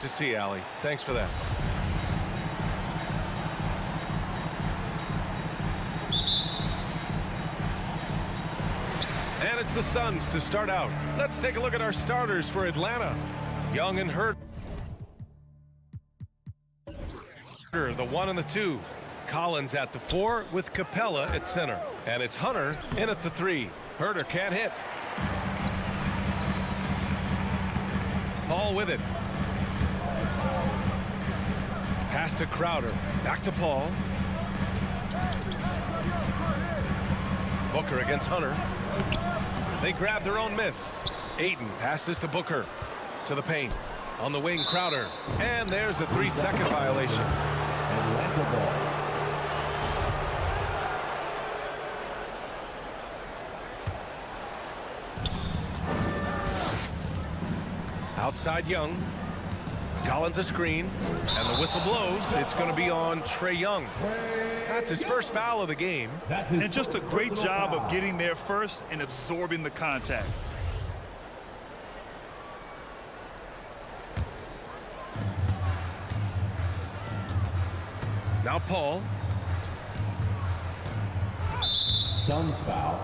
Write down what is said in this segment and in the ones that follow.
to see, Allie. Thanks for that. And it's the Suns to start out. Let's take a look at our starters for Atlanta. Young and Hurt. The 1 and the 2. Collins at the 4 with Capella at center. And it's Hunter in at the 3. Herter can't hit. Paul with it. Pass to Crowder. Back to Paul. Booker against Hunter. They grab their own miss. Ayton passes to Booker. To the paint. On the wing, Crowder. And there's a 3-second violation. Atlanta ball. Outside Young. Collins a screen. And the whistle blows. It's going to be on Trae Young. That's his first foul of the game. And just a great job of getting there first and absorbing the contact. Now Paul. Suns foul.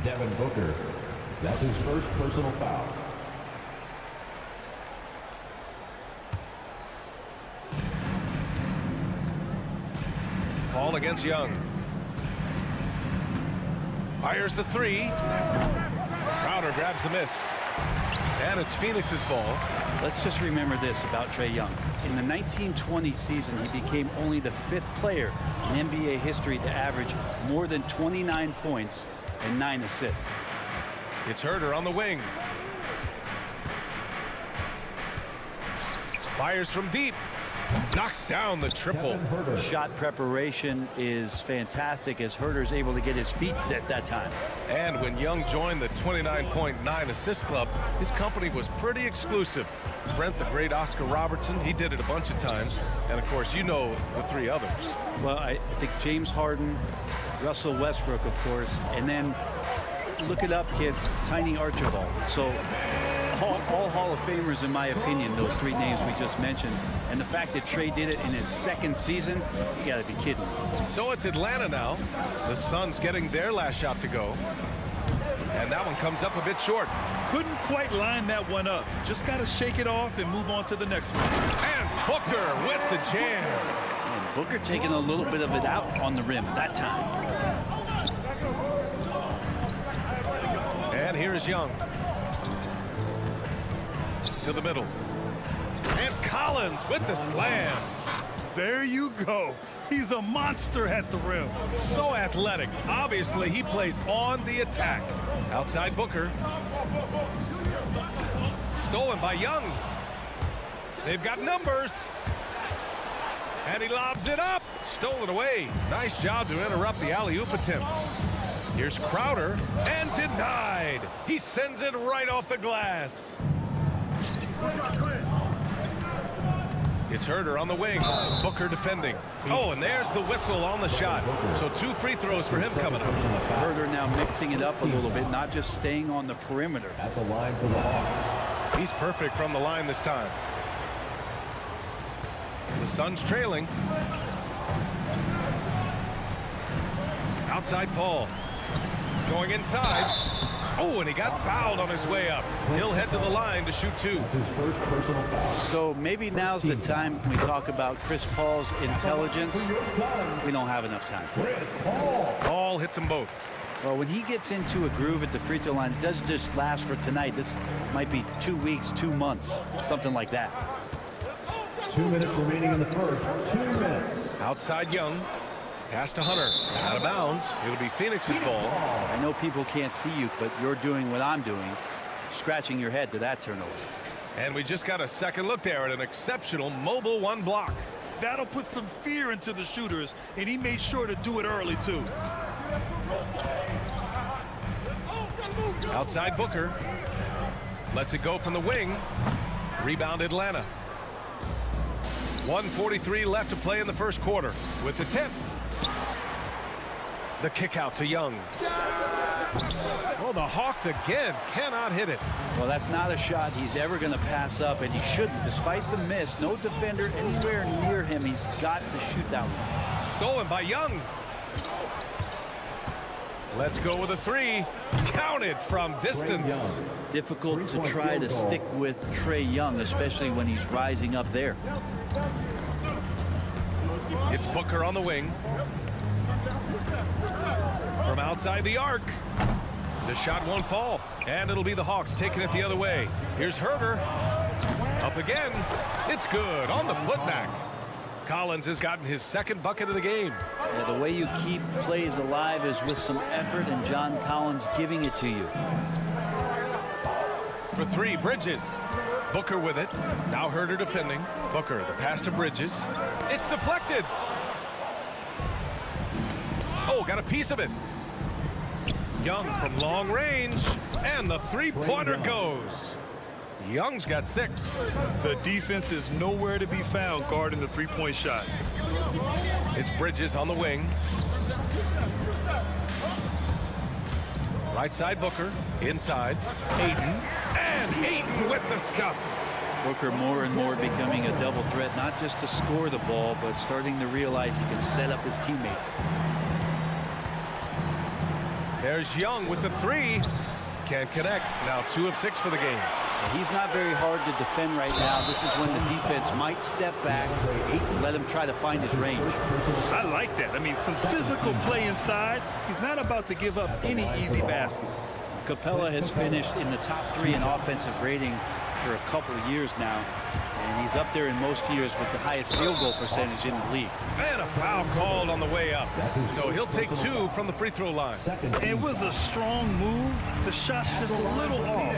Devin Booker. That's his first personal foul. Paul against Young. Fires the 3. Crowder grabs the miss. And it's Phoenix's ball. Let's just remember this about Trae Young. In the 1920 season, he became only the 5th player in NBA history to average more than 29 points and 9 assists. It's Herter on the wing. Fires from deep. Knocks down the triple. Shot preparation is fantastic as Herter's able to get his feet set that time. And when Young joined the 29.9 assist club, his company was pretty exclusive. Brent, the great Oscar Robertson, he did it a bunch of times. And, of course, you know the 3 others. Well, I think James Harden, Russell Westbrook, of course, and then look it up, kids, Tiny Archibald. So all Hall of Famers, in my opinion, those 3 names we just mentioned. And the fact that Trae did it in his 2nd season, you got to be kidding. So it's Atlanta now. The Suns getting their last shot to go. And that one comes up a bit short. Couldn't quite line that one up. Just got to shake it off and move on to the next one. And Booker with the jam. And Booker taking a little bit of it out on the rim that time. And here is Young. To the middle. And Collins with the slam. There you go. He's a monster at the rim. So athletic. Obviously, he plays on the attack. Outside Booker. Stolen by Young. They've got numbers. And he lobs it up. Stolen away. Nice job to interrupt the alley-oop attempt. Here's Crowder. And denied. He sends it right off the glass. It's Herter on the wing. Booker defending. Oh, and there's the whistle on the shot. So 2 free throws for him coming up. Herter now mixing it up a little bit, not just staying on the perimeter. At the line for the Hawks. He's perfect from the line this time. The Suns trailing. Outside Paul. Going inside. Oh, and he got fouled on his way up. He'll head to the line to shoot 2. That's his first personal foul. So maybe now's the time we talk about Chris Paul's intelligence. We don't have enough time. Paul hits them both. Well, when he gets into a groove at the free throw line, it doesn't just last for tonight. This might be 2 weeks, 2 months, something like that. 2 minutes remaining in the first. 2 minutes. Outside Young. Pass to Hunter. Out of bounds. It'll be Phoenix's ball. I know people can't see you, but you're doing what I'm doing, scratching your head to that turnover. And we just got a second look there at an exceptional mobile 1 block. That'll put some fear into the shooters, and he made sure to do it early, too. Outside Booker. Lets it go from the wing. Rebound Atlanta. 1:43 left to play in the first quarter. With the tip. The kick out to Young. Oh, the Hawks again cannot hit it. Well, that's not a shot he's ever going to pass up, and he shouldn't. Despite the miss, no defender anywhere near him. He's got to shoot that one. Stolen by Young. Let's go with a three. Counted from distance. Difficult to try to stick with Trae Young, especially when he's rising up there. It's Booker on the wing. From outside the arc. The shot won't fall. And it'll be the Hawks taking it the other way. Here's Herter. Up again. It's good on the putback. Collins has gotten his second bucket of the game. Yeah, the way you keep plays alive is with some effort, and John Collins giving it to you. For three, Bridges. Booker with it. Now Herter defending. Booker, the pass to Bridges. It's deflected. Oh, got a piece of it. Young from long range. And the three-pointer goes. Young's got 6. The defense is nowhere to be found guarding the three-point shot. It's Bridges on the wing. Right side Booker. Inside. Ayton. And Ayton with the stuff. Booker more and more becoming a double threat, not just to score the ball, but starting to realize he can set up his teammates. There's Young with the three. Can't connect. Now 2 of 6 for the game. He's not very hard to defend right now. This is when the defense might step back, let him try to find his range. I like that. I mean, some physical play inside. He's not about to give up any easy baskets. Capella has finished in the top 3 in offensive rating for a couple of years now, and he's up there in most years with the highest field goal percentage in the league. And a foul called on the way up. So he'll take 2 from the free throw line. It was a strong move. The shot's just a little off.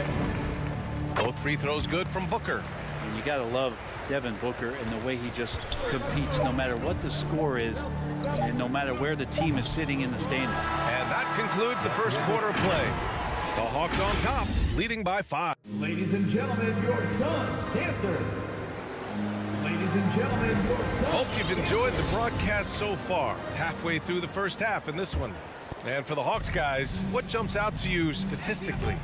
Both free throws good from Booker. And you got to love Devin Booker and the way he just competes no matter what the score is and no matter where the team is sitting in the standing. And that concludes the first quarter of play. The Hawks on top, leading by 5. Ladies and gentlemen, your Suns dancer. Ladies and gentlemen, your Suns. Hope you've enjoyed the broadcast so far. Halfway through the first half in this one. And for the Hawks guys, what jumps out to you statistically?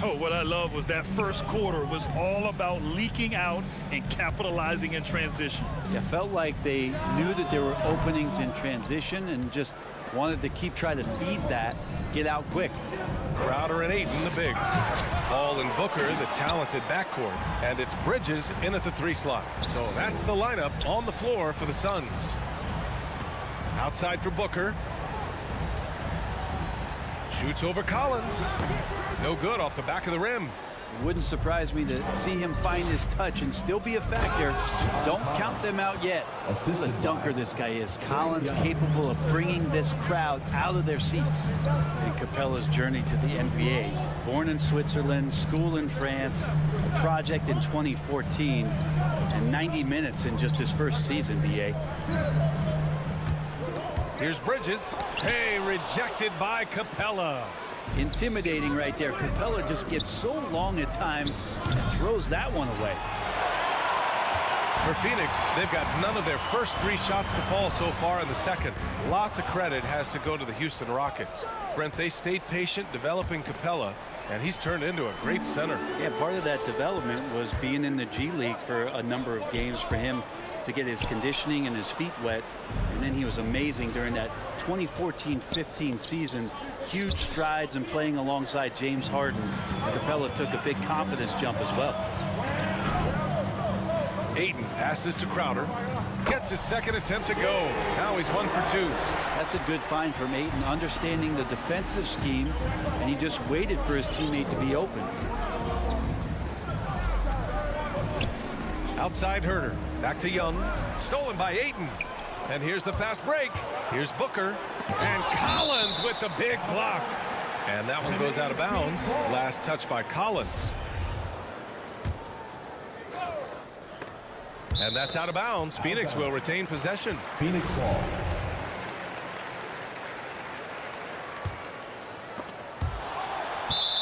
Oh, what I love was that first quarter was all about leaking out and capitalizing in transition. It felt like they knew that there were openings in transition and just wanted to keep trying to feed that, get out quick. Crowder and Ayton, the bigs. Ball and Booker, the talented backcourt. And it's Bridges in at the 3 slot. So that's the lineup on the floor for the Suns. Outside for Booker. Shoots over Collins. No good off the back of the rim. It wouldn't surprise me to see him find his touch and still be a factor. Don't count them out yet. What a dunker this guy is. Collins capable of bringing this crowd out of their seats. And Capella's journey to the NBA. Born in Switzerland, school in France, a project in 2014, and 90 minutes in just his first season, BA. Here's Bridges. Hey, rejected by Capella. Intimidating right there. Capella just gets so long at times and throws that one away. For Phoenix, they've got none of their first 3 shots to fall so far in the second. Lots of credit has to go to the Houston Rockets. Brent, they stayed patient developing Capella, and he's turned into a great center. Yeah, part of that development was being in the G League for a number of games for him to get his conditioning and his feet wet. And then he was amazing during that 2014-15 season. Huge strides and playing alongside James Harden. Capella took a big confidence jump as well. Ayton passes to Crowder. Gets his second attempt to go. Now he's 1 for 2. That's a good find from Ayton, understanding the defensive scheme, and he just waited for his teammate to be open. Outside Herter. Back to Young. Stolen by Ayton. And here's the fast break. Here's Booker. And Collins with the big block. And that one goes out of bounds. Last touch by Collins. And that's out of bounds. Phoenix will retain possession. Phoenix ball.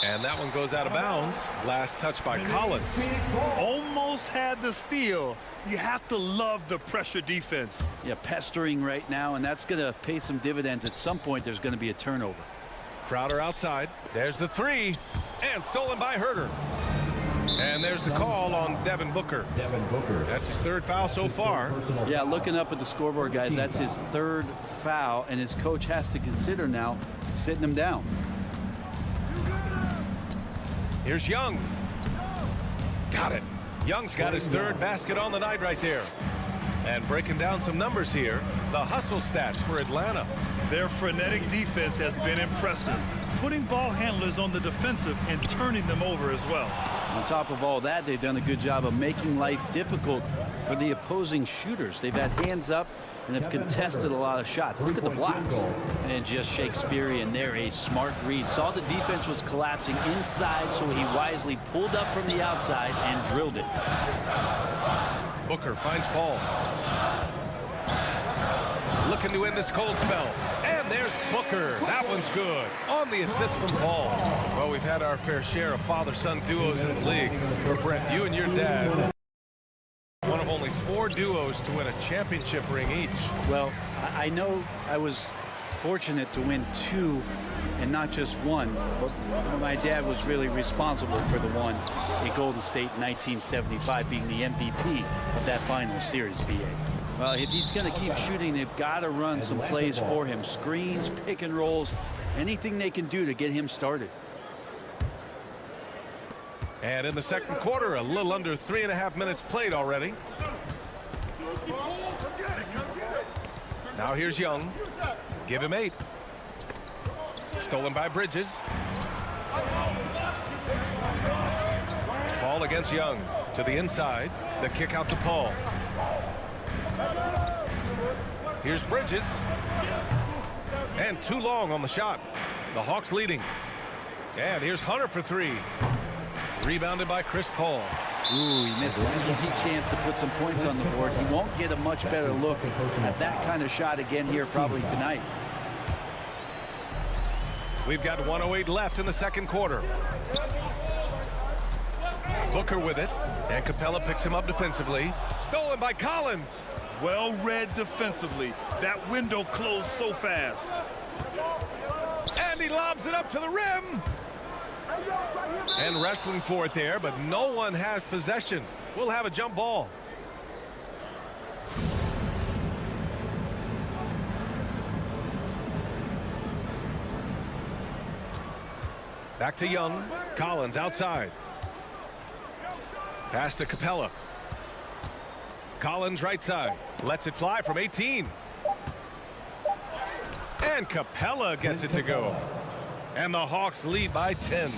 And that one goes out of bounds. Last touch by Collins. Almost had the steal. You have to love the pressure defense. Yeah, pestering right now, and that's going to pay some dividends. At some point, there's going to be a turnover. Crowder outside. There's the three. And stolen by Herter. And there's the call on Devin Booker. Devin Booker. That's his third foul so far. Yeah, looking up at the scoreboard, guys, that's his third foul, and his coach has to consider now sitting him down. Here's Young. Got it. Young's got his third basket on the night right there. And breaking down some numbers here, the hustle stats for Atlanta. Their frenetic defense has been impressive, putting ball handlers on the defensive and turning them over as well. On top of all that, they've done a good job of making life difficult for the opposing shooters. They've had hands up and have contested a lot of shots. Look at the blocks. And just Shakespearean there, a smart read. Saw the defense was collapsing inside, so he wisely pulled up from the outside and drilled it. Booker finds Paul. Looking to end this cold spell. And there's Booker. That one's good. On the assist from Paul. Well, we've had our fair share of father-son duos in the league. Brett, you and your dad, one of only 4 duos to win a championship ring each. Well, I know I was fortunate to win 2 and not just 1, but my dad was really responsible for the one in Golden State in 1975, being the MVP of that final series, VA. Well, if he's going to keep shooting, they've got to run some plays for him. Screens, pick and rolls, anything they can do to get him started. And in the second quarter, a little under 3.5 minutes played already. Now here's Young. Give him 8. Stolen by Bridges. Paul against Young. To the inside. The kick out to Paul. Here's Bridges. And too long on the shot. The Hawks leading. And here's Hunter for 3. Rebounded by Chris Paul. Ooh, he missed an easy chance to put some points on the board. He won't get a much better look at that kind of shot again here probably tonight. We've got 1:08 left in the second quarter. Booker with it. And Capella picks him up defensively. Stolen by Collins. Well read defensively. That window closed so fast. And he lobs it up to the rim. And wrestling for it there, but no one has possession. We'll have a jump ball. Back to Young. Collins outside. Pass to Capella. Collins right side. Lets it fly from 18. And Capella gets it to go. And the Hawks lead by 10.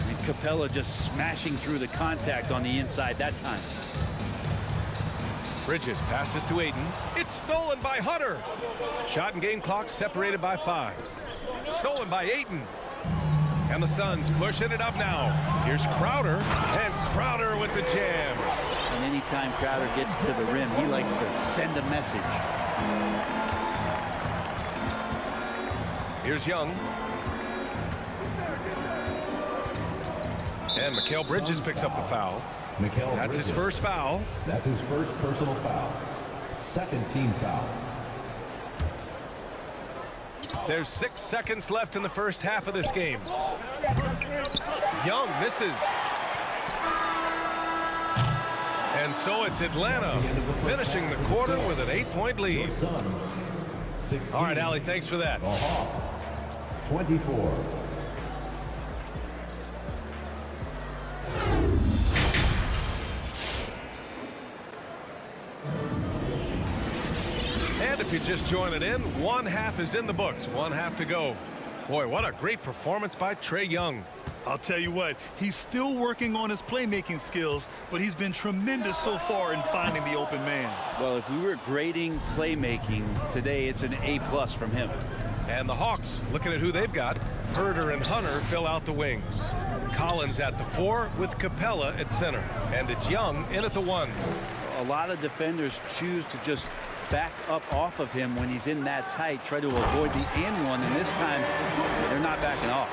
And Capella just smashing through the contact on the inside that time. Bridges passes to Ayton. It's stolen by Hunter. Shot and game clock separated by 5. Stolen by Ayton. And the Suns pushing it up now. Here's Crowder. And Crowder with the jam. And anytime Crowder gets to the rim, he likes to send a message. Here's Young. And Mikal Bridges picks up the foul. That's his first foul. That's his first personal foul. Second team foul. There's 6 seconds left in the first half of this game. Young misses. And so it's Atlanta finishing the quarter with an 8-point lead. All right, Allie, thanks for that. The Hawks, 24. And if you're just joining in, 1 half is in the books. 1 half to go. Boy, what a great performance by Trae Young. I'll tell you what, he's still working on his playmaking skills, but he's been tremendous so far in finding the open man. Well, if we were grading playmaking today, it's an A+ from him. And the Hawks, looking at who they've got, Herter and Hunter fill out the wings. Collins at the 4 with Capella at center. And it's Young in at the 1. A lot of defenders choose to just back up off of him when he's in that tight, try to avoid the and one, and this time they're not backing off.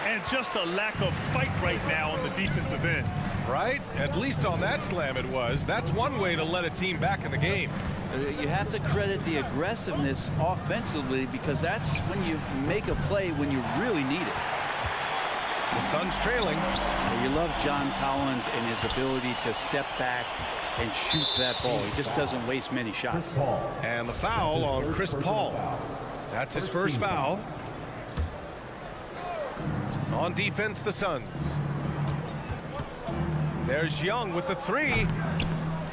And just a lack of fight right now on the defensive end. Right? At least on that slam it was. That's one way to let a team back in the game. You have to credit the aggressiveness offensively, because that's when you make a play when you really need it. The Suns trailing. You love John Collins and his ability to step back and shoot that ball. He just doesn't waste many shots. And the foul on Chris Paul. That's his first foul. On defense, the Suns. There's Young with the three.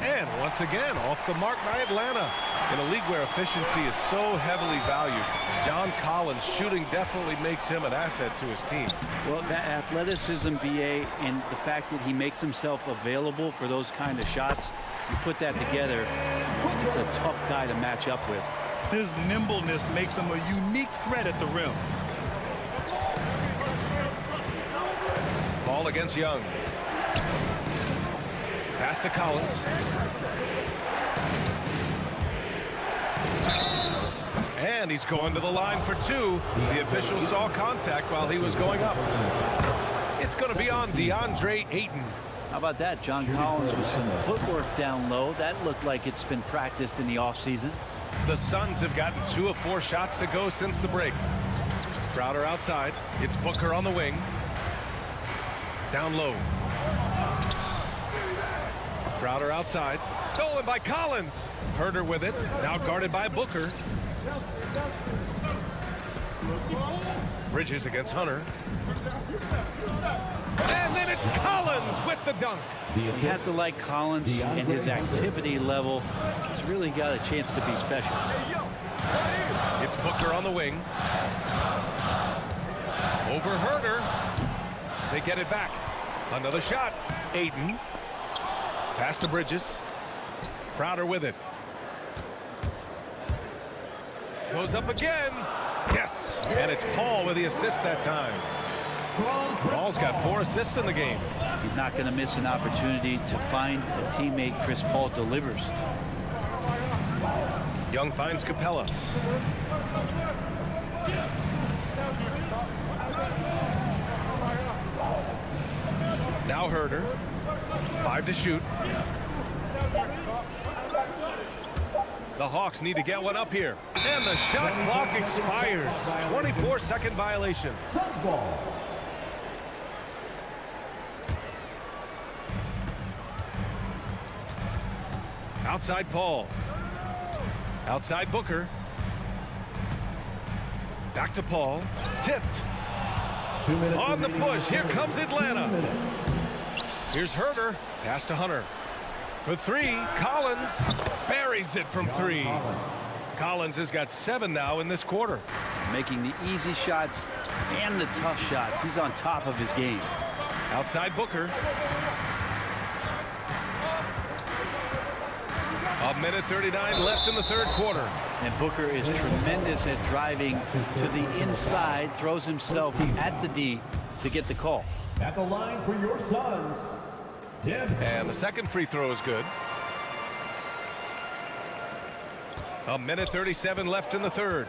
And once again, off the mark by Atlanta. In a league where efficiency is so heavily valued, John Collins' shooting definitely makes him an asset to his team. Well, that athleticism, BA, and the fact that he makes himself available for those kind of shots, you put that together, it's a tough guy to match up with. His nimbleness makes him a unique threat at the rim. Ball against Young. Pass to Collins. And he's going to the line for two. The official saw contact while he was going up. It's going to be on DeAndre Ayton. How about that? John Collins with some footwork down low. That looked like it's been practiced in the offseason. The Suns have gotten 2 of 4 shots to go since the break. Crowder outside. It's Booker on the wing. Down low. Crowder outside. Stolen by Collins. Herder with it. Now guarded by Booker. Bridges against Hunter. And then it's Collins with the dunk. You have to like Collins and his activity level. He's really got a chance to be special. It's Booker on the wing. Over Herder. They get it back. Another shot. Ayton. Pass to Bridges. Crowder with it. Goes up again. Yes. And it's Paul with the assist that time. Paul's got 4 assists in the game. He's not going to miss an opportunity to find a teammate. Chris Paul delivers. Young finds Capella. Now Herder. 5 to shoot. The Hawks need to get one up here. And the shot clock expires. 24-second violation. Suns ball. Outside Paul. Outside Booker. Back to Paul. Tipped. 2 minutes On the remaining. push. Here comes 2 Atlanta. minutes. Here's Herder. Pass to Hunter. For 3, Collins buries it from 3. Collins has got 7 now in this quarter. Making the easy shots and the tough shots. He's on top of his game. Outside Booker. A minute 39 left in the third quarter. And Booker is tremendous at driving to the inside, throws himself at the D to get the call. At the line for your Suns, Tim. And the second free throw is good. A minute 37 left in the third.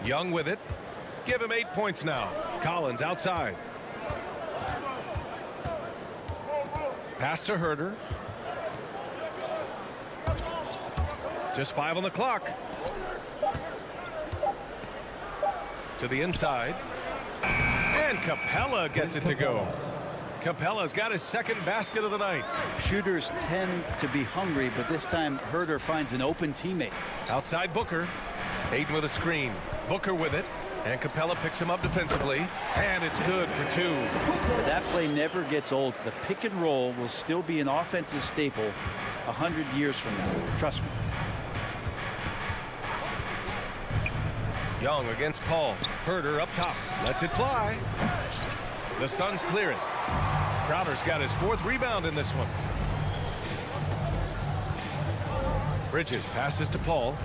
Young with it. Give him 8 points now. Collins outside. Pass to Herder. Just 5 on the clock. To the inside. And Capella gets it to go. Capella's got his second basket of the night. Shooters tend to be hungry, but this time Herder finds an open teammate. Outside Booker. Ayton with a screen. Booker with it. And Capella picks him up defensively. And it's good for 2. That play never gets old. The pick and roll will still be an offensive staple 100 years from now. Trust me. Young against Paul. Herder up top. Lets it fly. The Suns clear it. Crowder's got his 4th rebound in this one. Bridges passes to Paul.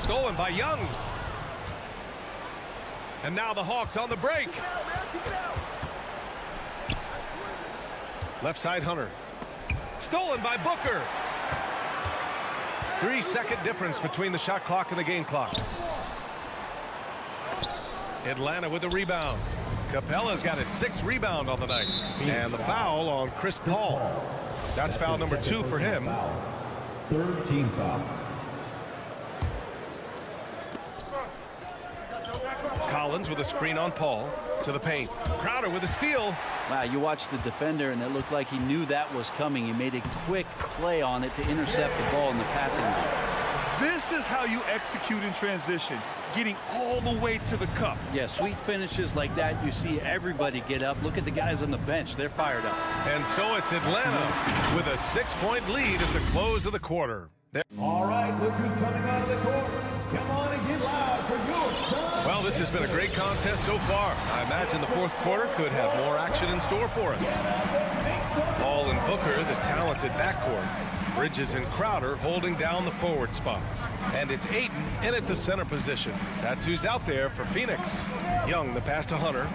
Stolen by Young. And now the Hawks on the break. Left side Hunter. Stolen by Booker. 3-second difference between the shot clock and the game clock. Atlanta with a rebound. Capella's got his 6th rebound on the night. And the foul on Chris Paul. That's foul number 2 for him. Third team foul. Collins with a screen on Paul. To the paint. Crowder with a steal. Wow, you watched the defender, and it looked like he knew that was coming. He made a quick play on it to intercept the ball in the passing lane. This is how you execute in transition, getting all the way to the cup. Yeah, sweet finishes like that, you see everybody get up. Look at the guys on the bench. They're fired up. And so it's Atlanta with a 6-point lead at the close of the quarter. All right, look who's coming out of the court. Come on and get loud for your Suns. Well, this has been a great contest so far. I imagine the 4th quarter could have more action in store for us. Paul and Booker, the talented backcourt. Bridges and Crowder holding down the forward spots. And it's Ayton in at the center position. That's who's out there for Phoenix. Young, the pass to Hunter.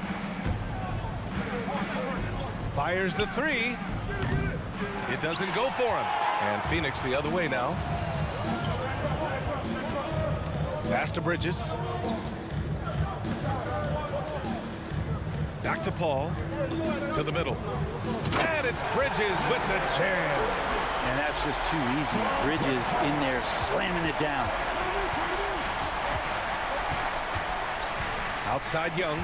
Fires the 3. It doesn't go for him. And Phoenix the other way now. Pass to Bridges. Back to Paul. To the middle. And it's Bridges with the jam. And that's just too easy. Bridges in there slamming it down. Outside Young.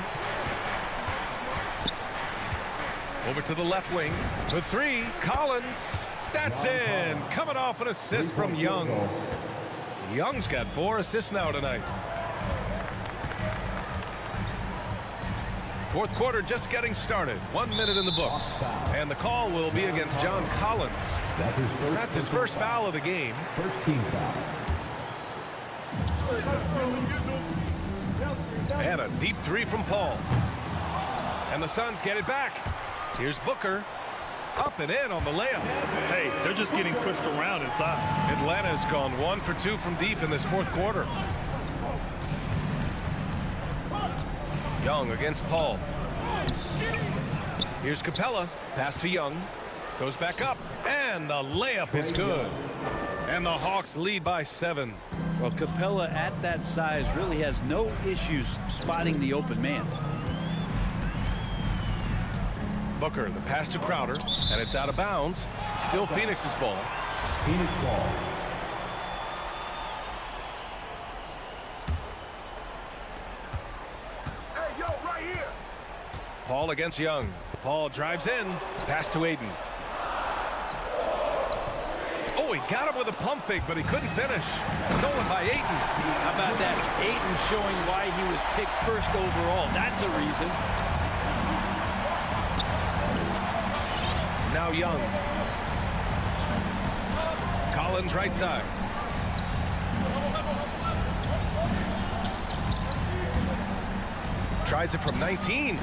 Over to the left wing. The 3. Collins. That's in. Coming off an assist from Young. Young's got 4 assists now tonight. 4th quarter just getting started. 1 minute in the books. And the call will be against John Collins. That's his first foul of the game. First team foul. And a deep 3 from Paul. And the Suns get it back. Here's Booker. Up and in on the layup. Hey, they're just getting pushed around inside. Atlanta's gone 1 for 2 from deep in this 4th quarter. Young against Paul. Here's Capella. Pass to Young. Goes back up. And the layup is good. And the Hawks lead by 7. Well, Capella at that size really has no issues spotting the open man. Booker, the pass to Crowder. And it's out of bounds. Still Phoenix's ball. Phoenix ball. Paul against Young. Paul drives in. Pass to Ayton. Oh, he got him with a pump fake, but he couldn't finish. Stolen by Ayton. How about that? Ayton showing why he was picked first overall. That's a reason. Now Young. Collins right side. Tries it from 19.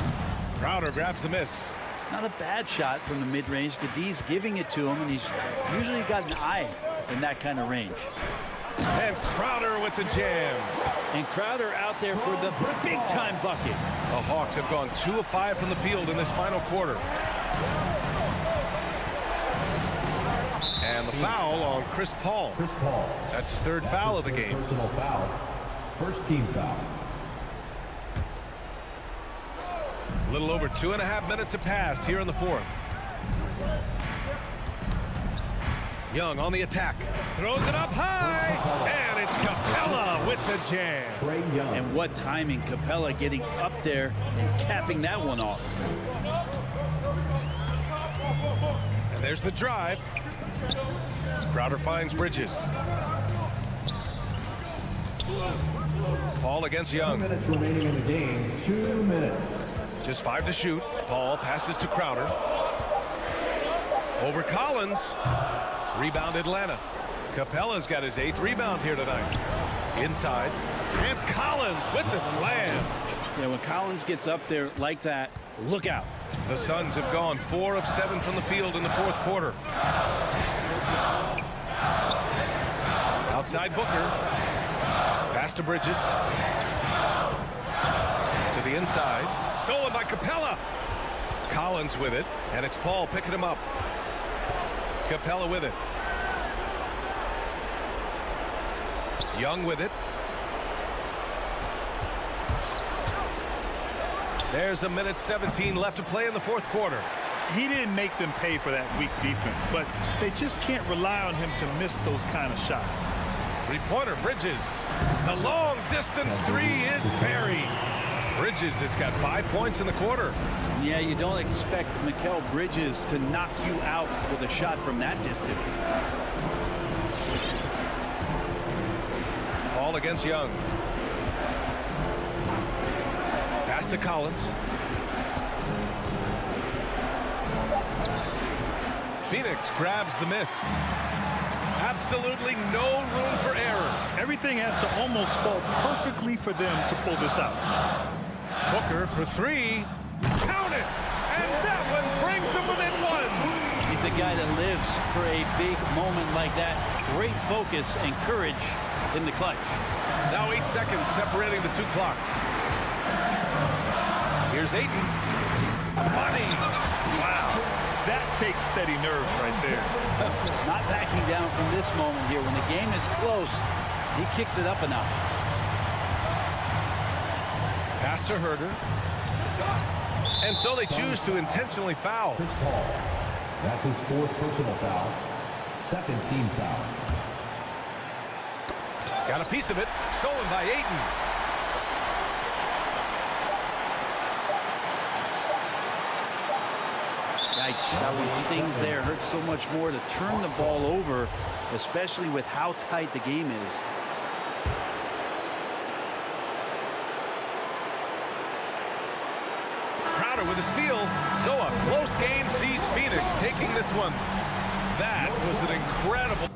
Crowder grabs the miss. Not a bad shot from the mid-range. The D's giving it to him, and he's usually got an eye in that kind of range. And Crowder with the jam. And Crowder out there for the big-time bucket. The Hawks have gone 2 of 5 from the field in this final quarter. And the foul on Chris Paul. Chris Paul. That's his 3rd foul of the game. Personal foul. First team foul. A little over 2.5 minutes have passed here in the 4th. Young on the attack. Throws it up high. And it's Capella with the jam. Trey Young. And what timing. Capella getting up there and capping that one off. And there's the drive. Crowder finds Bridges. Paul against 2 Young. minutes remaining in the game. 2 minutes. Just 5 to shoot. Paul passes to Crowder. Over Collins. Rebound Atlanta. Capella's got his 8th rebound here tonight. Inside. And Collins with the slam. Yeah, when Collins gets up there like that, look out. The Suns have gone 4 of 7 from the field in the 4th quarter. Outside Booker. Pass to Bridges. To the inside. Stolen by Capella. Collins with it. And it's Paul picking him up. Capella with it. Young with it. There's 1:17 left to play in the fourth quarter. He didn't make them pay for that weak defense, but they just can't rely on him to miss those kind of shots. Three-pointer, Bridges. The long-distance three is buried. Bridges has got 5 points in the quarter. Yeah, you don't expect Mikal Bridges to knock you out with a shot from that distance. Ball against Young. Pass to Collins. Phoenix grabs the miss. Absolutely no room for error. Everything has to almost fall perfectly for them to pull this out. Booker for three. Count it! And that one brings them within one. He's a guy that lives for a big moment like that. Great focus and courage in the clutch. Now 8 seconds separating the two clocks. Here's Ayton. Money. Wow. That takes steady nerve right there. Not backing down from this moment here. When the game is close, he kicks it up a notch. Pass to Herder. And so they choose to intentionally foul. Chris Paul. That's his fourth personal foul. Second team foul. Got a piece of it. Stolen by Ayton. That one stings there. Hurts so much more to turn the ball over, especially with how tight the game is. Crowder with a steal. So a close game sees Phoenix taking this one. That was an incredible.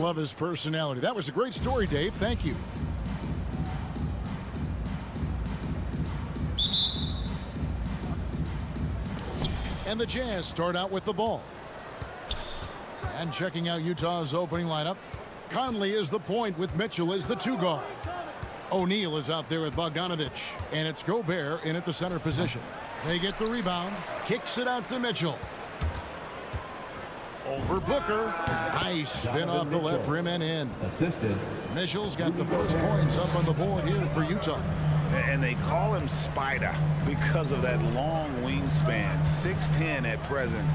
love his personality. That was a great story, Dave. Thank you. And the Jazz start out with the ball. And checking out Utah's opening lineup, Conley is the point with Mitchell as the 2 guard. O'Neal is out there with Bogdanovich, and it's Gobert in at the center position. They get the rebound, kicks it out to Mitchell. Over Booker. Nice spin off the left rim and in. Assisted. Mitchell's got the first points up on the board here for Utah. And they call him Spider because of that long wingspan, 6'10" at present,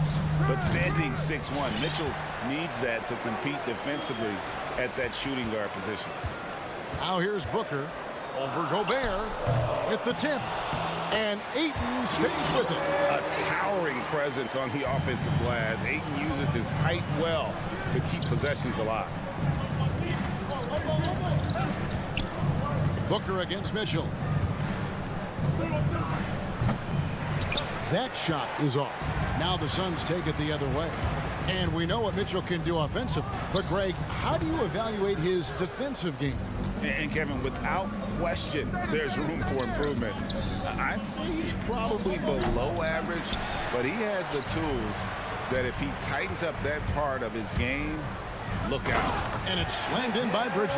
but standing 6'1". Mitchell needs that to compete defensively at that shooting guard position. Now here's Booker over Gobert with the tip. And Ayton stays with it. A towering presence on the offensive glass. Ayton uses his height well to keep possessions alive. Booker against Mitchell. That shot is off. Now the Suns take it the other way. And we know what Mitchell can do offensively. But, Greg, how do you evaluate his defensive game? And Kevin, without question, there's room for improvement. I'd say he's probably below average, but he has the tools that if he tightens up that part of his game, look out. And it's slammed in by Bridges.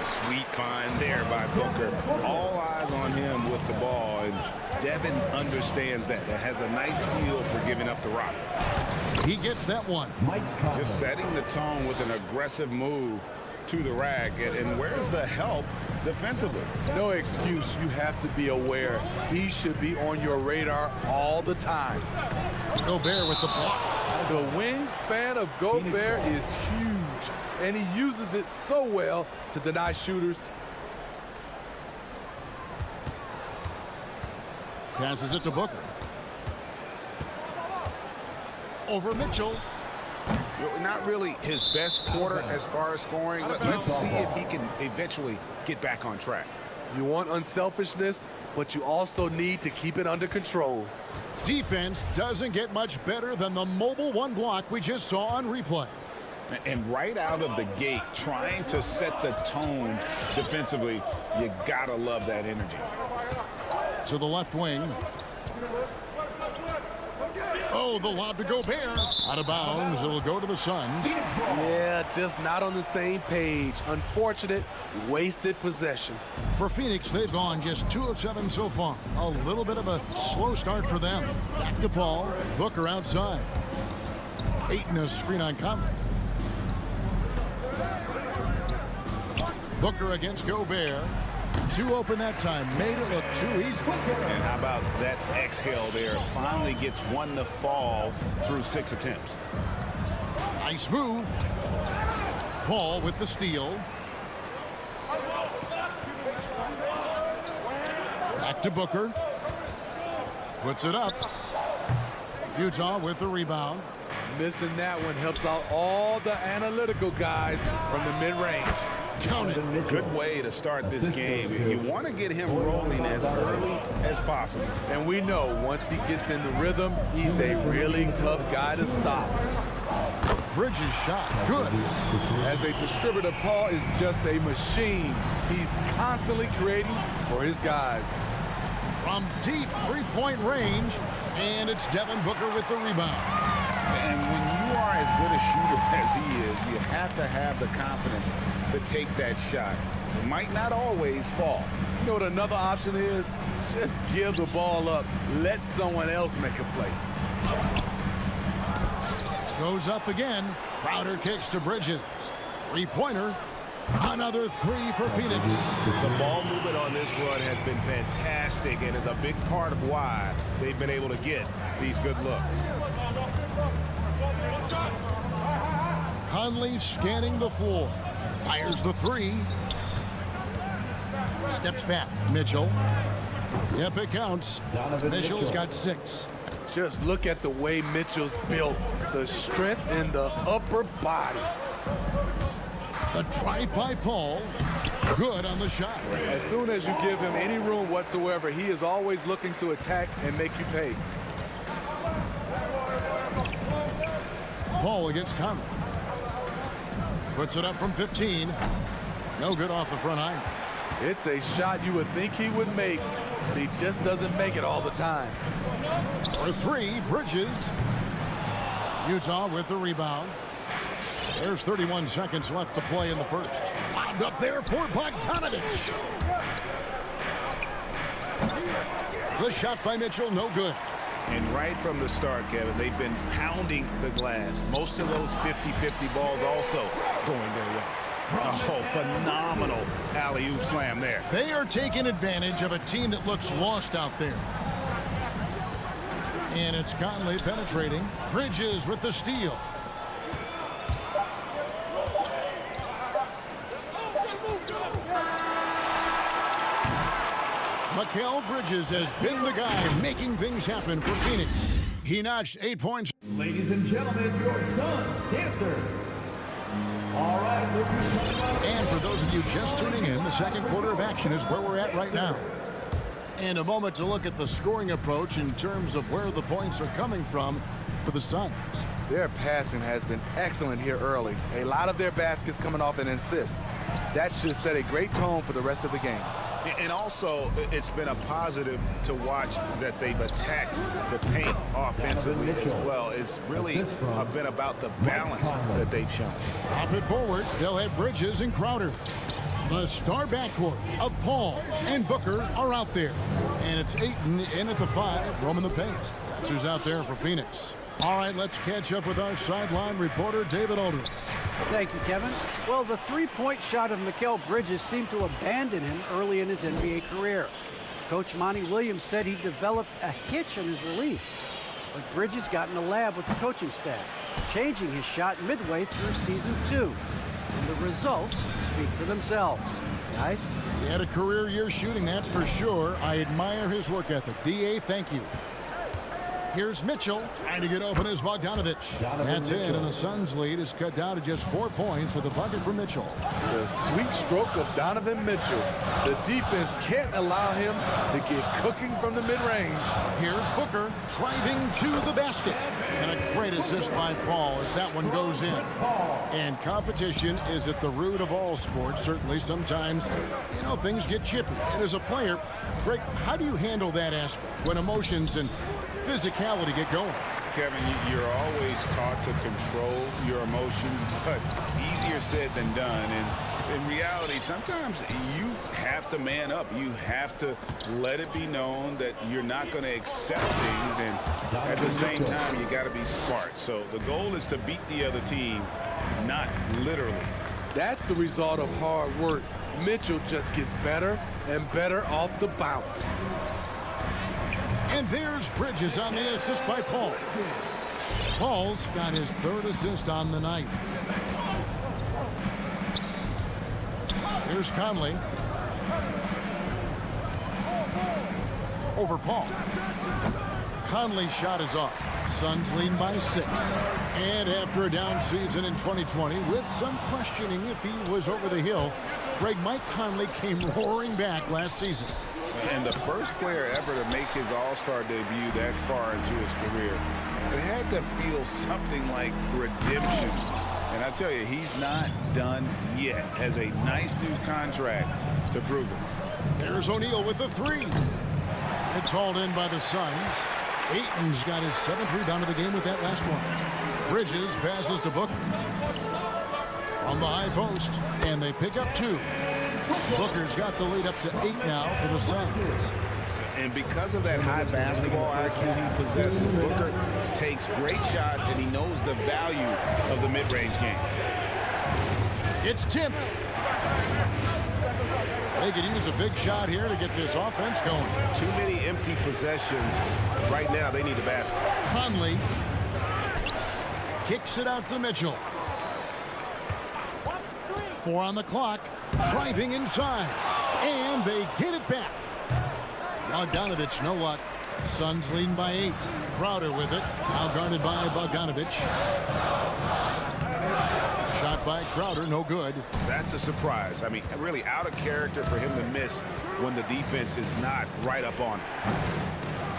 Sweet find there by Booker. All eyes on him with the ball, and Devin understands that. That has a nice feel for giving up the rock. He gets that one. Just setting the tone with an aggressive move to the rack. And where's the help defensively? No excuse. You have to be aware. He should be on your radar all the time. Gobert with the block. The wingspan of Gobert is huge, and he uses it so well to deny shooters. Passes it to Booker. Over Mitchell. Not really his best quarter as far as scoring. Let's see if he can eventually get back on track. You want unselfishness, but you also need to keep it under control. Defense doesn't get much better than the mobile 1 block we just saw on replay. And right out of the gate, trying to set the tone defensively, you gotta love that energy. To the left wing. Oh, the lob to Gobert. Out of bounds. It'll go to the Suns. Yeah, just not on the same page. Unfortunate, wasted possession. For Phoenix, they've gone just 2 of 7 so far. A little bit of a slow start for them. Back to Paul. Booker outside. Ayton a screen on Conley. Booker against Gobert. 2 open that time. Made it look too easy. And how about that exhale there? Finally gets 1 to fall through 6 attempts. Nice move. Paul with the steal. Back to Booker. Puts it up. Utah with the rebound. Missing that one helps out all the analytical guys from the mid-range. Count it. Good way to start this game. You want to get him rolling as early as possible. And we know once he gets in the rhythm, he's a really tough guy to stop. Bridges shot. Good. As a distributor, Paul is just a machine. He's constantly creating for his guys. From deep 3-point range, and it's Devin Booker with the rebound. And when you are as good a shooter as he is, you have to have the confidence to take that shot. It might not always fall. You know what another option is? Just give the ball up. Let someone else make a play. Goes up again. Crowder kicks to Bridges. 3-pointer. Another 3 for Phoenix. The ball movement on this run has been fantastic and is a big part of why they've been able to get these good looks. Conley scanning the floor. Fires the 3. Steps back. Mitchell. Yep, it counts. Mitchell's got 6. Just look at the way Mitchell's built. The strength in the upper body. The drive by Paul. Good on the shot. As soon as you give him any room whatsoever, he is always looking to attack and make you pay. Paul against Conley. Puts it up from 15. No good off the front iron. It's a shot you would think he would make, but he just doesn't make it all the time. For three, Bridges. Utah with the rebound. There's 31 seconds left to play in the first. Lined up there for Bogdanovich. The shot by Mitchell, no good. And right from the start, Kevin, they've been pounding the glass. Most of those 50-50 balls also going their way. Oh, phenomenal alley-oop slam there. They are taking advantage of a team that looks lost out there. And it's Conley penetrating. Bridges with the steal. Mikal Bridges has been the guy making things happen for Phoenix. He notched 8 points. Ladies and gentlemen, your son's dancer. All right, and for those of you just tuning in, the second quarter of action is where we're at right now. And a moment to look at the scoring approach in terms of where the points are coming from for the Suns. Their passing has been excellent here early. A lot of their baskets coming off an assist. That should set a great tone for the rest of the game. And also, it's been a positive to watch that they've attacked the paint offensively as well. It's really been about the balance that they've shown. Pop it forward. They'll have Bridges and Crowder. The star backcourt of Paul and Booker are out there. And it's Ayton in at the 5, roaming the paint. That's who's out there for Phoenix. All right, let's catch up with our sideline reporter, David Aldridge. Thank you, Kevin. Well, the three-point shot of Mikal Bridges seemed to abandon him early in his NBA career. Coach Monty Williams said he developed a hitch in his release. But Bridges got in the lab with the coaching staff, changing his shot midway through season 2. And the results speak for themselves. Guys? He had a career year shooting, that's for sure. I admire his work ethic. D.A., thank you. Here's Mitchell trying to get open as Bogdanovich. That's in, and the Suns' lead is cut down to just 4 points with a bucket for Mitchell. The sweet stroke of Donovan Mitchell. The defense can't allow him to get cooking from the mid-range. Here's Booker driving to the basket. And a great assist by Paul as that one goes in. And competition is at the root of all sports. Certainly sometimes, things get chippy. And as a player, Greg, how do you handle that aspect when emotions and physicality get going? Kevin, you're always taught to control your emotions, but easier said than done. And in reality, sometimes you have to man up. You have to let it be known that you're not going to accept things, and at the same time, you got to be smart. So the goal is to beat the other team, not literally. That's the result of hard work. Mitchell just gets better and better off the bounce. And there's Bridges on the assist by Paul. Paul's got his 3rd assist on the night. Here's Conley. Over Paul. Conley's shot is off. Suns lead by 6. And after a down season in 2020, with some questioning if he was over the hill, Mike Conley came roaring back last season. And the first player ever to make his All-Star debut that far into his career, it had to feel something like redemption. And I tell you, he's not done yet. Has a nice new contract to prove it. There's O'Neal with the 3. It's hauled in by the Suns. Ayton's got his 7th rebound of the game with that last one. Bridges passes to Booker. From the high post, and they pick up 2. Booker's got the lead up to 8 now for the Suns. And because of that high basketball IQ he possesses, Booker takes great shots, and he knows the value of the mid-range game. It's tipped. They could use a big shot here to get this offense going. Too many empty possessions. Right now, they need a basket. Conley kicks it out to Mitchell. 4 on the clock. Driving inside. And they get it back. Bogdanovich, know what? Suns leading by 8. Crowder with it. Now guarded by Bogdanovich. Shot by Crowder, no good. That's a surprise. I mean, really out of character for him to miss when the defense is not right up on him.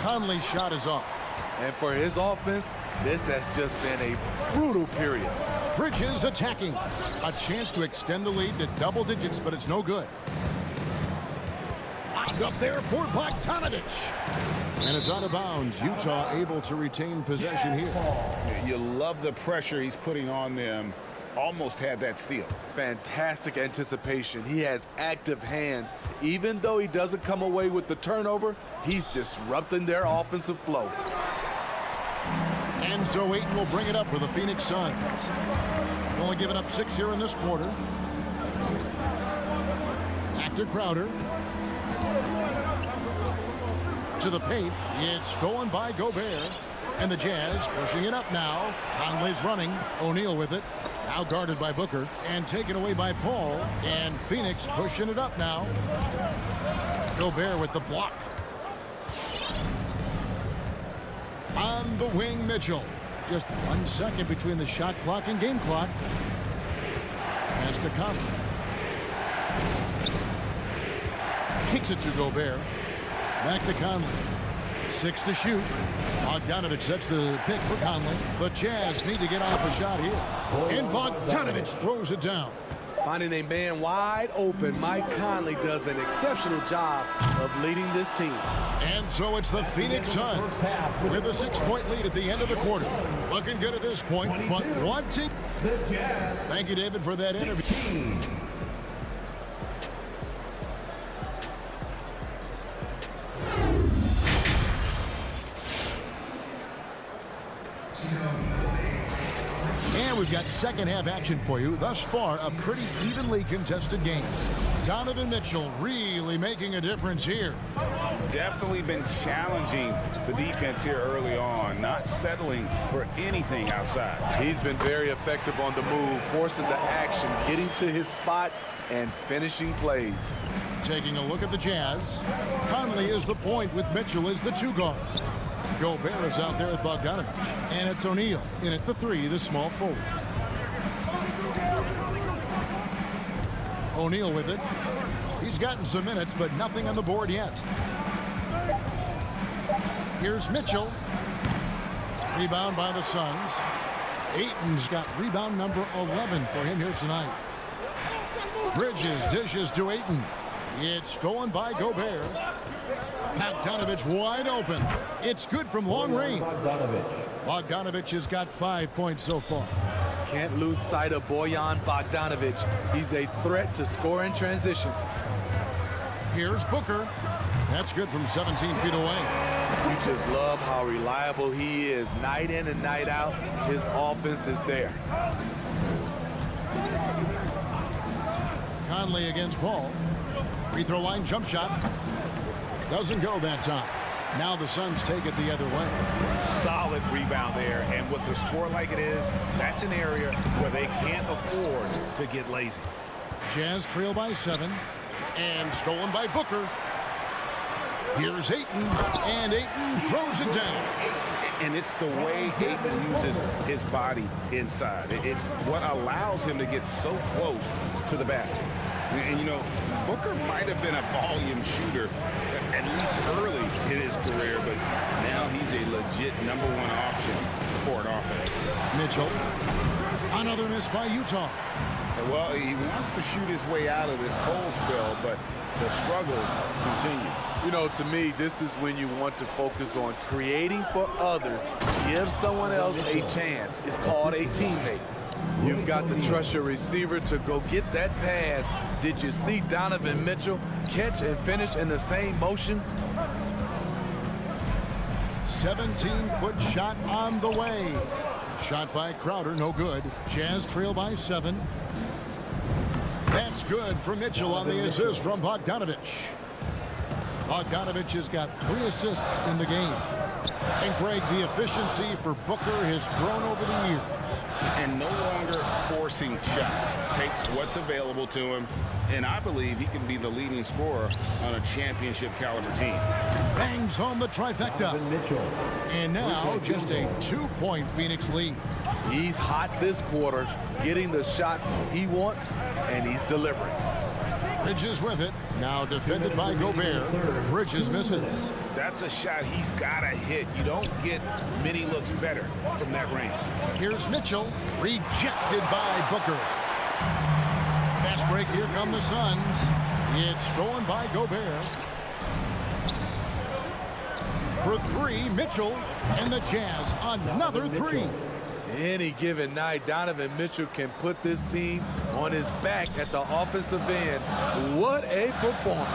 Conley's shot is off. And for his offense, this has just been a brutal period. Bridges attacking. A chance to extend the lead to double digits, but it's no good. Lobbed up there for Bogdanovich. And it's out of bounds. Utah able to retain possession here. You love the pressure he's putting on them. Almost had that steal. Fantastic anticipation. He has active hands. Even though he doesn't come away with the turnover, he's disrupting their offensive flow. And so Ayton will bring it up for the Phoenix Suns. Only giving up 6 here in this quarter. Back to Crowder. To the paint. It's stolen by Gobert. And the Jazz pushing it up now. Conley's running. O'Neal with it. Now guarded by Booker. And taken away by Paul. And Phoenix pushing it up now. Gobert with the block. On the wing, Mitchell. Just 1 second between the shot clock and game clock. Has to come. Kicks it to Gobert. Back to Conley. 6 to shoot. Bogdanovich sets the pick for Conley. The Jazz need to get off a shot here. And Bogdanovich throws it down. Finding a man wide open, Mike Conley does an exceptional job of leading this team. And so it's the Phoenix Suns with a 6-point lead at the end of the quarter. Looking good at this point, but wanting. Thank you, David, for that interview. And we've got second half action for you. Thus far, a pretty evenly contested game. Donovan Mitchell really making a difference here. Definitely been challenging the defense here early on, not settling for anything outside. He's been very effective on the move, forcing the action, getting to his spots, and finishing plays. Taking a look at the Jazz. Conley is the point with Mitchell as the 2 guard. Gobert is out there with Bogdanovich. And it's O'Neal in at the 3, the small forward. O'Neal with it. He's gotten some minutes, but nothing on the board yet. Here's Mitchell. Rebound by the Suns. Ayton's got rebound number 11 for him here tonight. Bridges dishes to Ayton. It's stolen by Gobert. Bogdanovich wide open. It's good from long range. Bogdanovich has got 5 points so far. Can't lose sight of Bojan Bogdanovich. He's a threat to score in transition. Here's Booker. That's good from 17 feet away. You just love how reliable he is. Night in and night out, his offense is there. Conley against Paul. Free throw line jump shot. Doesn't go that time. Now the Suns take it the other way. Solid rebound there, and with the score like it is, that's an area where they can't afford to get lazy. Jazz trail by 7, and stolen by Booker. Here's Ayton, and Ayton throws it down. And it's the way Ayton uses his body inside. It's what allows him to get so close to the basket. And you know, Booker might have been a volume shooter, at least early in his career, but now he's a legit number 1 option for an offense. Mitchell. Another miss by Utah. Well, he wants to shoot his way out of this cold spell, but the struggles continue. You know, to me, this is when you want to focus on creating for others. Give someone else a chance. It's called a teammate. You've got to trust your receiver to go get that pass. Did you see Donovan Mitchell catch and finish in the same motion? 17-foot shot on the way. Shot by Crowder, no good. Jazz trail by 7. That's good for Mitchell on the assist from Bogdanovich. Bogdanovich has got 3 assists in the game. And Greg, the efficiency for Booker has grown over the years. And no longer forcing shots. Takes what's available to him, and I believe he can be the leading scorer on a championship caliber team. Bangs home the trifecta. And now just a 2-point Phoenix lead. He's hot this quarter, getting the shots he wants, and he's delivering. Bridges with it. Now defended by Gobert. Bridges misses. That's a shot he's got to hit. You don't get many looks better from that range. Here's Mitchell. Rejected by Booker. Fast break. Here come the Suns. It's stolen by Gobert. For three, Mitchell. And the Jazz, another three. Any given night, Donovan Mitchell can put this team on his back at the offensive end. What a performance.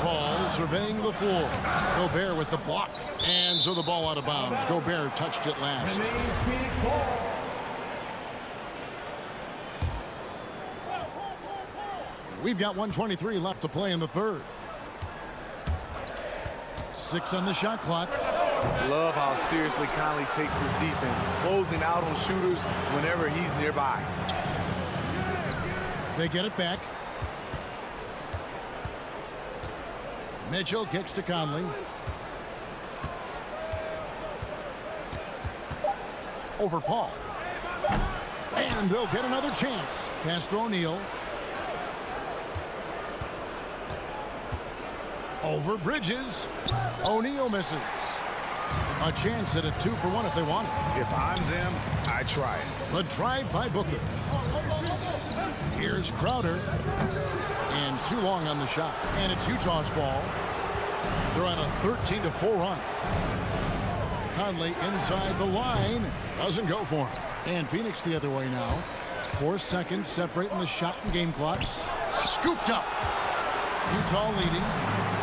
Paul surveying the floor. Gobert with the block. And so the ball out of bounds. Gobert touched it last. We've got 1:23 left to play in the third. 6 on the shot clock. Love how seriously Conley takes his defense, closing out on shooters whenever he's nearby. They get it back. Mitchell kicks to Conley. Over Paul. And they'll get another chance. Pass to O'Neal. Over Bridges. O'Neal misses. A chance at a 2-for-1 if they want it. If I'm them, I try it. The drive by Booker. Here's Crowder. And too long on the shot. And it's Utah's ball. They're on a 13-4 run. Conley inside the line. Doesn't go for him. And Phoenix the other way now. 4 seconds separating the shot and game clocks. Scooped up. Utah leading.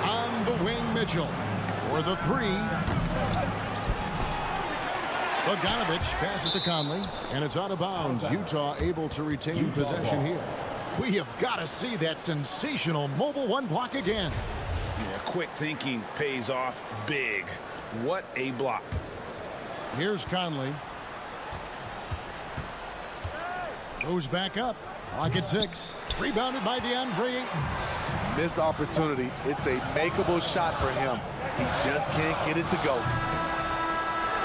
On the wing, Mitchell. For the three. Bogdanovich passes to Conley. And it's out of bounds. Utah able to retain possession here. We have got to see that sensational mobile one block again. Yeah, quick thinking pays off big. What a block. Here's Conley. Goes back up. Clock at 6. Rebounded by DeAndre Ayton. Missed opportunity. It's a makeable shot for him. He just can't get it to go.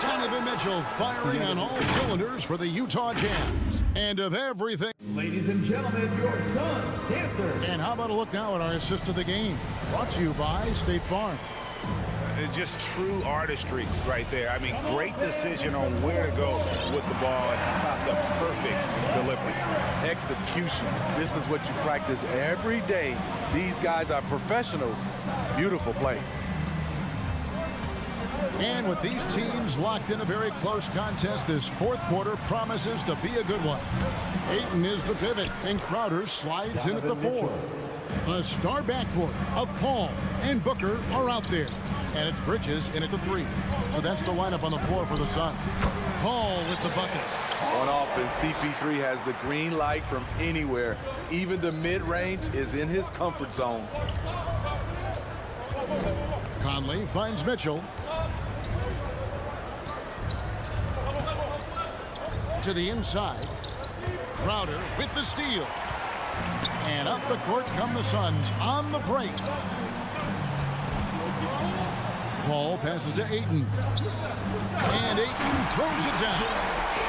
Donovan Mitchell firing on all cylinders for the Utah Jazz. And of everything. Ladies and gentlemen, your Suns dancer. And how about a look now at our assist of the game? Brought to you by State Farm. Just true artistry right there. I mean, great decision on where to go with the ball and how about the perfect delivery. Execution. This is what you practice every day. These guys are professionals. Beautiful play. And with these teams locked in a very close contest, this fourth quarter promises to be a good one. Ayton is the pivot, and Crowder slides in at the 4. A star backcourt of Paul and Booker are out there. And it's Bridges in at the 3. So that's the lineup on the floor for the Sun. Paul with the buckets. On offense, CP3 has the green light from anywhere. Even the mid-range is in his comfort zone. Conley finds Mitchell. To the inside. Crowder with the steal. And up the court come the Suns on the break. Paul passes to Ayton. And Ayton throws it down.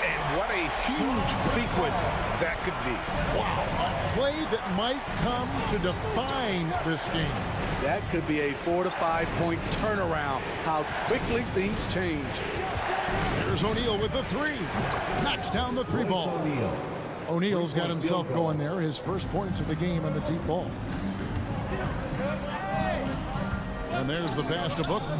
And what a huge sequence that could be. Wow, a play that might come to define this game. That could be a 4 to 5 point turnaround. How quickly things change. There's O'Neal with the 3. Knocks down the 3 ball. O'Neal's got himself going there. His first points of the game on the deep ball. And there's the pass to Booker.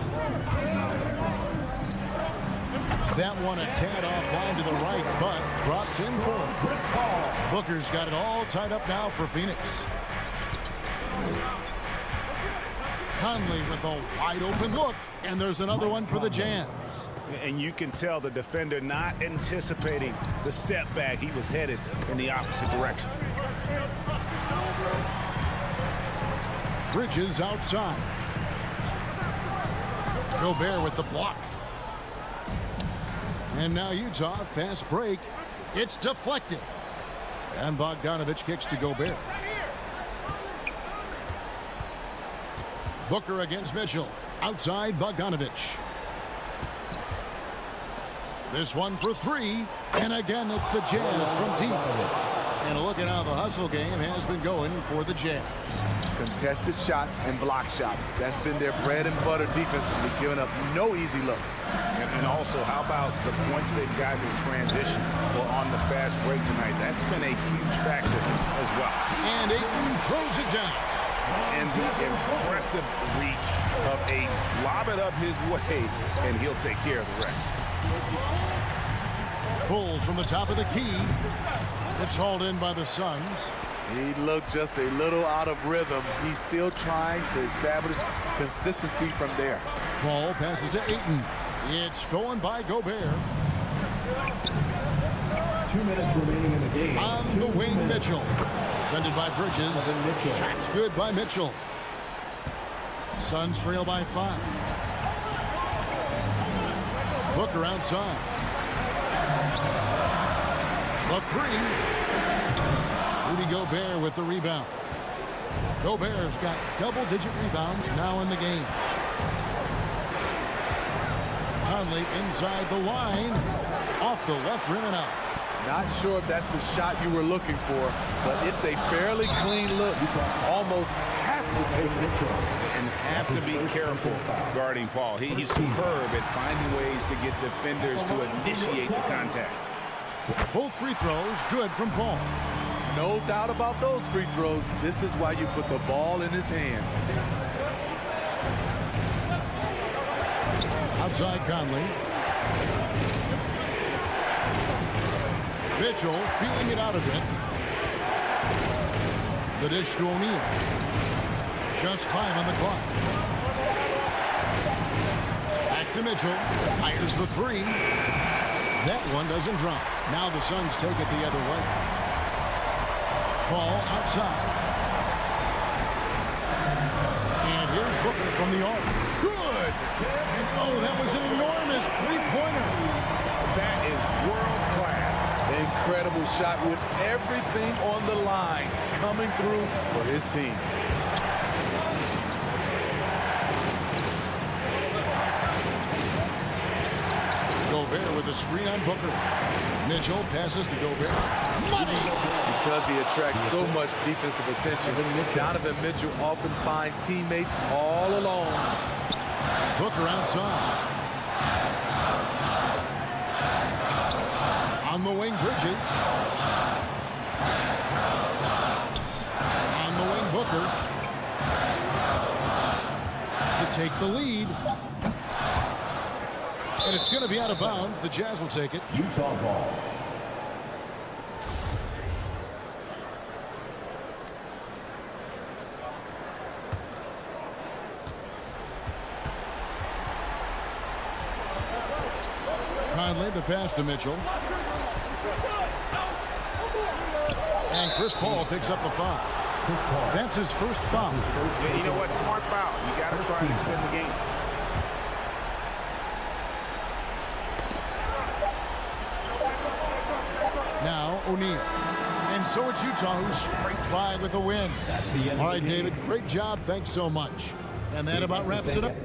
That one a tad offline to the right, but drops in for him. Booker's got it all tied up now for Phoenix. Conley with a wide open look, and there's another one for the Jazz. And you can tell the defender not anticipating the step back. He was headed in the opposite direction. Bridges outside. Gobert with the block. And now Utah, fast break. It's deflected. And Bogdanovich kicks to Gobert. Booker against Mitchell. Outside Bogdanovich. This one for 3. And again, it's the Jazz from deep. And a look at how the hustle game has been going for the Jazz. Contested shots and block shots. That's been their bread and butter defensively, giving up no easy looks. And also, how about the points they've gotten in transition or on the fast break tonight? That's been a huge factor as well. And Ayton throws it down. And the impressive reach of Ayton. Lob it up his way, and he'll take care of the rest. Pulls from the top of the key. It's hauled in by the Suns. He looked just a little out of rhythm. He's still trying to establish consistency from there. Ball passes to Ayton. It's stolen by Gobert. 2 minutes remaining in the game. On the wing, Mitchell. Defended by Bridges. Shot's good by Mitchell. Suns trail by 5. Booker outside. The 3. Rudy Gobert with the rebound. Gobert's got double-digit rebounds now in the game. Conley inside the line. Off the left rim and out. Not sure if that's the shot you were looking for, but it's a fairly clean look. You almost have to take it. And have to be careful guarding Paul. He's superb at finding ways to get defenders to initiate the contact. Both free throws good from Paul. No doubt about those free throws. This is why you put the ball in his hands. Outside Conley. Mitchell feeling it out a bit. The dish to O'Neal. Just 5 on the clock. Back to Mitchell. Fires the 3. That one doesn't drop. Now the Suns take it the other way. Ball outside. And here's Booker from the arc. Good! And oh, that was an enormous three-pointer. That is world class. Incredible shot with everything on the line coming through for his team. Gobert with a screen on Booker. Mitchell passes to Gobert. Money! Because he attracts so much defensive attention, Donovan Mitchell often finds teammates all alone. Booker outside. On the wing, Bridges. On the wing, Booker. To take the lead. And it's going to be out of bounds. The Jazz will take it. Utah ball. Conley, the pass to Mitchell. And Chris Paul picks up the foul. That's his first foul. Yeah, you know what? Smart foul. You got to try and extend the game. Now O'Neal. And so it's Utah who scraped by with the win. All right, David, great job. Thanks so much. And that about wraps it up.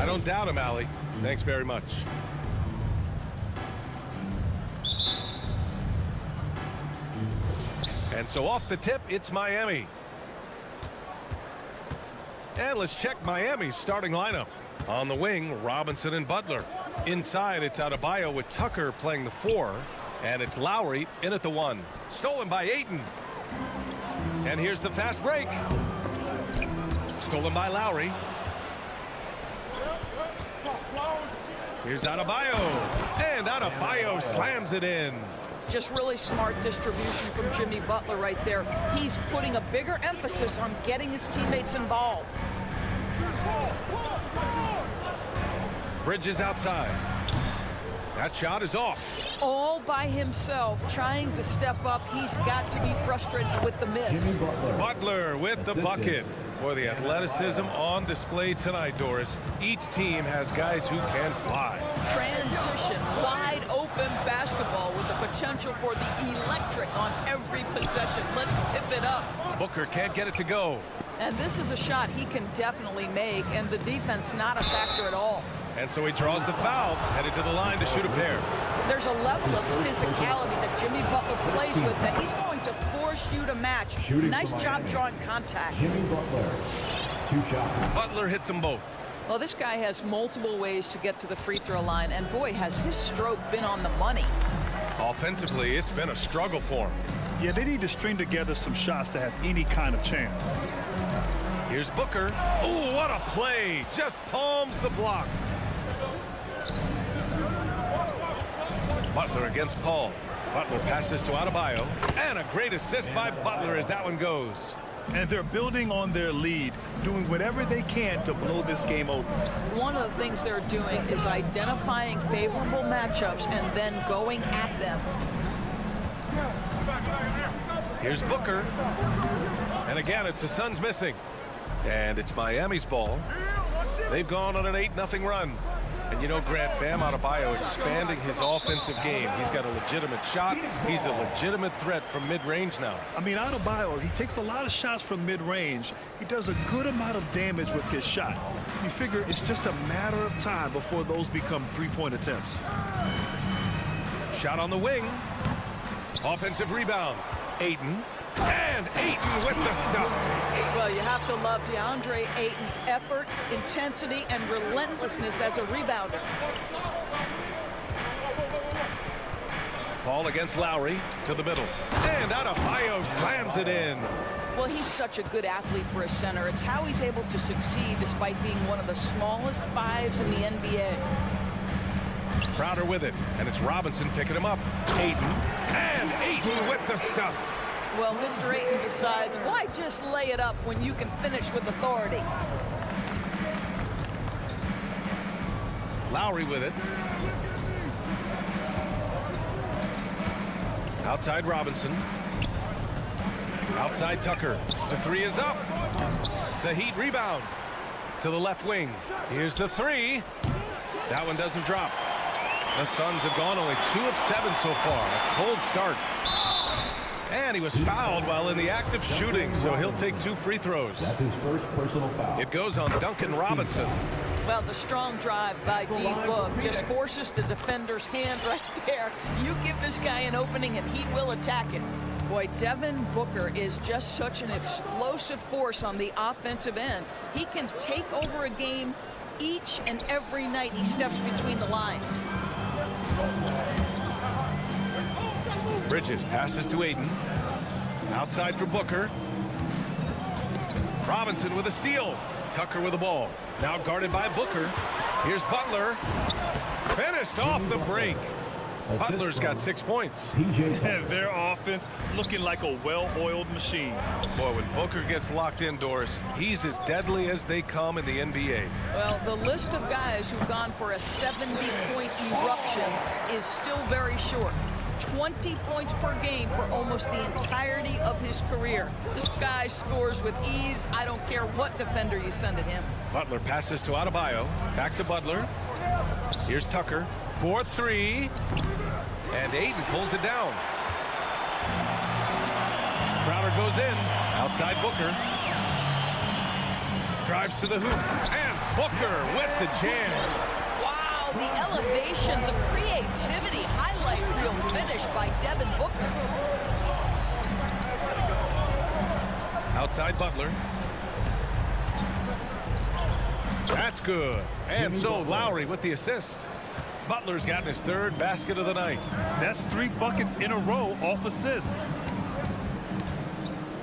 don't doubt him, Allie. Thanks very much. And so off the tip, it's Miami. And let's check Miami's starting lineup. On the wing, Robinson and Butler. Inside, it's Adebayo with Tucker playing the 4. And it's Lowry in at the 1. Stolen by Ayton. And here's the fast break. Stolen by Lowry. Here's Adebayo. And Adebayo slams it in. Just really smart distribution from Jimmy Butler right there. He's putting a bigger emphasis on getting his teammates involved. Bridges outside. That shot is off. All by himself, trying to step up. He's got to be frustrated with the miss. Butler with the bucket. Boy, the athleticism on display tonight, Doris. Each team has guys who can fly. Transition, wide open basketball with the potential for the electric on every possession. Let's tip it up. Booker can't get it to go. And this is a shot he can definitely make, and the defense not a factor at all. And so he draws the foul, headed to the line to shoot a pair. There's a level of physicality that Jimmy Butler plays with that he's going to force you to match. Nice job drawing contact. Jimmy Butler, 2 shots. Butler hits them both. Well, this guy has multiple ways to get to the free throw line, and boy, has his stroke been on the money. Offensively, it's been a struggle for him. Yeah, they need to string together some shots to have any kind of chance. Here's Booker. Oh, what a play. Just palms the block. Butler against Paul. Butler passes to Adebayo. And a great assist by Butler as that one goes. And they're building on their lead, doing whatever they can to blow this game open. One of the things they're doing is identifying favorable matchups and then going at them. Here's Booker. And again, it's the Suns missing. And it's Miami's ball. They've gone on an 8-0 run. And you know, Grant, Bam Adebayo expanding his offensive game. He's got a legitimate shot. He's a legitimate threat from mid-range now. I mean, Adebayo, he takes a lot of shots from mid-range. He does a good amount of damage with his shot. You figure it's just a matter of time before those become three-point attempts. Shot on the wing. Offensive rebound. Ayton. And Ayton with the stuff. Well, you have to love DeAndre Ayton's effort, intensity, and relentlessness as a rebounder. Paul against Lowry to the middle. And Adebayo slams it in. Well, he's such a good athlete for a center. It's how he's able to succeed despite being one of the smallest 5s in the NBA. Crowder with it. And it's Robinson picking him up. Ayton. And Ayton with the stuff. Well, Mr. Ayton decides, why just lay it up when you can finish with authority? Lowry with it. Outside Robinson. Outside Tucker. The 3 is up. The Heat rebound to the left wing. Here's the 3. That one doesn't drop. The Suns have gone only 2 of 7 so far. A cold start. And he was fouled while in the act of shooting, so he'll take 2 free throws. That's his first personal foul. It goes on Duncan Robinson. Well, the strong drive by D-Book just forces the defender's hand right there. You give this guy an opening and he will attack it. Boy, Devin Booker is just such an explosive force on the offensive end. He can take over a game each and every night he steps between the lines. Bridges passes to Ayton. Outside for Booker. Robinson with a steal. Tucker with the ball. Now guarded by Booker. Here's Butler. Finished off the break. Butler's got 6 points. And their offense looking like a well-oiled machine. Boy, when Booker gets locked indoors, he's as deadly as they come in the NBA. Well, the list of guys who've gone for a 70-point eruption is still very short. 20 points per game for almost the entirety of his career. This guy scores with ease. I don't care what defender you send at him. Butler passes to Adebayo. Back to Butler. Here's Tucker. 4-3. And Ayton pulls it down. Crowder goes in. Outside Booker. Drives to the hoop. And Booker with the jam. Wow, the elevation, the creativity, highlight reel finish by Devin Booker. Outside Butler. That's good. And so Lowry with the assist. Butler's gotten his third basket of the night. That's 3 buckets in a row off assist.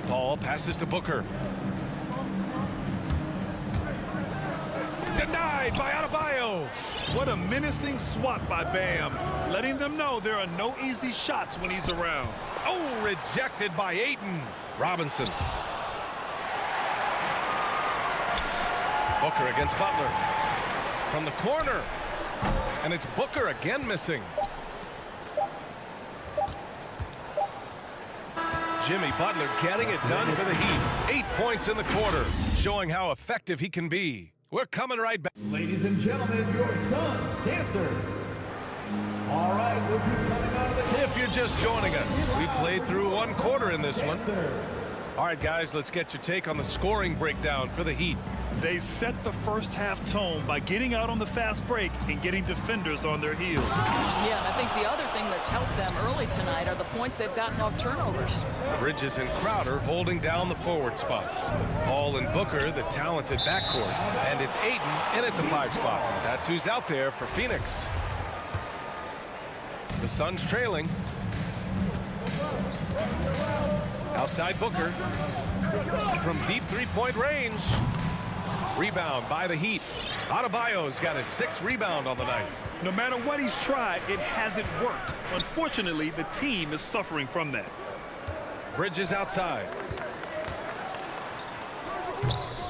Paul passes to Booker. Denied by Adebayo. What a menacing swat by Bam, letting them know there are no easy shots when he's around. Oh, rejected by Ayton. Robinson. Booker against Butler. From the corner. And it's Booker again missing. Jimmy Butler getting it done for the Heat. 8 points in the quarter, showing how effective he can be. We're coming right back. Ladies and gentlemen, your Suns dancers. All right, we'll be coming out of the... If you're just joining us, we played through 1 quarter in this one. All right, guys, let's get your take on the scoring breakdown for the Heat. They set the first half tone by getting out on the fast break and getting defenders on their heels. Yeah, and I think the other thing that's helped them early tonight are the points they've gotten off turnovers. Bridges and Crowder holding down the forward spots. Paul and Booker, the talented backcourt. And it's Ayton in at the 5 spot. That's who's out there for Phoenix. The Suns trailing. Outside Booker. From deep 3-point range. Rebound by the Heat. Adebayo's got his 6th rebound on the night. No matter what he's tried, it hasn't worked. Unfortunately, the team is suffering from that. Bridges outside.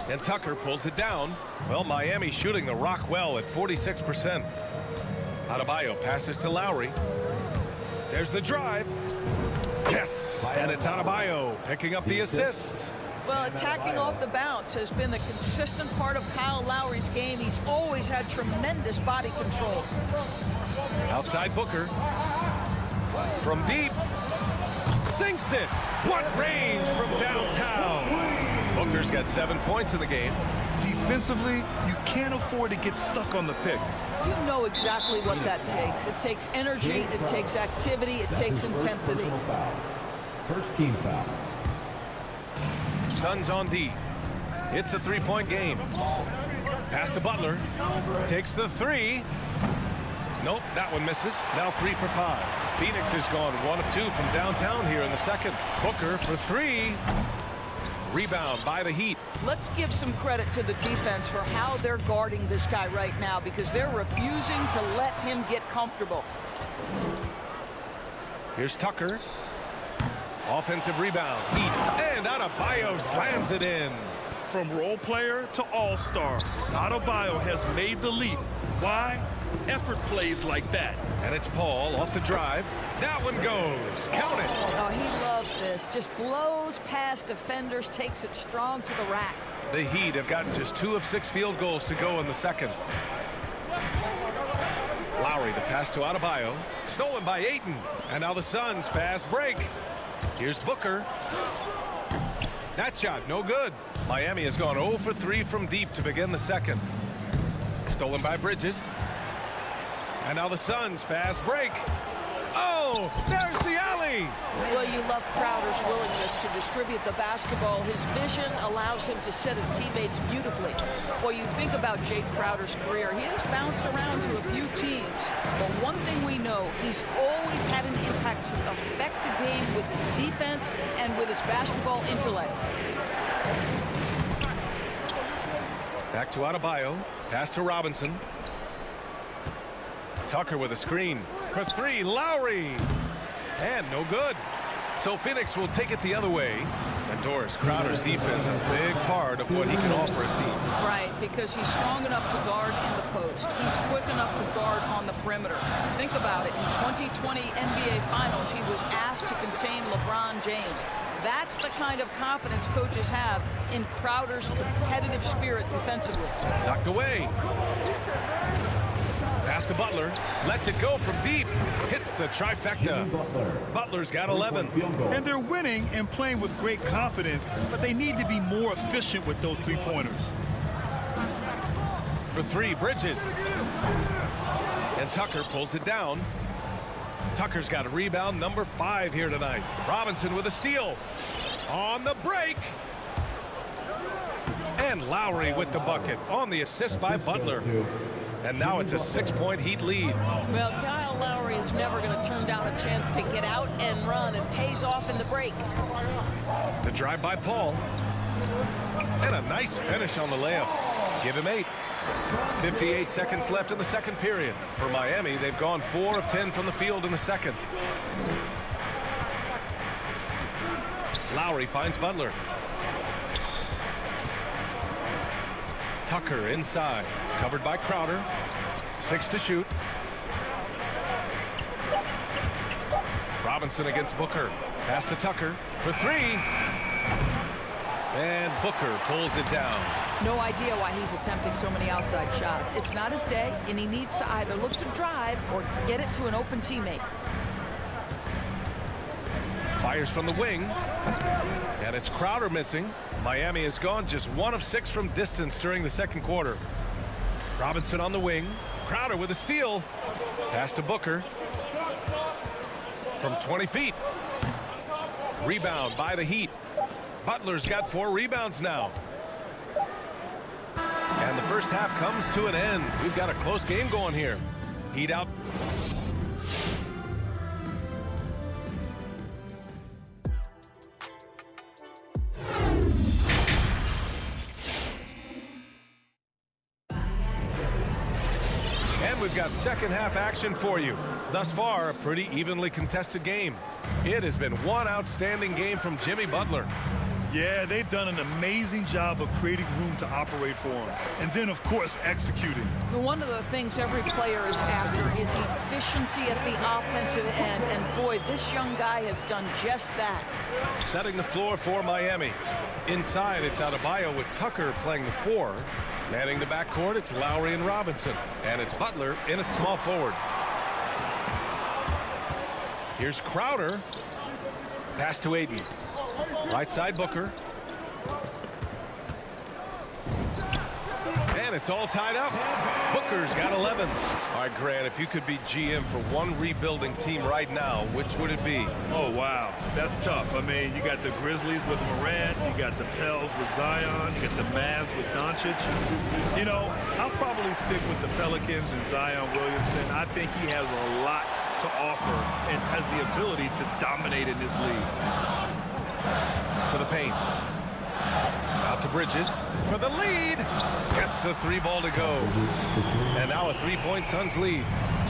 And Tucker pulls it down. Well, Miami shooting the rock well at 46%. Adebayo passes to Lowry. There's the drive. Yes! And it's Adebayo picking up the assist. Well, attacking off the bounce has been the consistent part of Kyle Lowry's game. He's always had tremendous body control. Outside Booker. From deep. Sinks it. What range from downtown. Booker's got 7 points in the game. Defensively, you can't afford to get stuck on the pick. You know exactly what that takes. It takes energy, it takes activity, it takes intensity. First team foul. Suns on D. It's a 3-point game. Pass to Butler. Takes the 3. Nope, that one misses. Now 3 for 5. Phoenix has gone 1 of 2 from downtown here in the second. Booker for 3. Rebound by the Heat. Let's give some credit to the defense for how they're guarding this guy right now because they're refusing to let him get comfortable. Here's Tucker. Offensive rebound. Heat. And Adebayo slams it in. From role player to all-star, Adebayo has made the leap. Why? Effort plays like that. And it's Paul off the drive. That one goes. Count it. Oh, he loves this. Just blows past defenders, takes it strong to the rack. The Heat have gotten just 2 of 6 field goals to go in the second. Lowry, the pass to Adebayo. Stolen by Ayton. And now the Suns fast break. Here's Booker. That shot, no good. Miami has gone 0 for 3 from deep to begin the second. Stolen by Bridges. And now the Suns fast break. Oh, there's the alley. Well, you love Crowder's willingness to distribute the basketball. His vision allows him to set his teammates beautifully. Well, you think about Jake Crowder's career. He has bounced around to a few teams. But one thing we know, he's always had an impact to affect the game with his defense and with his basketball intellect. Back to Adebayo. Pass to Robinson. Tucker with a screen. For 3, Lowry. And no good. So Phoenix will take it the other way. And Doris, Crowder's defense, a big part of what he can offer a team. Right, because he's strong enough to guard in the post. He's quick enough to guard on the perimeter. Think about it. In 2020 NBA Finals, he was asked to contain LeBron James. That's the kind of confidence coaches have in Crowder's competitive spirit defensively. Knocked away. Pass to Butler. Lets it go from deep. Hits the trifecta. Butler's got 11. And they're winning and playing with great confidence, but they need to be more efficient with those 3-pointers. For three, Bridges. And Tucker pulls it down. Tucker's got a rebound, number 5 here tonight. Robinson with a steal. On the break. And Lowry with the bucket on the assist by Butler. And now it's a 6-point Heat lead. Well, Kyle Lowry is never going to turn down a chance to get out and run, and pays off in the break. The drive by Paul. And a nice finish on the layup. Give him 8. 58 seconds left in the second period. For Miami, they've gone 4 of 10 from the field in the second. Lowry finds Butler. Tucker inside, covered by Crowder. 6 to shoot. Robinson against Booker. Pass to Tucker for 3. And Booker pulls it down. No idea why he's attempting so many outside shots. It's not his day, and he needs to either look to drive or get it to an open teammate. Fires from the wing. And it's Crowder missing. Miami has gone just 1 of 6 from distance during the second quarter. Robinson on the wing. Crowder with a steal. Pass to Booker. From 20 feet. Rebound by the Heat. Butler's got 4 rebounds now. And the first half comes to an end. We've got a close game going here. Heat out. And we've got second half action for you. Thus far, a pretty evenly contested game. It has been one outstanding game from Jimmy Butler. Yeah, they've done an amazing job of creating room to operate for him. And then, of course, executing. One of the things every player is after is efficiency at the offensive end. And boy, this young guy has done just that. Setting the floor for Miami. Inside, it's Adebayo with Tucker playing the 4. Manning the backcourt, it's Lowry and Robinson. And it's Butler in at small forward. Here's Crowder. Pass to Aiden. Right side, Booker. And it's all tied up. Booker's got 11. All right, Grant, if you could be GM for one rebuilding team right now, which would it be? Oh, wow. That's tough. I mean, you got the Grizzlies with Morant. You got the Pels with Zion. You got the Mavs with Doncic. You know, I'll probably stick with the Pelicans and Zion Williamson. I think he has a lot to offer and has the ability to dominate in this league. To the paint. Out to Bridges for the lead. Gets the 3 ball to go. And now a 3-point Suns lead.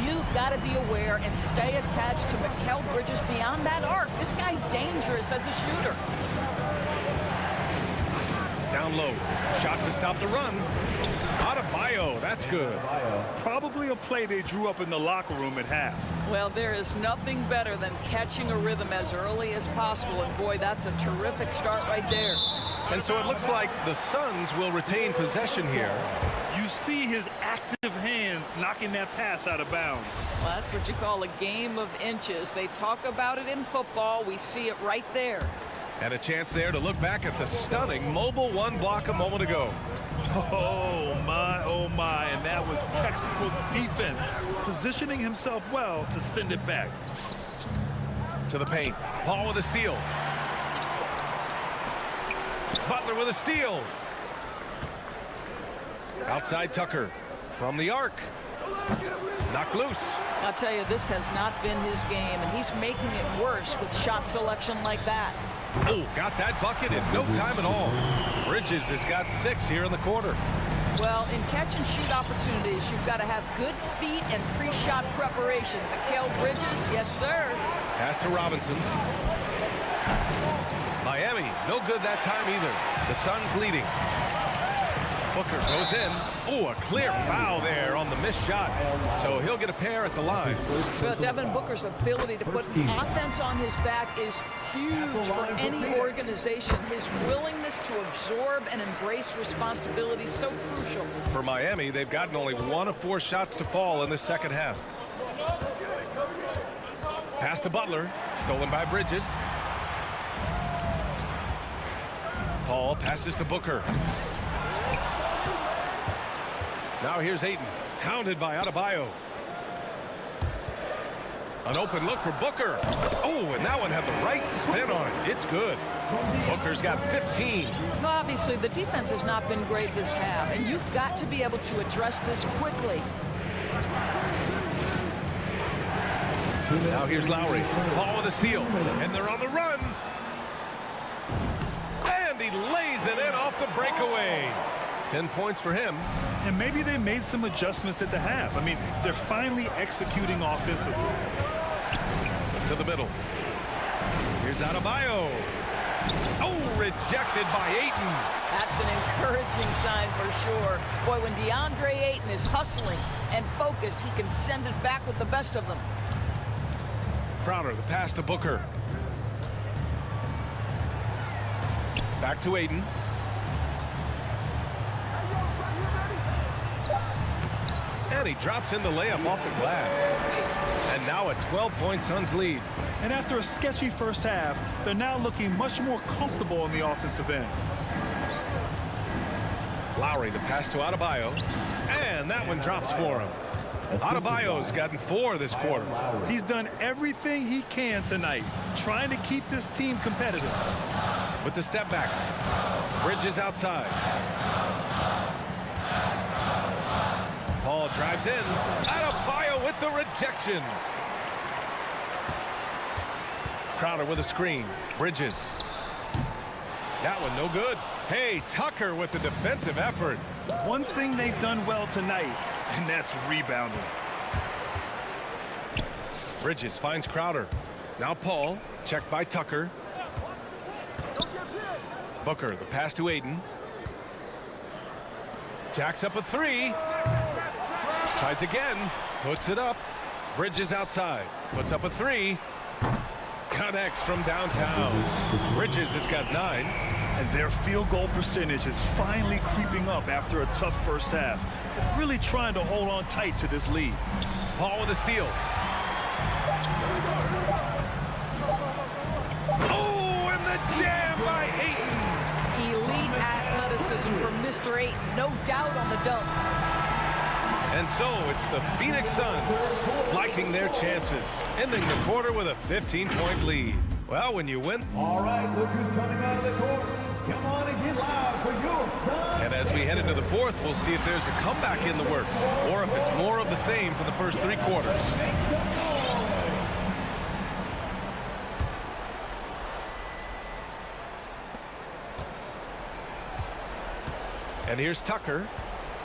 You've got to be aware and stay attached to Mikal Bridges beyond that arc. This guy's dangerous as a shooter. Down low. Shot to stop the run. Adebayo. That's good. Probably a play they drew up in the locker room at half. Well, there is nothing better than catching a rhythm as early as possible. And boy, that's a terrific start right there. And so it looks like the Suns will retain possession here. You see his active hands knocking that pass out of bounds. Well, that's what you call a game of inches. They talk about it in football. We see it right there. And a chance there to look back at the stunning mobile 1 block a moment ago. Oh, my. And that was textbook defense. Positioning himself well to send it back. To the paint. Paul with a steal. Butler with a steal. Outside Tucker. From the arc. Knocked loose. I'll tell you, this has not been his game, and he's making it worse with shot selection like that. Oh, got that bucket in no time at all. Bridges has got 6 here in the quarter. Well, in catch-and-shoot opportunities, you've got to have good feet and pre-shot preparation. Mikal Bridges, yes, sir. Pass to Robinson. Miami, no good that time either. The Suns leading. Booker goes in. Oh, a clear foul there on the missed shot. So he'll get a pair at the line. Well, Devin Booker's ability to put offense on his back is huge for any organization. His willingness to absorb and embrace responsibility is so crucial. For Miami, they've gotten only 1 of 4 shots to fall in the second half. Pass to Butler. Stolen by Bridges. Paul passes to Booker. Now here's Ayton. Hounded by Adebayo. An open look for Booker. Oh, and that one had the right spin on it. It's good. Booker's got 15. Well, obviously, the defense has not been great this half, and you've got to be able to address this quickly. Now here's Lowry. Paul with a steal. And they're on the run. And he lays it in off the breakaway. 10 points for him. And maybe they made some adjustments at the half. I mean, they're finally executing offensively. To the middle. Here's Adebayo. Oh, rejected by Ayton. That's an encouraging sign for sure. Boy, when DeAndre Ayton is hustling and focused, he can send it back with the best of them. Crowder, the pass to Booker. Back to Ayton. And he drops in the layup off the glass. And now a 12-point Suns lead. And after a sketchy first half, they're now looking much more comfortable on the offensive end. Lowry, the pass to Adebayo. And that one drops for him. Adebayo's gotten 4 this quarter. He's done everything he can tonight, trying to keep this team competitive. With the step back. Bridges outside. Paul drives in. Adebayo with the rejection. Crowder with a screen. Bridges. That one no good. Hey, Tucker with the defensive effort. One thing they've done well tonight, and that's rebounding. Bridges finds Crowder. Now Paul. Checked by Tucker. Booker, the pass to Ayton. Jacks up a 3. Tries again. Puts it up. Bridges outside. Puts up a 3. Connects from downtown. Bridges has got 9. And their field goal percentage is finally creeping up after a tough first half. They're really trying to hold on tight to this lead. Paul with a steal. Oh, and the jam by Ayton. Elite athleticism from Mr. Ayton. No doubt on the dunk. And so it's the Phoenix Suns liking their chances, ending the quarter with a 15-point lead. Well, when you win. All right, look who's coming out of the court. Come on and get loud for your Suns. And as we head into the fourth, we'll see if there's a comeback in the works or if it's more of the same for the first 3 quarters. And here's Tucker,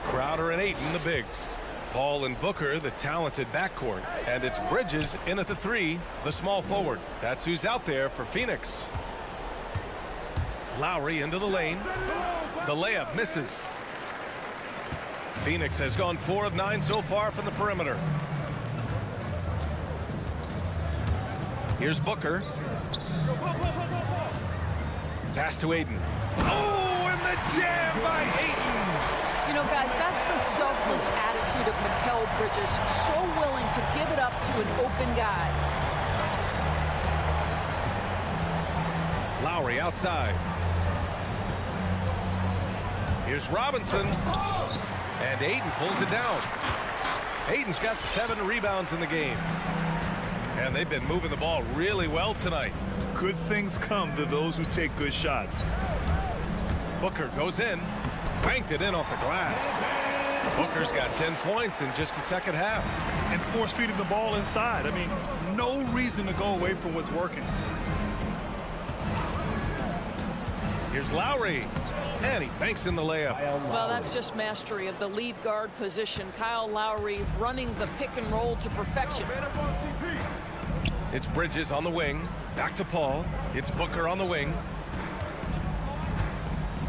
Crowder and Ayton, the bigs. Paul and Booker, the talented backcourt. And it's Bridges in at the 3, the small forward. That's who's out there for Phoenix. Lowry into the lane. The layup misses. Phoenix has gone 4 of 9 so far from the perimeter. Here's Booker. Pass to Ayton. Oh, and the jam by Ayton. You know, guys, that's the selfless attitude of Mikal Bridges. So willing to give it up to an open guy. Lowry outside. Here's Robinson. And Ayton pulls it down. Ayton's got 7 rebounds in the game. And they've been moving the ball really well tonight. Good things come to those who take good shots. Booker goes in. Banked it in off the glass. Booker's got 10 points in just the second half. And force feeding the ball inside. I mean, no reason to go away from what's working. Here's Lowry. And he banks in the layup. Well, that's just mastery of the lead guard position. Kyle Lowry running the pick and roll to perfection. It's Bridges on the wing. Back to Paul. It's Booker on the wing.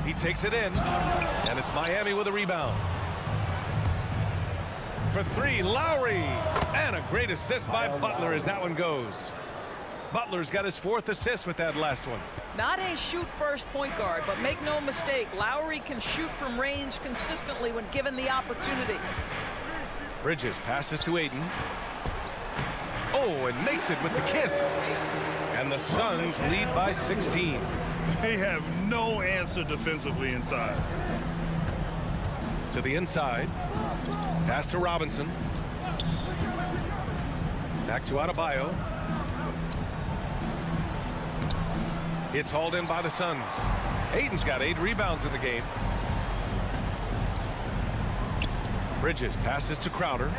He takes it in. And it's Miami with a rebound. For 3, Lowry. And a great assist by Butler as that one goes. Butler's got his 4th assist with that last one. Not a shoot-first point guard, but make no mistake, Lowry can shoot from range consistently when given the opportunity. Bridges passes to Ayton. Oh, and makes it with the kiss. And the Suns lead by 16. They have no answer defensively inside. To the inside. Pass to Robinson. Back to Adebayo. It's hauled in by the Suns. Aiden's got 8 rebounds in the game. Bridges passes to Crowder.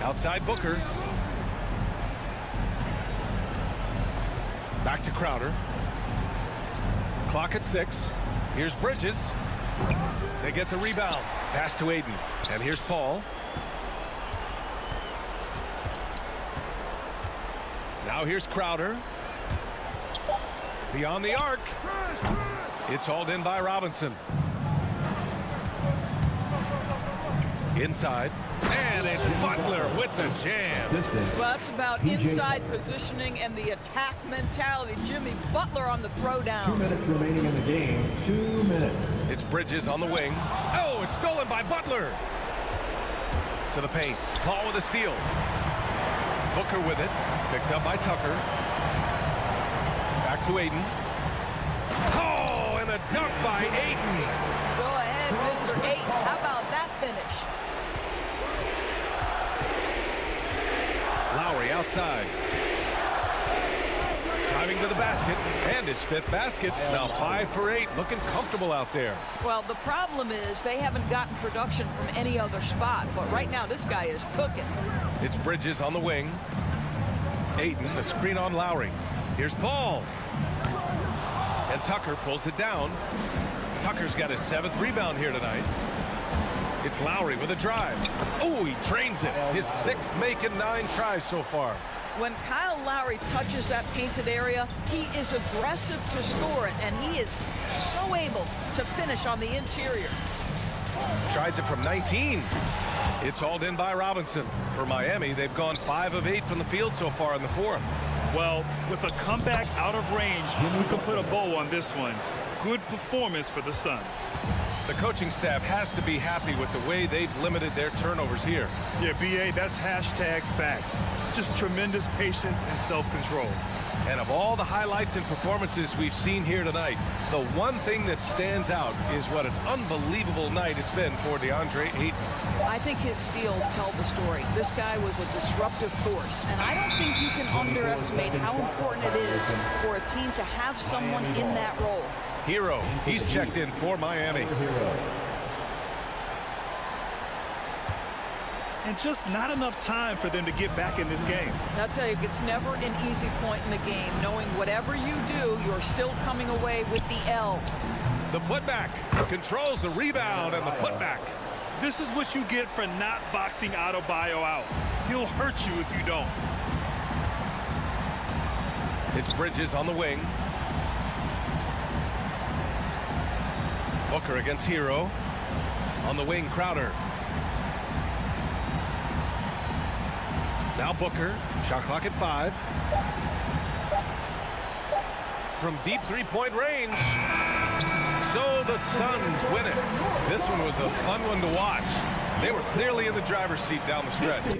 Outside Booker. Back to Crowder. Clock at 6. Here's Bridges. They get the rebound. Pass to Aiden. And here's Paul. Now here's Crowder. Beyond the arc. It's hauled in by Robinson. Inside. And it's Butler with the jam. Well, that's about inside positioning and the attack mentality. Jimmy Butler on the throwdown. 2 minutes remaining in the game. 2 minutes. It's Bridges on the wing. Oh, it's stolen by Butler. To the paint. Paul with a steal. Booker with it. Picked up by Tucker. Back to Aiden. Oh, and a dunk by Aiden. Go ahead, Mr. Aiden. How about that finish? Lowry outside. Driving to the basket. And his 5th basket. Now 5 for 8. Looking comfortable out there. Well, the problem is they haven't gotten production from any other spot. But right now, this guy is cooking. It's Bridges on the wing. Aiden, the screen on Lowry. Here's Paul. And Tucker pulls it down. Tucker's got his 7th rebound here tonight. It's Lowry with a drive. Oh, he drains it. His 6th making 9 tries so far. When Kyle Lowry touches that painted area, he is aggressive to score it, and he is so able to finish on the interior. Tries it from 19. It's hauled in by Robinson. For Miami, they've gone 5 of 8 from the field so far in the 4th. Well, with a comeback out of range, we can put a bow on this one. Good performance for the Suns. The coaching staff has to be happy with the way they've limited their turnovers here. Yeah, BA, that's hashtag facts. Just tremendous patience and self-control. And of all the highlights and performances we've seen here tonight, the one thing that stands out is what an unbelievable night it's been for DeAndre Ayton. I think his steals tell the story. This guy was a disruptive force, and I don't think you can underestimate how important it is for a team to have someone in that role. Hero, he's checked in for Miami. And just not enough time for them to get back in this game. I'll tell you, it's never an easy point in the game, knowing whatever you do, you're still coming away with the L. The putback controls the rebound and the putback. This is what you get for not boxing Adebayo out. He'll hurt you if you don't. It's Bridges on the wing. Booker against Hero. On the wing, Crowder. Now Booker, shot clock at 5. From deep 3-point range. So the Suns win it. This one was a fun one to watch. They were clearly in the driver's seat down the stretch.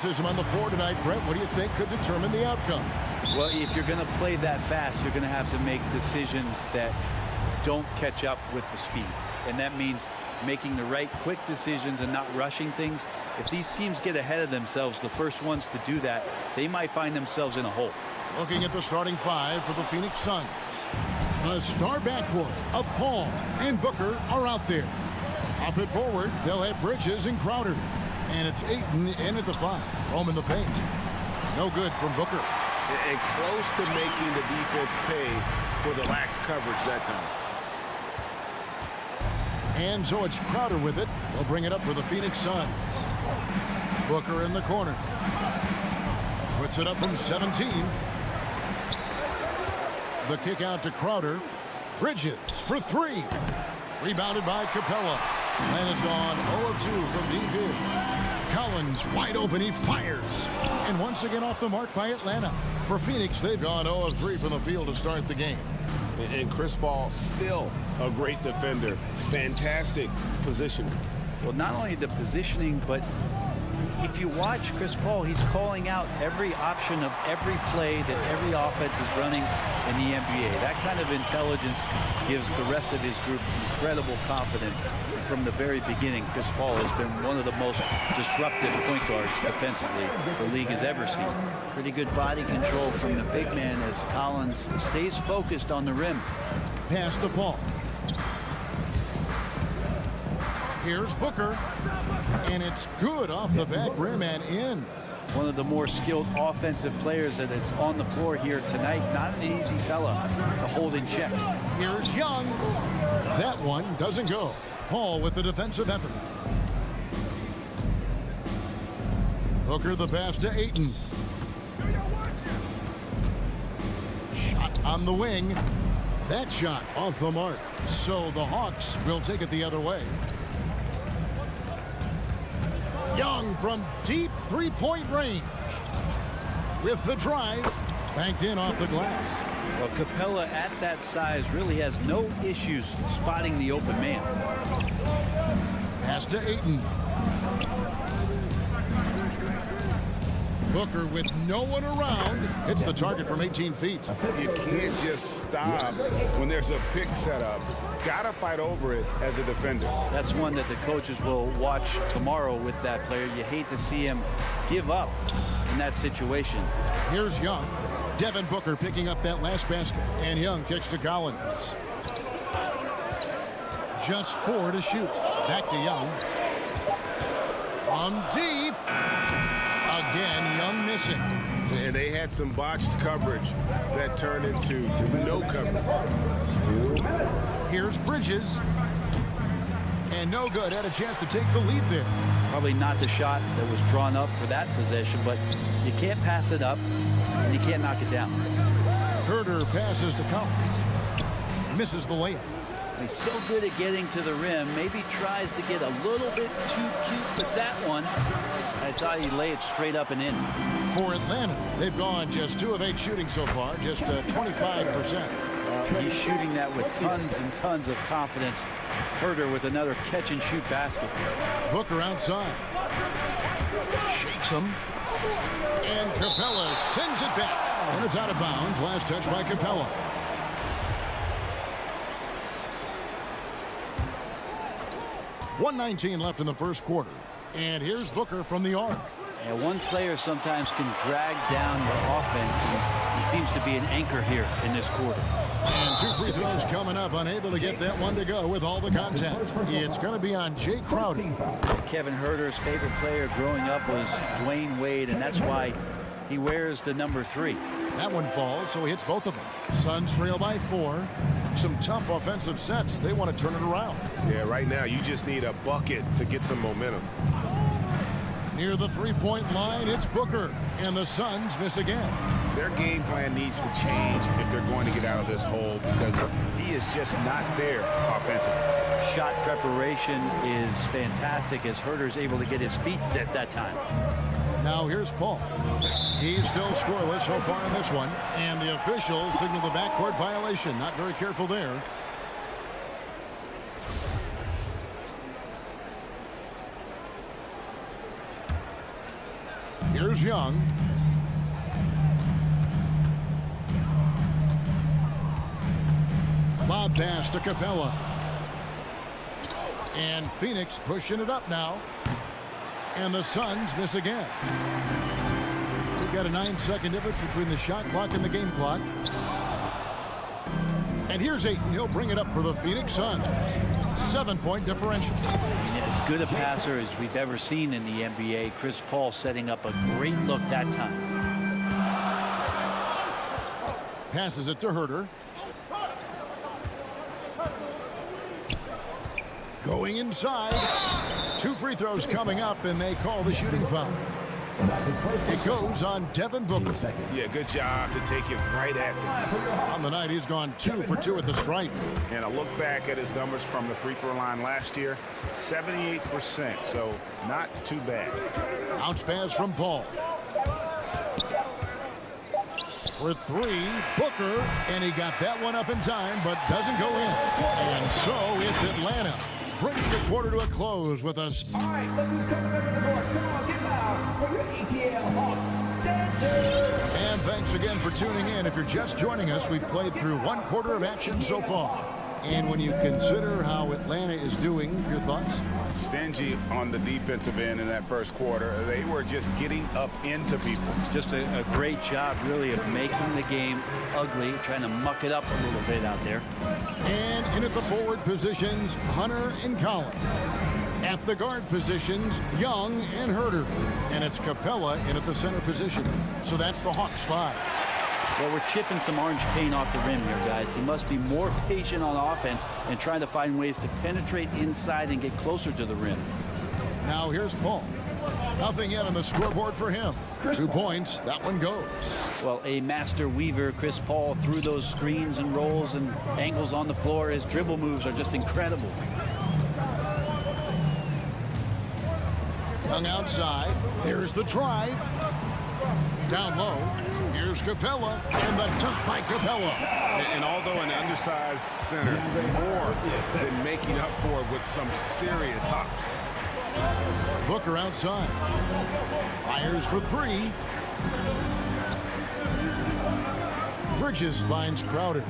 athleticism on the floor tonight, Brett. What do you think could determine the outcome? Well, if you're going to play that fast, you're going to have to make decisions that don't catch up with the speed. And that means making the right quick decisions and not rushing things. If these teams get ahead of themselves, the first ones to do that, they might find themselves in a hole. Looking at the starting five for the Phoenix Suns. The star backcourt of Paul and Booker are out there. Up and forward, they'll have Bridges and Crowder. And it's Ayton in at the 5. Roaming the paint. No good from Booker. And close to making the defense pay for the lax coverage that time. And so it's Crowder with it. They'll bring it up for the Phoenix Suns. Booker in the corner. Puts it up from 17. The kick out to Crowder. Bridges for 3. Rebounded by Capella. And it's gone 0 of 2 from deep here. Collins wide open. He fires. And once again off the mark by Atlanta. For Phoenix, they've gone 0 of 3 from the field to start the game. And Chris Paul still a great defender. Fantastic positioning. Well, not only the positioning, but if you watch Chris Paul, he's calling out every option of every play that every offense is running in the NBA. That kind of intelligence gives the rest of his group incredible confidence. From the very beginning, Chris Paul has been one of the most disruptive point guards defensively the league has ever seen. Pretty good body control from the big man as Collins stays focused on the rim. Pass to Paul. Here's Booker. And it's good off the back rim and in. One of the more skilled offensive players that is on the floor here tonight. Not an easy fella to hold in check. Here's Young. That one doesn't go. Paul with the defensive effort. Booker the pass to Ayton. Shot on the wing. That shot off the mark. So the Hawks will take it the other way. Young from deep three-point range. With the drive. Banked in off the glass. Well, Capella at that size really has no issues spotting the open man. Pass to Ayton. Booker with no one around. Hits the target from 18 feet. You can't just stop when there's a pick set up. Gotta fight over it as a defender. That's one that the coaches will watch tomorrow with that player. You hate to see him give up in that situation. Here's Young. Devin Booker picking up that last basket. And Young kicks to Collins. Just 4 to shoot. Back to Young. On deep. Again, Young missing. And they had some botched coverage that turned into no coverage. Here's Bridges. And no good. Had a chance to take the lead there. Probably not the shot that was drawn up for that possession, but you can't pass it up and you can't knock it down. Herder passes to Collins. Misses the layup. He's so good at getting to the rim. Maybe tries to get a little bit too cute, but that one, I thought he'd lay it straight up and in. For Atlanta, they've gone just 2 of 8 shooting so far, just 25%. He's shooting that with tons and tons of confidence. Herder with another catch-and-shoot basket. Booker outside. Shakes him. And Capella sends it back. And it's out of bounds. Last touch by Capella. .119 left in the first quarter. And here's Booker from the arc. And one player sometimes can drag down the offense, and he seems to be an anchor here in this quarter. And 2 free throws coming up, unable to get that one to go with all the contact. It's going to be on Jay Crowder. Kevin Herter's favorite player growing up was Dwayne Wade, and that's why he wears the number 3. That one falls, so he hits both of them. Suns trail by 4. Some tough offensive sets. They want to turn it around. Yeah, right now you just need a bucket to get some momentum. Near the three-point line, it's Booker. And the Suns miss again. Their game plan needs to change if they're going to get out of this hole because he is just not there offensively. Shot preparation is fantastic as Herter's able to get his feet set that time. Now here's Paul. He's still scoreless so far in this one. And the officials signal the backcourt violation. Not very careful there. Here's Young. Lob pass to Capella. And Phoenix pushing it up now. And the Suns miss again. We've got a 9-second difference between the shot clock and the game clock. And here's Ayton. He'll bring it up for the Phoenix Suns. 7-point differential. As good a passer as we've ever seen in the NBA. Chris Paul setting up a great look that time. Passes it to Herter. Going inside. 2 free throws coming up, and they call the shooting foul. It goes on Devin Booker. Yeah, good job to take it right at them. On the night, he's gone 2 for 2 at the stripe. And a look back at his numbers from the free throw line last year, 78%, so not too bad. Bounce pass from Paul. For 3, Booker, and he got that one up in time, but doesn't go in. And so it's Atlanta. Brings the quarter to a close with us. All right, look who's coming up to the court. Come on, get loud for your ATL Hawks dancers. And thanks again for tuning in. If you're just joining us, we've played through 1 quarter of action so far. And when you consider how Atlanta is doing, your thoughts? Stingy on the defensive end in that first quarter. They were just getting up into people. Just a great job, really, of making the game ugly, trying to muck it up a little bit out there. And in at the forward positions, Hunter and Collins. At the guard positions, Young and Herter. And it's Capella in at the center position. So that's the Hawks 5. Well, we're chipping some orange paint off the rim here, guys. He must be more patient on offense and trying to find ways to penetrate inside and get closer to the rim. Now here's Paul. Nothing yet on the scoreboard for him. 2 points. That one goes. Well, a master weaver, Chris Paul, through those screens and rolls and angles on the floor. His dribble moves are just incredible. Young outside. There's the drive. Down low. Here's Capella, and the dunk by Capella. And although an undersized center, more than making up for it with some serious hops. Booker outside. Fires for 3. Bridges finds Crowder.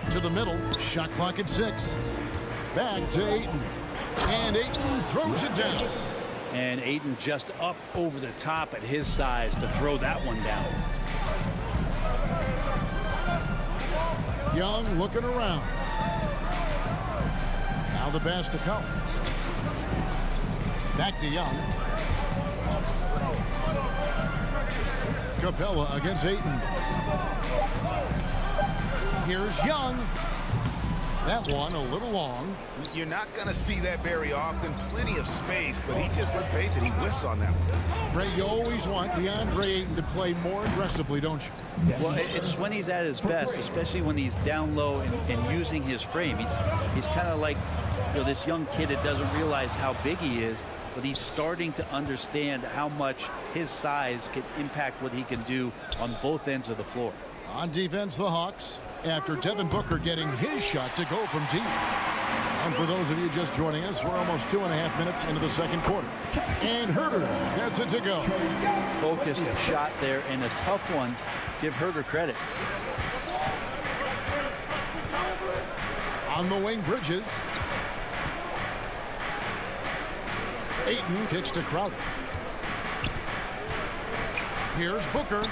To the middle. Shot clock at 6. Back to Ayton. And Ayton throws it down. And Ayton just up over the top at his size to throw that one down. Young looking around. Now the pass to Collins. Back to Young. Capella against Ayton. Here's Young. That one a little long. You're not going to see that very often. Plenty of space, but he just, let's face it, he whiffs on that one. Ray, you always want DeAndre Ayton to play more aggressively, don't you? Well, it's when he's at his best, especially when he's down low and using his frame. He's kind of like, you know, this young kid that doesn't realize how big he is, but he's starting to understand how much his size can impact what he can do on both ends of the floor. On defense, the Hawks, after Devin Booker getting his shot to go from deep. And for those of you just joining us, we're almost 2.5 minutes into the second quarter. And Herter gets it to go. Focused shot there and a tough one. Give Herter credit. On the wing, Bridges. Ayton kicks to Crowder. Here's Booker.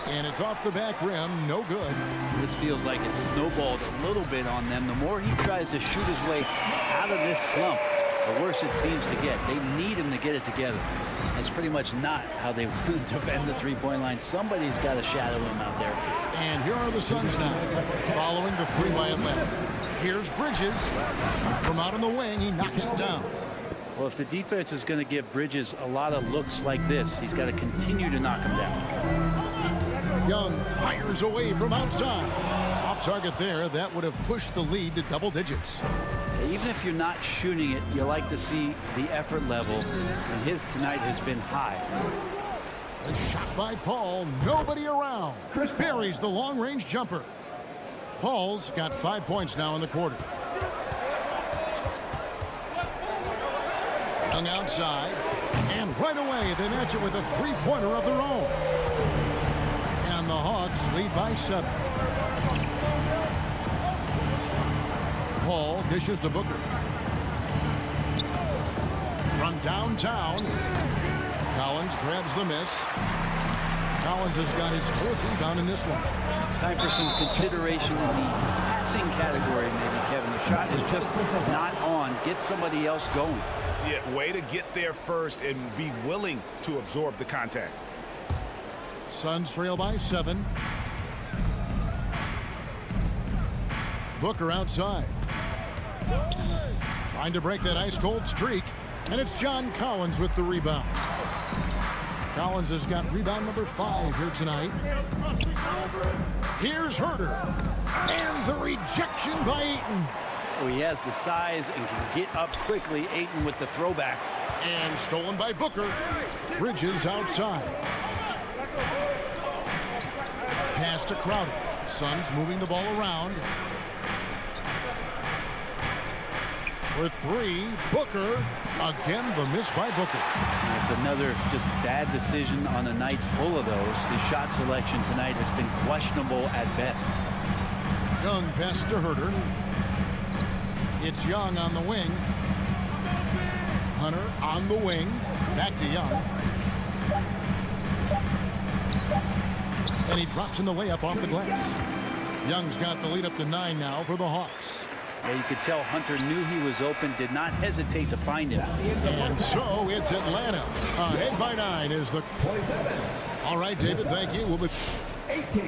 And it's off the back rim, no good. This feels like it's snowballed a little bit on them. The more he tries to shoot his way out of this slump, the worse it seems to get. They need him to get it together. That's pretty much not how they defend the three-point line. Somebody's got to shadow him out there. And here are the Suns now, following the 3 by Atlanta. Here's Bridges. From out on the wing, he knocks it down. Well, if the defense is going to give Bridges a lot of looks like this, he's got to continue to knock him down. Young fires away from outside. Off target there. That would have pushed the lead to double digits. Even if you're not shooting it, you like to see the effort level, and his tonight has been high. A shot by Paul. Nobody around. Chris buries the long-range jumper. Paul's got 5 points now in the quarter. Young outside. And right away, they match it with a three-pointer of their own. And the Hawks lead by 7. Paul dishes to Booker. From downtown, Collins grabs the miss. Collins has got his 4th rebound in this one. Time for some consideration in the passing category, maybe, Kevin. The shot is just not on. Get somebody else going. Yeah, way to get there first and be willing to absorb the contact. Suns trail by 7. Booker outside. Trying to break that ice-cold streak. And it's John Collins with the rebound. Collins has got rebound number 5 here tonight. Here's Herter. And the rejection by Ayton. Oh, he has the size and can get up quickly. Ayton with the throwback. And stolen by Booker. Bridges outside. Pass to Crowder. Suns moving the ball around. For 3, Booker. Again, the miss by Booker. It's another just bad decision on a night full of those. His shot selection tonight has been questionable at best. Young pass to Herter. It's Young on the wing. Hunter on the wing. Back to Young. And he drops in the layup off the glass. Young's got the lead up to 9 now for the Hawks. Yeah, you could tell Hunter knew he was open, did not hesitate to find him. And so it's Atlanta. Ahead by 9 is the... All right, David, thank you. We'll be... 18.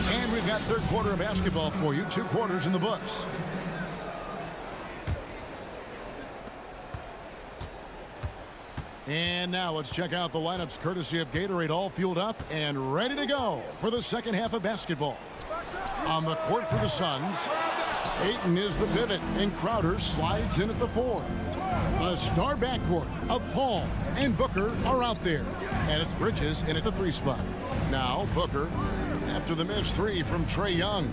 And we've got third quarter of basketball for you. 2 quarters in the books. And now let's check out the lineups courtesy of Gatorade, all fueled up and ready to go for the second half of basketball. On the court for the Suns, Ayton is the pivot, and Crowder slides in at the 4. The star backcourt of Paul and Booker are out there, and it's Bridges in at the 3 spot. Now Booker, after the missed 3 from Trae Young.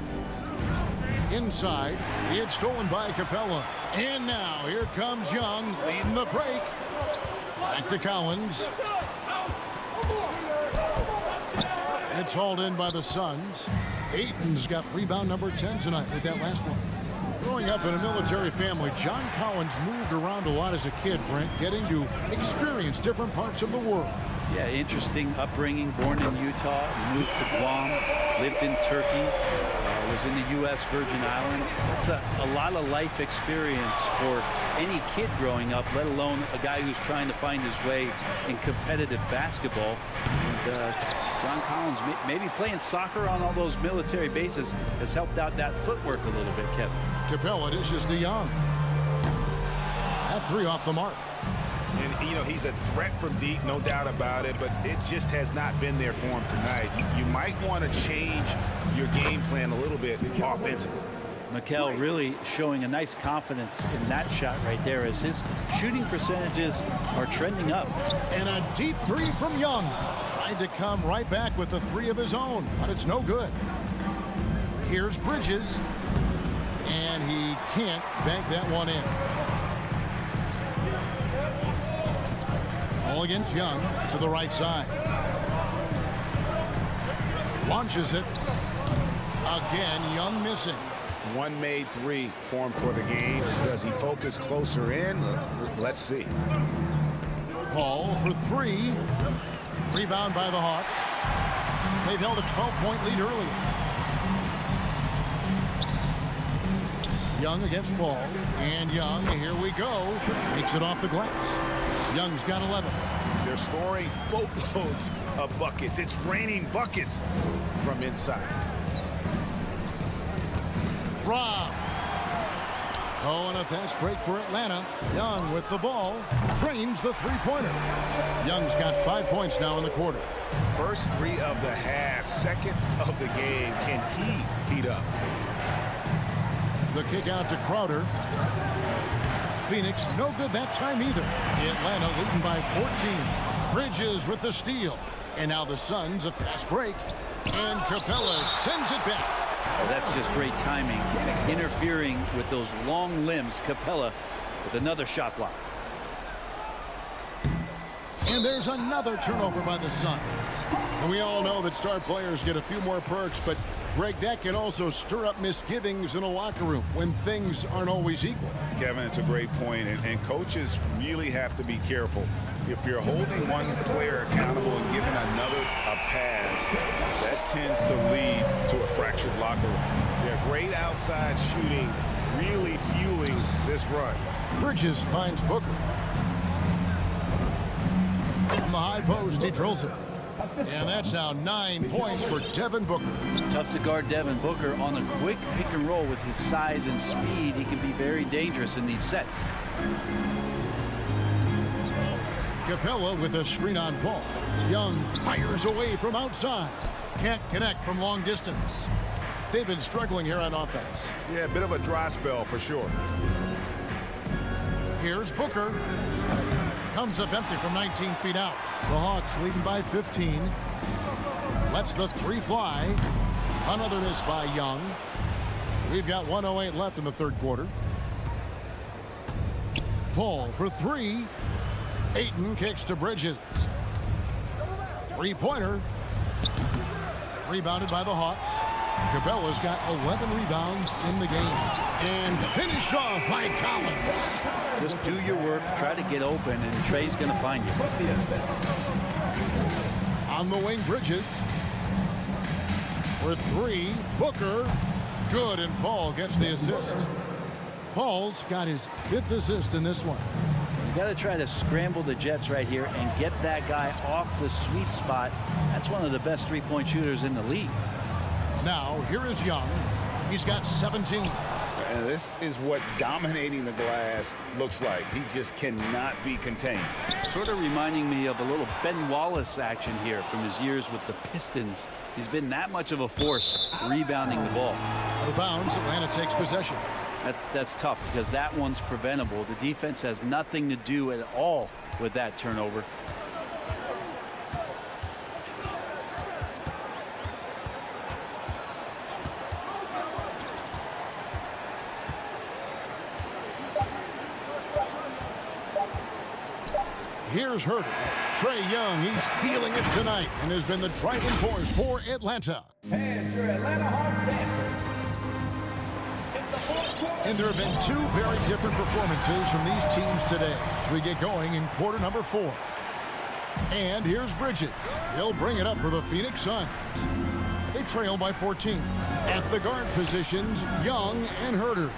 Inside, it's stolen by Capella. And now here comes Young leading the break. Back to Collins. It's hauled in by the Suns. Ayton's got rebound number 10 tonight with that last one. Growing up in a military family, John Collins moved around a lot as a kid, Brent, getting to experience different parts of the world. Yeah, interesting upbringing. Born in Utah, moved to Guam, lived in Turkey, was in the U.S. Virgin Islands. That's a lot of life experience for any kid growing up, let alone a guy who's trying to find his way in competitive basketball. And John Collins, maybe playing soccer on all those military bases, has helped out that footwork a little bit, Kevin. Capella dishes to Young. That 3 off the mark. And, you know, he's a threat from deep, no doubt about it, but it just has not been there for him tonight. You might want to change your game plan a little bit offensively. Mikel really showing a nice confidence in that shot right there as his shooting percentages are trending up. And a deep 3 from Young. Tried to come right back with the 3 of his own, but it's no good. Here's Bridges. And he can't bank that one in. All against Young to the right side. Launches it. Again, Young missing. One made 3 for him for the game. Does he focus closer in? Let's see. Paul for 3. Rebound by the Hawks. They've held a 12-point lead earlier. Young against Paul. And Young, here we go. Makes it off the glass. Young's got 11. They're scoring boatloads of buckets. It's raining buckets from inside. Rob. Oh, and a fast break for Atlanta. Young with the ball. Drains the 3-pointer. Young's got 5 points now in the quarter. First 3 of the half. Second of the game. Can he heat up? The kick out to Crowder. Phoenix no good that time either. Atlanta leading by 14. Bridges with the steal. And now the Suns, a fast break. And Capella sends it back. Oh, that's just great timing. Interfering with those long limbs. Capella with another shot block. And there's another turnover by the Suns. And we all know that star players get a few more perks, but Greg, that can also stir up misgivings in a locker room when things aren't always equal. Kevin, it's a great point, and coaches really have to be careful. If you're holding one player accountable and giving another a pass, that tends to lead to a fractured locker room. Yeah, great outside shooting, really fueling this run. Bridges finds Booker. From the high post, he drills it. And that's now 9 points for Devin Booker. Tough to guard Devin Booker on a quick pick and roll. With his size and speed, he can be very dangerous in these sets. Capella with a screen on Paul. Young fires away from outside. Can't connect from long distance. They've been struggling here on offense. Yeah, a bit of a dry spell for sure. Here's Booker. Comes up empty from 19 feet out. The Hawks leading by 15. Lets the three fly. Another miss by Young. We've got 1:08 left in the third quarter. Paul for three. Ayton kicks to Bridges. Three-pointer. Rebounded by the Hawks. Capella's got 11 rebounds in the game. And finished off by Collins. Just do your work, try to get open, and Trey's going to find you. On the wing, Bridges. For three, Booker. Good, and Paul gets the assist. Paul's got his 5th assist in this one. You got to try to scramble the Jets right here and get that guy off the sweet spot. That's one of the best three-point shooters in the league. Now, here is Young. He's got 17. And this is what dominating the glass looks like. He just cannot be contained. Sort of reminding me of a little Ben Wallace action here from his years with the Pistons. He's been that much of a force rebounding the ball. Out of bounds, Atlanta takes possession. That's tough because that one's preventable. The defense has nothing to do at all with that turnover. Here's Herter. Trae Young, he's feeling it tonight and has been the driving force for Atlanta. And your Atlanta Hawks dancers. And there have been two very different performances from these teams today as we get going in quarter number 4. And here's Bridges. He'll bring it up for the Phoenix Suns. They trail by 14. At the guard positions, Young and Herter.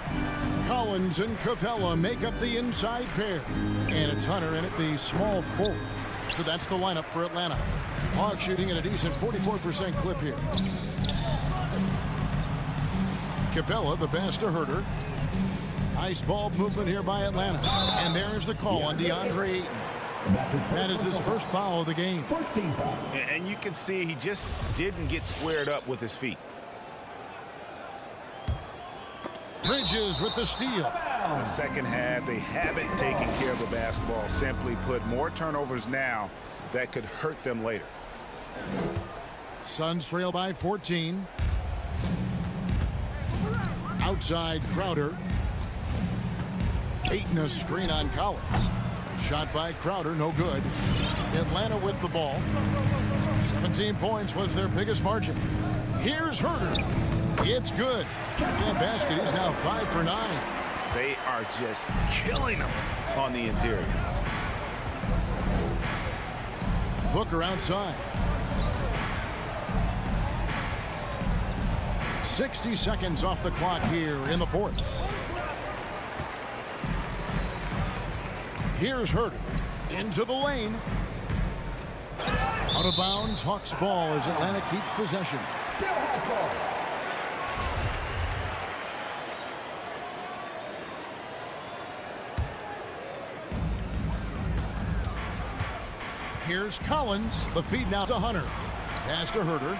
Collins and Capella make up the inside pair. And it's Hunter in at the small forward. So that's the lineup for Atlanta. Hawks shooting at a decent 44% clip here. Capella, the pass to Herter. Nice ball movement here by Atlanta. And there's the call on DeAndre Ayton. That is his first foul of the game. First team foul. And you can see he just didn't get squared up with his feet. Bridges with the steal. The second half, they haven't taken care of the basketball. Simply put, more turnovers now that could hurt them later. Suns trail by 14. Outside Crowder. Ayton a screen on Collins. Shot by Crowder, no good. Atlanta with the ball. 17 points was their biggest margin. Here's Herter. It's good. That basket is now 5 for 9. They are just killing them on the interior. Booker outside. 60 seconds off the clock here in the fourth. Here's Herter. Into the lane. Out of bounds. Hawks ball as Atlanta keeps possession. Still Hawks ball. Here's Collins. The feed now to Hunter. Pass to Herter.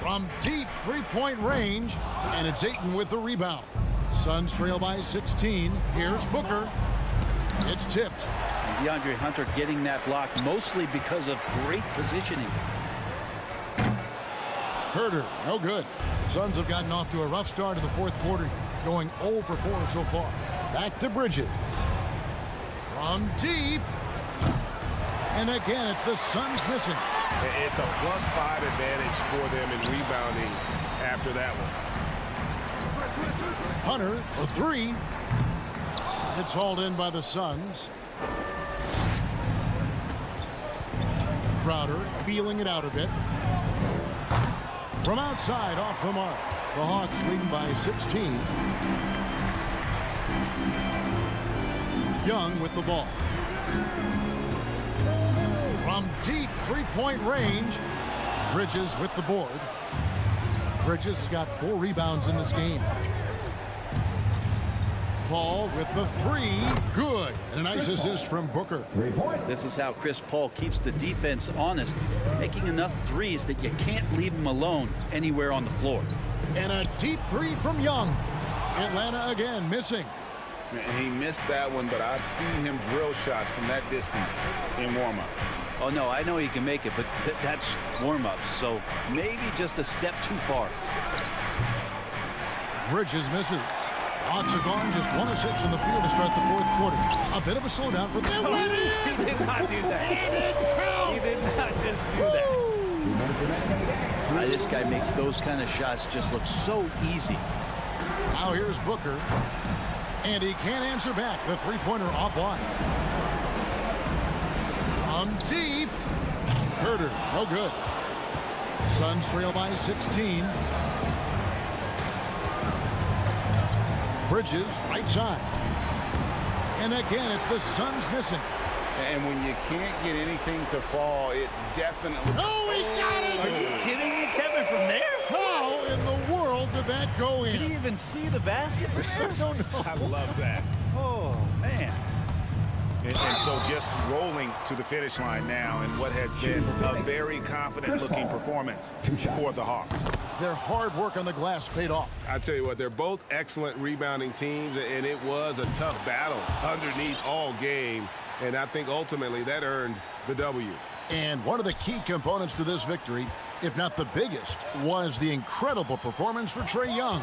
From deep three-point range. And it's Ayton with the rebound. Suns trail by 16. Here's Booker. It's tipped. DeAndre Hunter getting that block mostly because of great positioning. Herder, no good. Suns have gotten off to a rough start in the fourth quarter, going 0 for 4 so far. Back to Bridges. From deep. And again, it's the Suns missing. It's a +5 advantage for them in rebounding after that one. Hunter for 3. It's hauled in by the Suns. Crowder feeling it out a bit. From outside, off the mark. The Hawks leading by 16. Young with the ball. From deep three-point range, Bridges with the board. Bridges has got 4 rebounds in this game. Paul with the 3. Good. And a nice assist from Booker. This is how Chris Paul keeps the defense honest, making enough threes that you can't leave him alone anywhere on the floor. And a deep 3 from Young. Atlanta again missing. And he missed that one, but I've seen him drill shots from that distance in warm-up. Oh, no, I know he can make it, but that's warm-up, so maybe just a step too far. Bridges misses. Hawks are gone just 1 of 6 in the field to start the fourth quarter. A bit of a slowdown for the... He did not do that. He did not just do that. This guy makes those kind of shots just look so easy. Now here's Booker. And he can't answer back. The three-pointer offline. Deep. Herder, no good. Suns trail by 16. Bridges, right side. And again, it's the Suns missing. And when you can't get anything to fall, it definitely... Oh, he got it! Are you kidding me, Kevin, from there? How in the world did that go in? Did he even see the basket from there? I don't know. I love that. Oh, man. And so just rolling to the finish line now in what has been a very confident-looking performance for the Hawks. Their hard work on the glass paid off. I tell you what, they're both excellent rebounding teams, and it was a tough battle underneath all game. And I think ultimately that earned the W. And one of the key components to this victory, if not the biggest, was the incredible performance for Trae Young.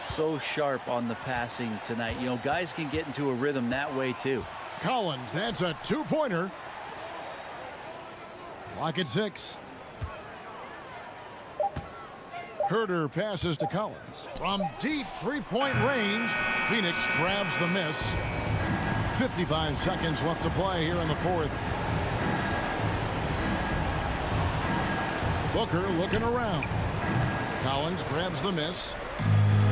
So sharp on the passing tonight. You know, guys can get into a rhythm that way, too. Collins, that's a 2-pointer. Clock at 6. Herder passes to Collins. From deep three-point range, Phoenix grabs the miss. 55 seconds left to play here in the fourth. Booker looking around. Collins grabs the miss.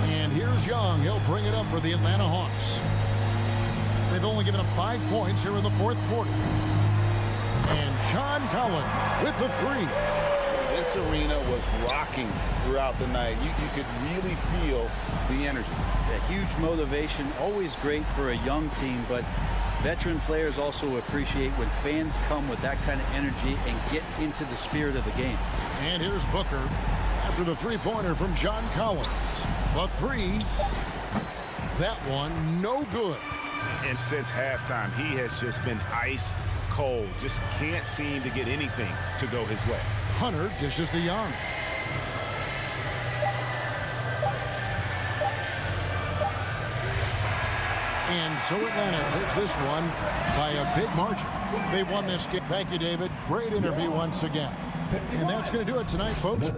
And here's Young. He'll bring it up for the Atlanta Hawks. They've only given up 5 points here in the fourth quarter. And John Collins with the 3. This arena was rocking throughout the night. You could really feel the energy. A huge motivation, always great for a young team, but veteran players also appreciate when fans come with that kind of energy and get into the spirit of the game. And here's Booker after the three-pointer from John Collins. The 3. That one, no good. And since halftime, he has just been ice cold. Just can't seem to get anything to go his way. Hunter dishes to Young. And so Atlanta takes this one by a big margin. They won this game. Thank you, David. Great interview once again. And that's going to do it tonight, folks.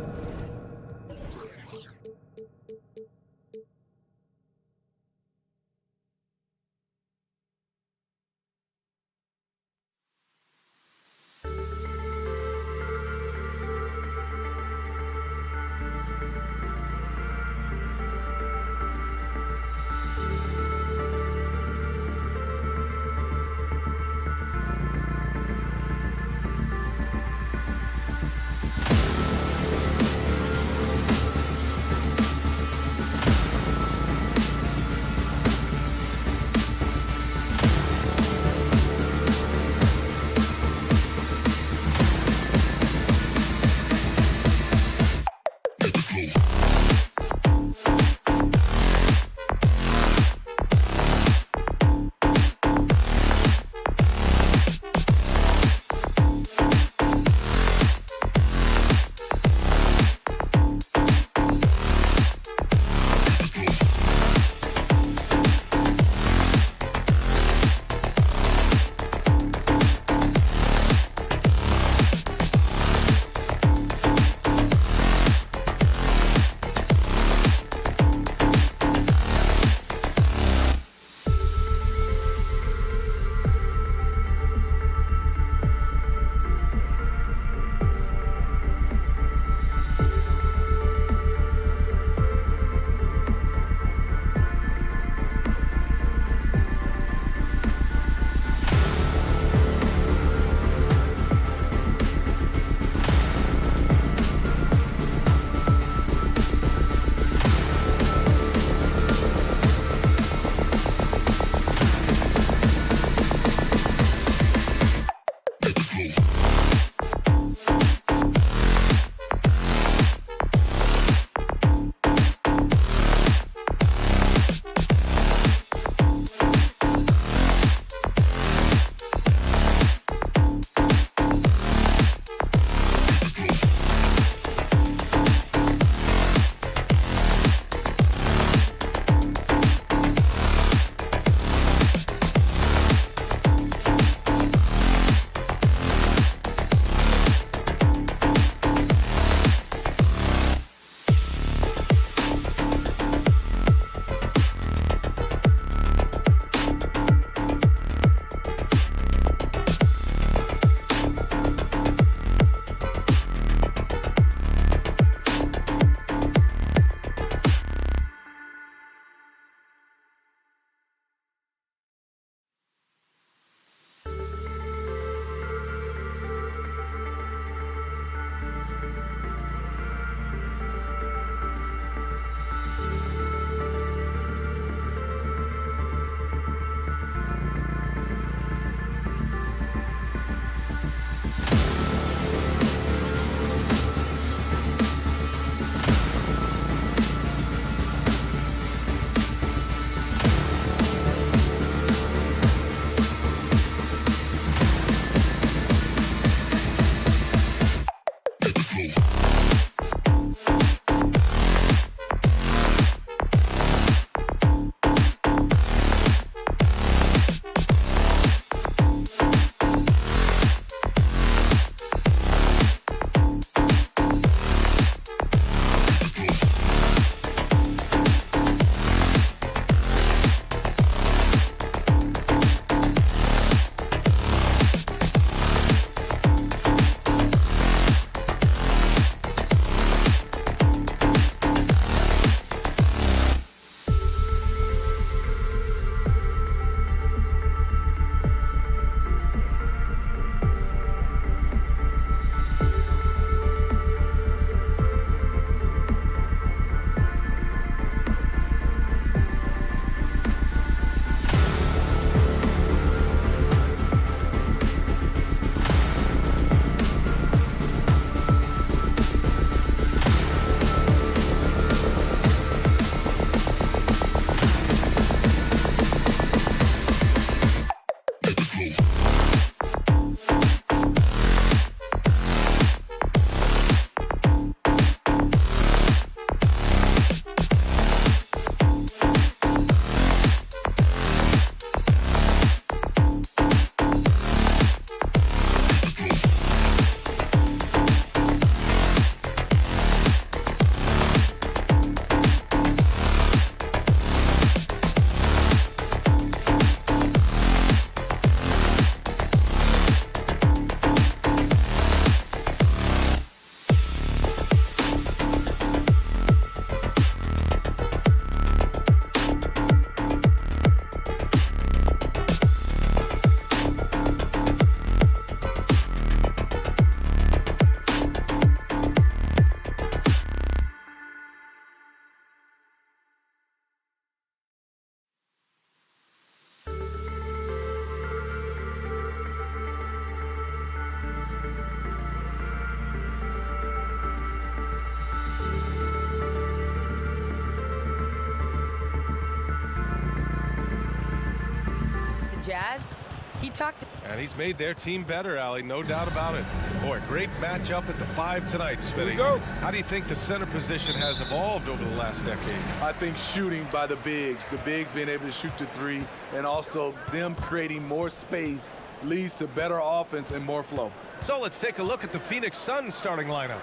Jazz. He talked. And he's made their team better, Allie, no doubt about it. Boy, great matchup at the 5 tonight, Smitty. How do you think the center position has evolved over the last decade? I think shooting by the bigs being able to shoot the 3, and also them creating more space leads to better offense and more flow. So let's take a look at the Phoenix Suns starting lineup.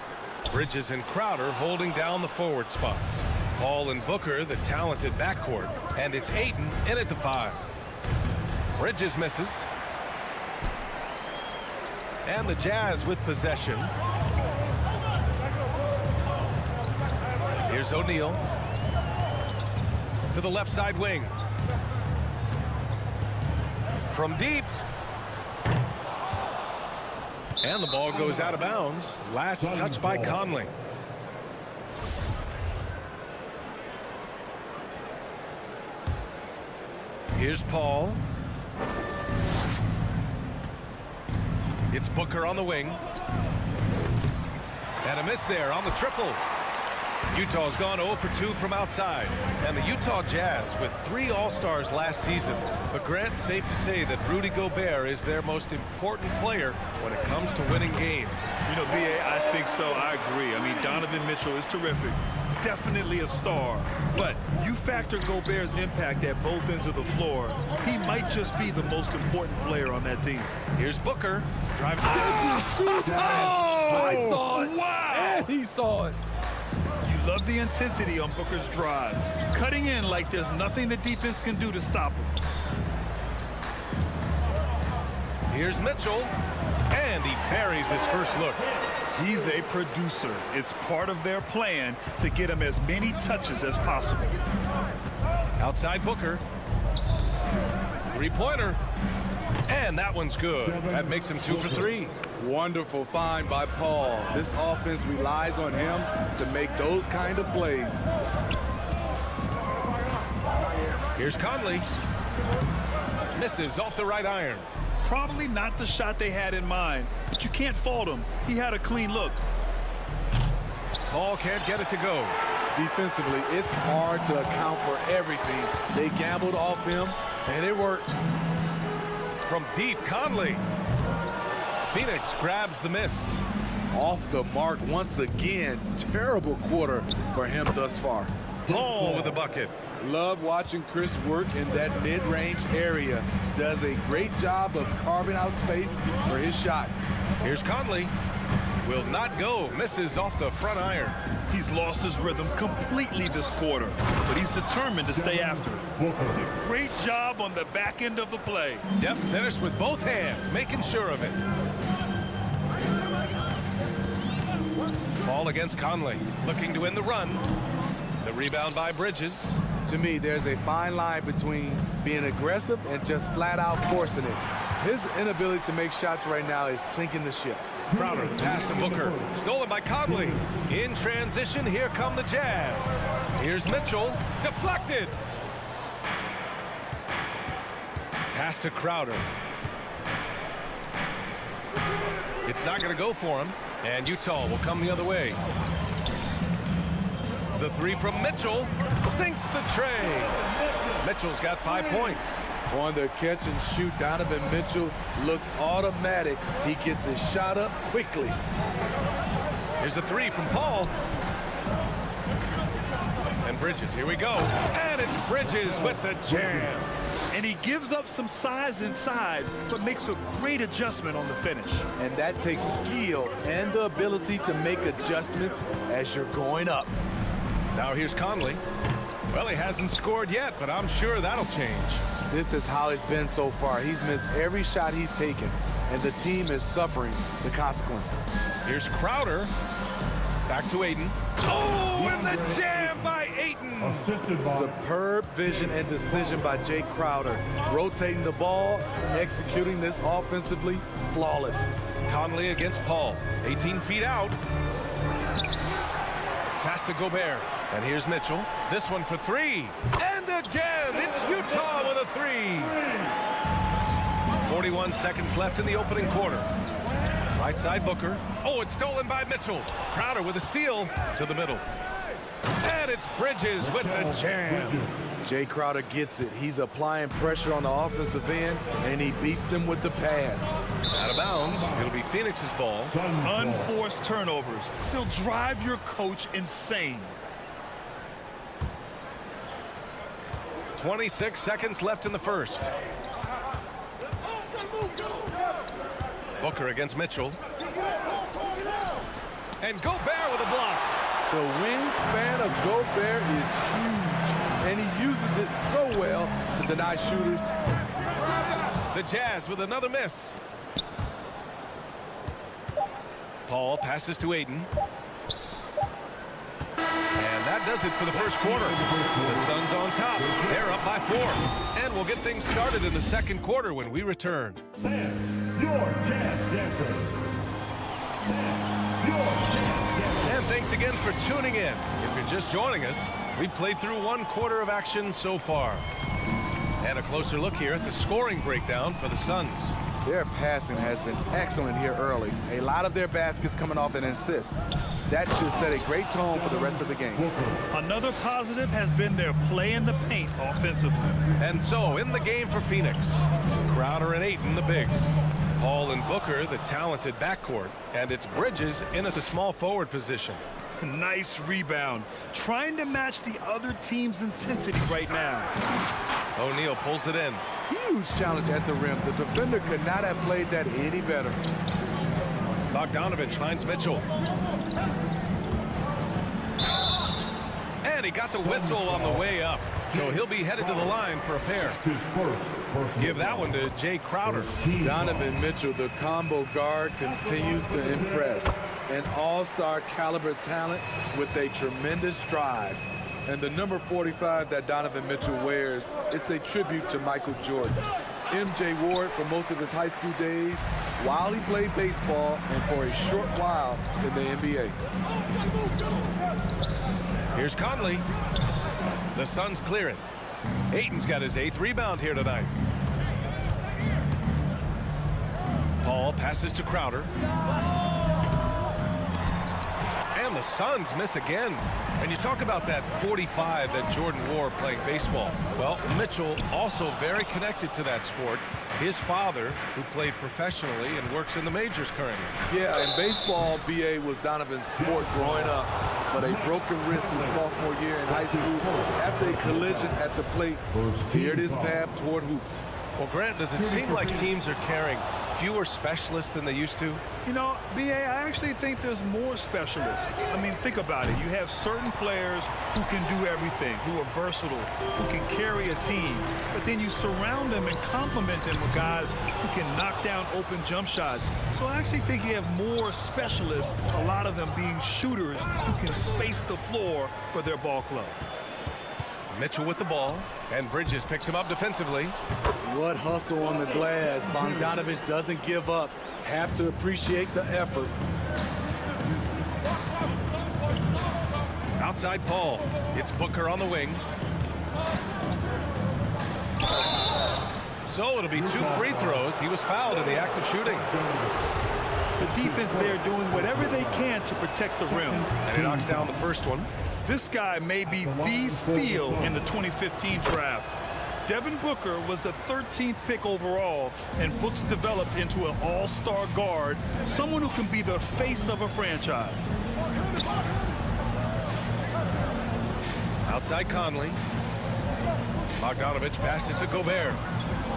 Bridges and Crowder holding down the forward spots. Paul and Booker, the talented backcourt. And it's Ayton in at the 5. Bridges misses. And the Jazz with possession. Here's O'Neal. To the left side wing. From deep. And the ball goes out of bounds. Last touch by Conley. Here's Paul. It's Booker on the wing. And a miss there on the triple. Utah's gone 0 for 2 from outside. And the Utah Jazz with 3 All-Stars last season. But Grant, safe to say that Rudy Gobert is their most important player when it comes to winning games. You know, B.A., I think so. I agree. I mean, Donovan Mitchell is terrific. Definitely a star. But you factor Gobert's impact at both ends of the floor, he might just be the most important player on that team. Here's Booker. Drives. I saw it. Wow. And he saw it. You love the intensity on Booker's drive. Cutting in like there's nothing the defense can do to stop him. Here's Mitchell. And he parries his first look. He's a producer. It's part of their plan to get him as many touches as possible. Outside Booker. 3-pointer. And that one's good. That makes him 2 for 3. Wonderful find by Paul. This offense relies on him to make those kind of plays. Here's Conley. Misses off the right iron. Probably not the shot they had in mind, but you can't fault him. He had a clean look. Paul can't get it to go. Defensively, it's hard to account for everything. They gambled off him, and it worked. From deep, Conley. Phoenix grabs the miss. Off the mark once again. Terrible quarter for him thus far. Paul with a bucket. Love watching Chris work in that mid-range area. Does a great job of carving out space for his shot. Here's Conley. Will not go. Misses off the front iron. He's lost his rhythm completely this quarter, but he's determined to stay after it. Great job on the back end of the play. Yep, finished with both hands, making sure of it. Ball against Conley, looking to win the run. The rebound by Bridges. To me, there's a fine line between being aggressive and just flat out forcing it. His inability to make shots right now is sinking the ship. Crowder pass to Booker. Stolen by Conley. In transition, here come the Jazz. Here's Mitchell. Deflected. Pass to Crowder. It's not going to go for him. And Utah will come the other way. The 3 from Mitchell sinks the tray. Mitchell's got 5 points. On their catch and shoot, Donovan Mitchell looks automatic. He gets his shot up quickly. Here's a 3 from Paul. And Bridges, here we go. And it's Bridges with the jam. And he gives up some size inside, but makes a great adjustment on the finish. And that takes skill and the ability to make adjustments as you're going up. Now here's Conley. Well, he hasn't scored yet, but I'm sure that'll change. This is how it's been so far. He's missed every shot he's taken, and the team is suffering the consequences. Here's Crowder. Back to Ayton. Oh, and the jam by Ayton. Superb vision and decision by Jay Crowder. Rotating the ball, executing this offensively, flawless. Conley against Paul. 18 feet out. Pass to Gobert. And here's Mitchell. This one for 3. And again, it's Utah with a 3. 41 seconds left in the opening quarter. Right side Booker. Oh, it's stolen by Mitchell. Crowder with a steal to the middle. And it's Bridges with the jam. Jay Crowder gets it. He's applying pressure on the offensive end, and he beats them with the pass. Out of bounds. It'll be Phoenix's ball. Unforced turnovers. They'll drive your coach insane. 26 seconds left in the first. Booker against Mitchell. And Gobert with a block. The wingspan of Gobert is huge, and he uses it so well to deny shooters. The Jazz with another miss. Paul passes to Ayton. And that does it for the first quarter. The Suns on top. They're up by 4. And we'll get things started in the second quarter when we return. Your Jazz Dancer. And thanks again for tuning in. If you're just joining us, we've played through 1 quarter of action so far. And a closer look here at the scoring breakdown for the Suns. Their passing has been excellent here early. A lot of their baskets coming off an assist. That should set a great tone for the rest of the game. Another positive has been their play in the paint offensively. And so in the game for Phoenix, Crowder and Ayton, the bigs. Paul and Booker, the talented backcourt. And it's Bridges in at the small forward position. Nice rebound. Trying to match the other team's intensity right now. O'Neal pulls it in. Huge challenge at the rim. The defender could not have played that any better. Bogdanovich finds Mitchell. And he got the whistle on the way up. So he'll be headed to the line for a pair. Give that one to Jay Crowder. Donovan Mitchell, the combo guard, continues to impress. An all-star caliber talent with a tremendous drive. And the number 45 that Donovan Mitchell wears, it's a tribute to Michael Jordan. MJ wore it for most of his high school days while he played baseball and for a short while in the NBA. Here's Conley. The Suns clear it. Ayton's got his 8th rebound here tonight. Paul passes to Crowder. And the Suns miss again. And you talk about that 45 that Jordan wore playing baseball. Well, Mitchell also very connected to that sport. His father, who played professionally and works in the majors currently. Yeah, in baseball, BA was Donovan's sport growing up. But a broken wrist his sophomore year in high school after a collision at the plate steered his path toward hoops. Well, Grant, does it seem like teams are carrying fewer specialists than they used to? You know, BA, I actually think there's more specialists. I mean, think about it. You have certain players who can do everything, who are versatile, who can carry a team. But then you surround them and complement them with guys who can knock down open jump shots. So I actually think you have more specialists, a lot of them being shooters who can space the floor for their ball club. Mitchell with the ball, and Bridges picks him up defensively. What hustle on the glass. Bogdanovich doesn't give up. Have to appreciate the effort. Outside Paul. It's Booker on the wing. So it'll be 2 free throws. He was fouled in the act of shooting. The defense there doing whatever they can to protect the rim. And he knocks down the first one. This guy may be the steal in the 2015 draft. Devin Booker was the 13th pick overall, and Book's developed into an all-star guard, someone who can be the face of a franchise. Outside Conley. Bogdanovich passes to Gobert.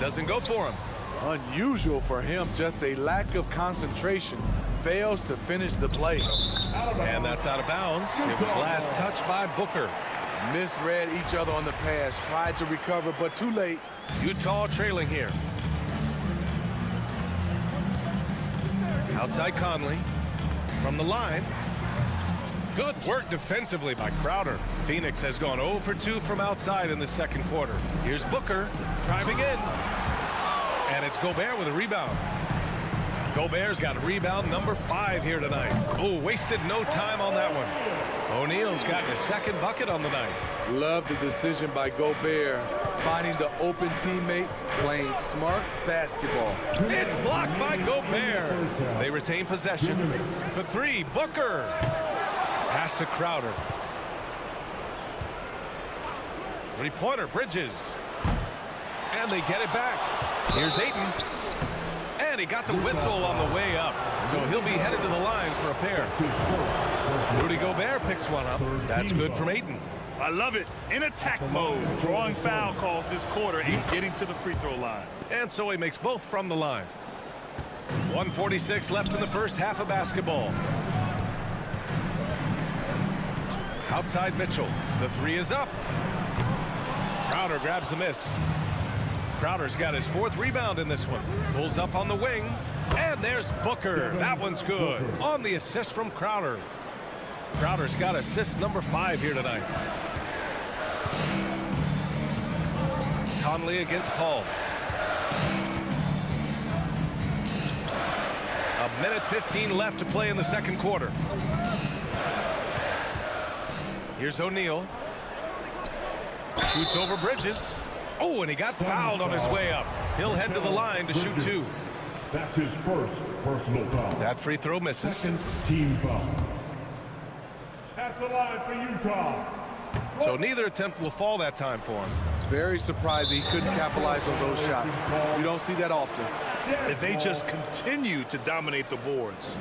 Doesn't go for him. Unusual for him, just a lack of concentration. Fails to finish the play. And that's out of bounds. It was last touched by Booker. Misread each other on the pass. Tried to recover, but too late. Utah trailing here. Outside Conley. From the line. Good work defensively by Crowder. Phoenix has gone 0 for 2 from outside in the second quarter. Here's Booker driving in. And it's Gobert with a rebound. Gobert's got rebound number 5 here tonight. Oh, wasted no time on that one. O'Neal's gotten his 2nd bucket on the night. Love the decision by Gobert, finding the open teammate, playing smart basketball. It's blocked by Gobert. They retain possession. For 3, Booker. Pass to Crowder. Three-pointer, Bridges. And they get it back. Here's Ayton. And he got the whistle on the way up. So he'll be headed to the line for a pair. Rudy Gobert picks one up. That's good from Ayton. I love it. In attack mode, drawing foul calls this quarter and getting to the free throw line. And so he makes both from the line. 1:46 left in the first half of basketball. Outside Mitchell. The three is up. Crowder grabs the miss. Crowder's got his 4th rebound in this one. Pulls up on the wing. And there's Booker. That one's good. On the assist from Crowder. Crowder's got assist number 5 here tonight. Conley against Paul. 1:15 left to play in the second quarter. Here's O'Neal. Shoots over Bridges. Oh, and he got fouled on his way up. He'll head to the line to shoot 2. That's his first personal foul. That free throw misses. Second team foul. At the line for Utah. So neither attempt will fall that time for him. Very surprising he couldn't capitalize on those shots. You don't see that often. If they just continue to dominate the boards.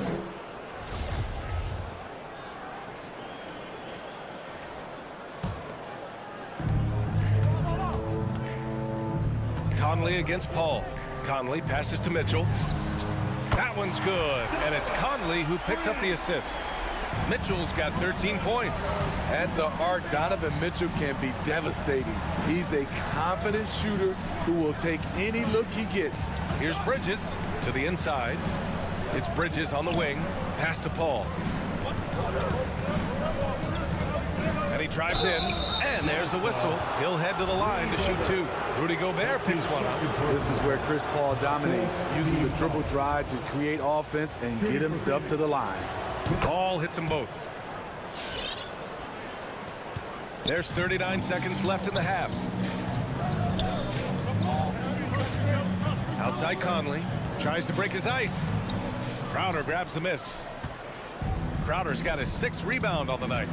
Conley against Paul. Conley passes to Mitchell. That one's good. And it's Conley who picks up the assist. Mitchell's got 13 points. At the arc, Donovan Mitchell can be devastating. He's a confident shooter who will take any look he gets. Here's Bridges to the inside. It's Bridges on the wing. Pass to Paul. And he drives in. And there's a whistle. He'll head to the line to shoot 2. Rudy Gobert picks one up. This is where Chris Paul dominates, using the dribble drive to create offense and get himself to the line. Ball hits them both. There's 39 seconds left in the half. Outside Conley. Tries to break his ice. Crowder grabs the miss. Crowder's got his 6th rebound on the night.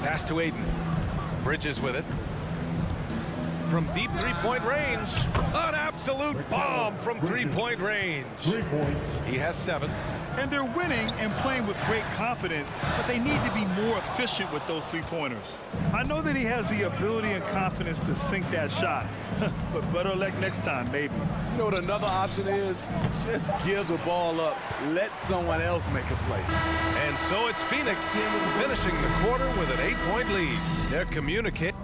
Pass to Ayton. Bridges with it. From deep three-point range. An absolute bomb from three-point range. 3 points. He has 7. And they're winning and playing with great confidence, but they need to be more efficient with those three-pointers. I know that he has the ability and confidence to sink that shot, but better luck next time, maybe. You know what another option is? Just give the ball up. Let someone else make a play. And so it's Phoenix finishing the quarter with an 8-point lead. They're communicating.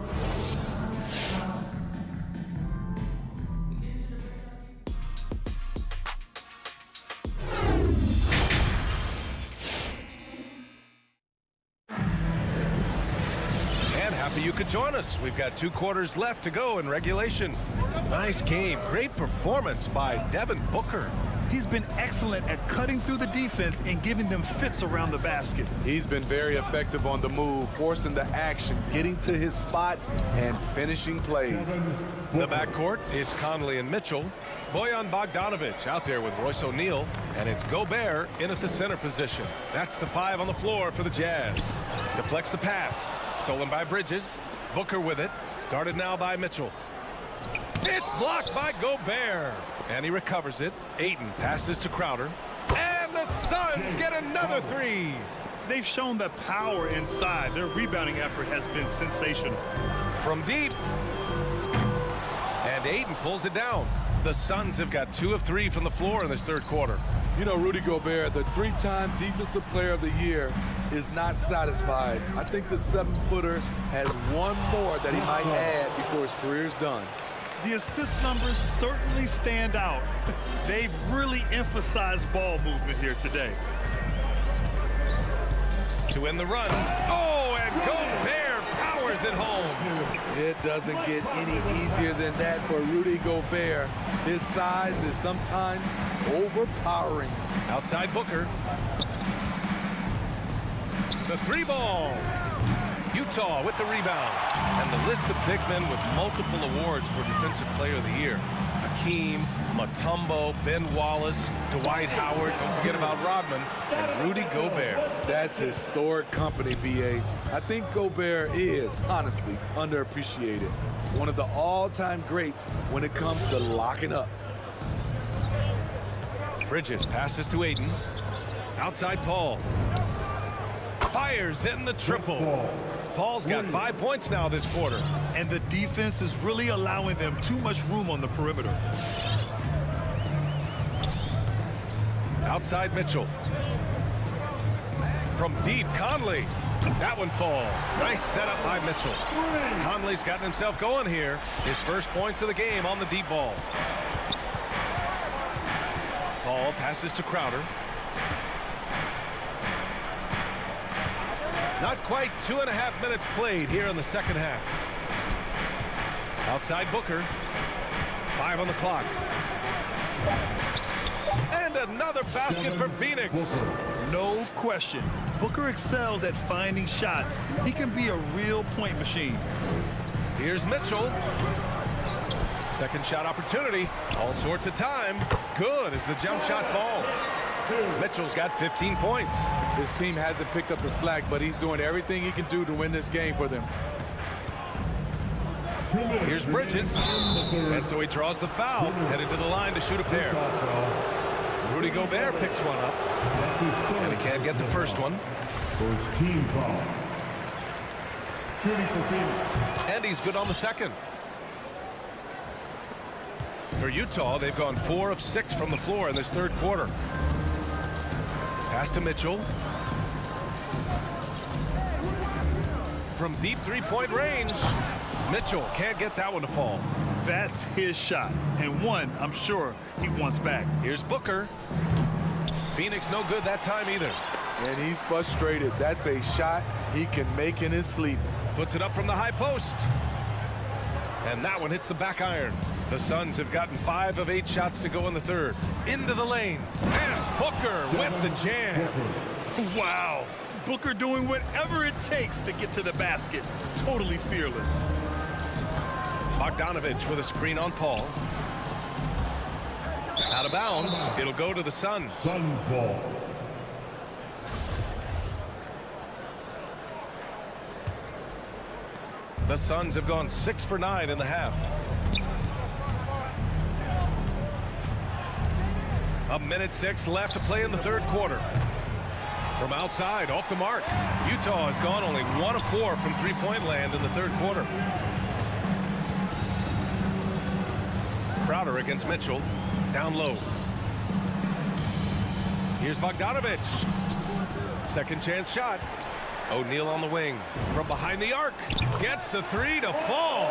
You could join us. We've got 2 quarters left to go in regulation. Nice game. Great performance by Devin Booker. He's been excellent at cutting through the defense and giving them fits around the basket. He's been very effective on the move, forcing the action, getting to his spots, and finishing plays. The backcourt, it's Conley and Mitchell. Bojan Bogdanovic out there with Royce O'Neal. And it's Gobert in at the center position. That's the 5 on the floor for the Jazz. Deflects the pass. Stolen by Bridges. Booker with it. Guarded now by Mitchell. It's blocked by Gobert. And he recovers it. Ayton passes to Crowder. And the Suns get another 3. They've shown the power inside. Their rebounding effort has been sensational. From deep. And Ayton pulls it down. The Suns have got 2 of 3 from the floor in this third quarter. You know, Rudy Gobert, the 3-time Defensive Player of the Year, is not satisfied. I think the 7-footer has one more that he might add before his career's done. The assist numbers certainly stand out. They've really emphasized ball movement here today. To end the run. Oh, and Gobert powers it home. It doesn't get any easier than that for Rudy Gobert. His size is sometimes overpowering. Outside Booker. The 3-ball. Utah with the rebound. And the list of big men with multiple awards for Defensive Player of the Year. Hakeem, Mutombo, Ben Wallace, Dwight Howard, don't forget about Rodman, and Rudy Gobert. That's historic company, B.A. I think Gobert is, honestly, underappreciated. One of the all-time greats when it comes to locking up. Bridges passes to Ayton. Outside Paul. Fires in the triple. Paul's got 5 points now this quarter. And the defense is really allowing them too much room on the perimeter. Outside Mitchell. From deep, Conley. That one falls. Nice setup by Mitchell. Conley's gotten himself going here. His first points of the game on the deep ball. Paul passes to Crowder. Not quite 2.5 minutes played here in the second half. Outside Booker. 5 on the clock. And another basket for Phoenix. No question. Booker excels at finding shots. He can be a real point machine. Here's Mitchell. Second shot opportunity. All sorts of time. Good as the jump shot falls. Mitchell's got 15 points. His team hasn't picked up the slack, but he's doing everything he can do to win this game for them. Here's Bridges. And so he draws the foul, headed to the line to shoot a pair. Rudy Gobert picks one up. And he can't get the first one. First team foul. Shooting for Phoenix. And he's good on the second. For Utah, they've gone 4 of 6 from the floor in this third quarter. Pass to Mitchell. From deep three-point range, Mitchell can't get that one to fall. That's his shot, and one I'm sure he wants back. Here's Booker. Phoenix no good that time either. And he's frustrated. That's a shot he can make in his sleep. Puts it up from the high post. And that one hits the back iron. The Suns have gotten 5 of 8 shots to go in the third. Into the lane. And Booker with the jam. Wow. Booker doing whatever it takes to get to the basket. Totally fearless. Bogdanovich with a screen on Paul. Out of bounds. It'll go to the Suns. Suns ball. The Suns have gone 6 for 9 in the half. A minute 6 left to play in the third quarter. From outside, off the mark. Utah has gone only 1 of 4 from three-point land in the third quarter. Crowder against Mitchell. Down low. Here's Bogdanovich. Second chance shot. O'Neal on the wing. From behind the arc. Gets the 3 to fall.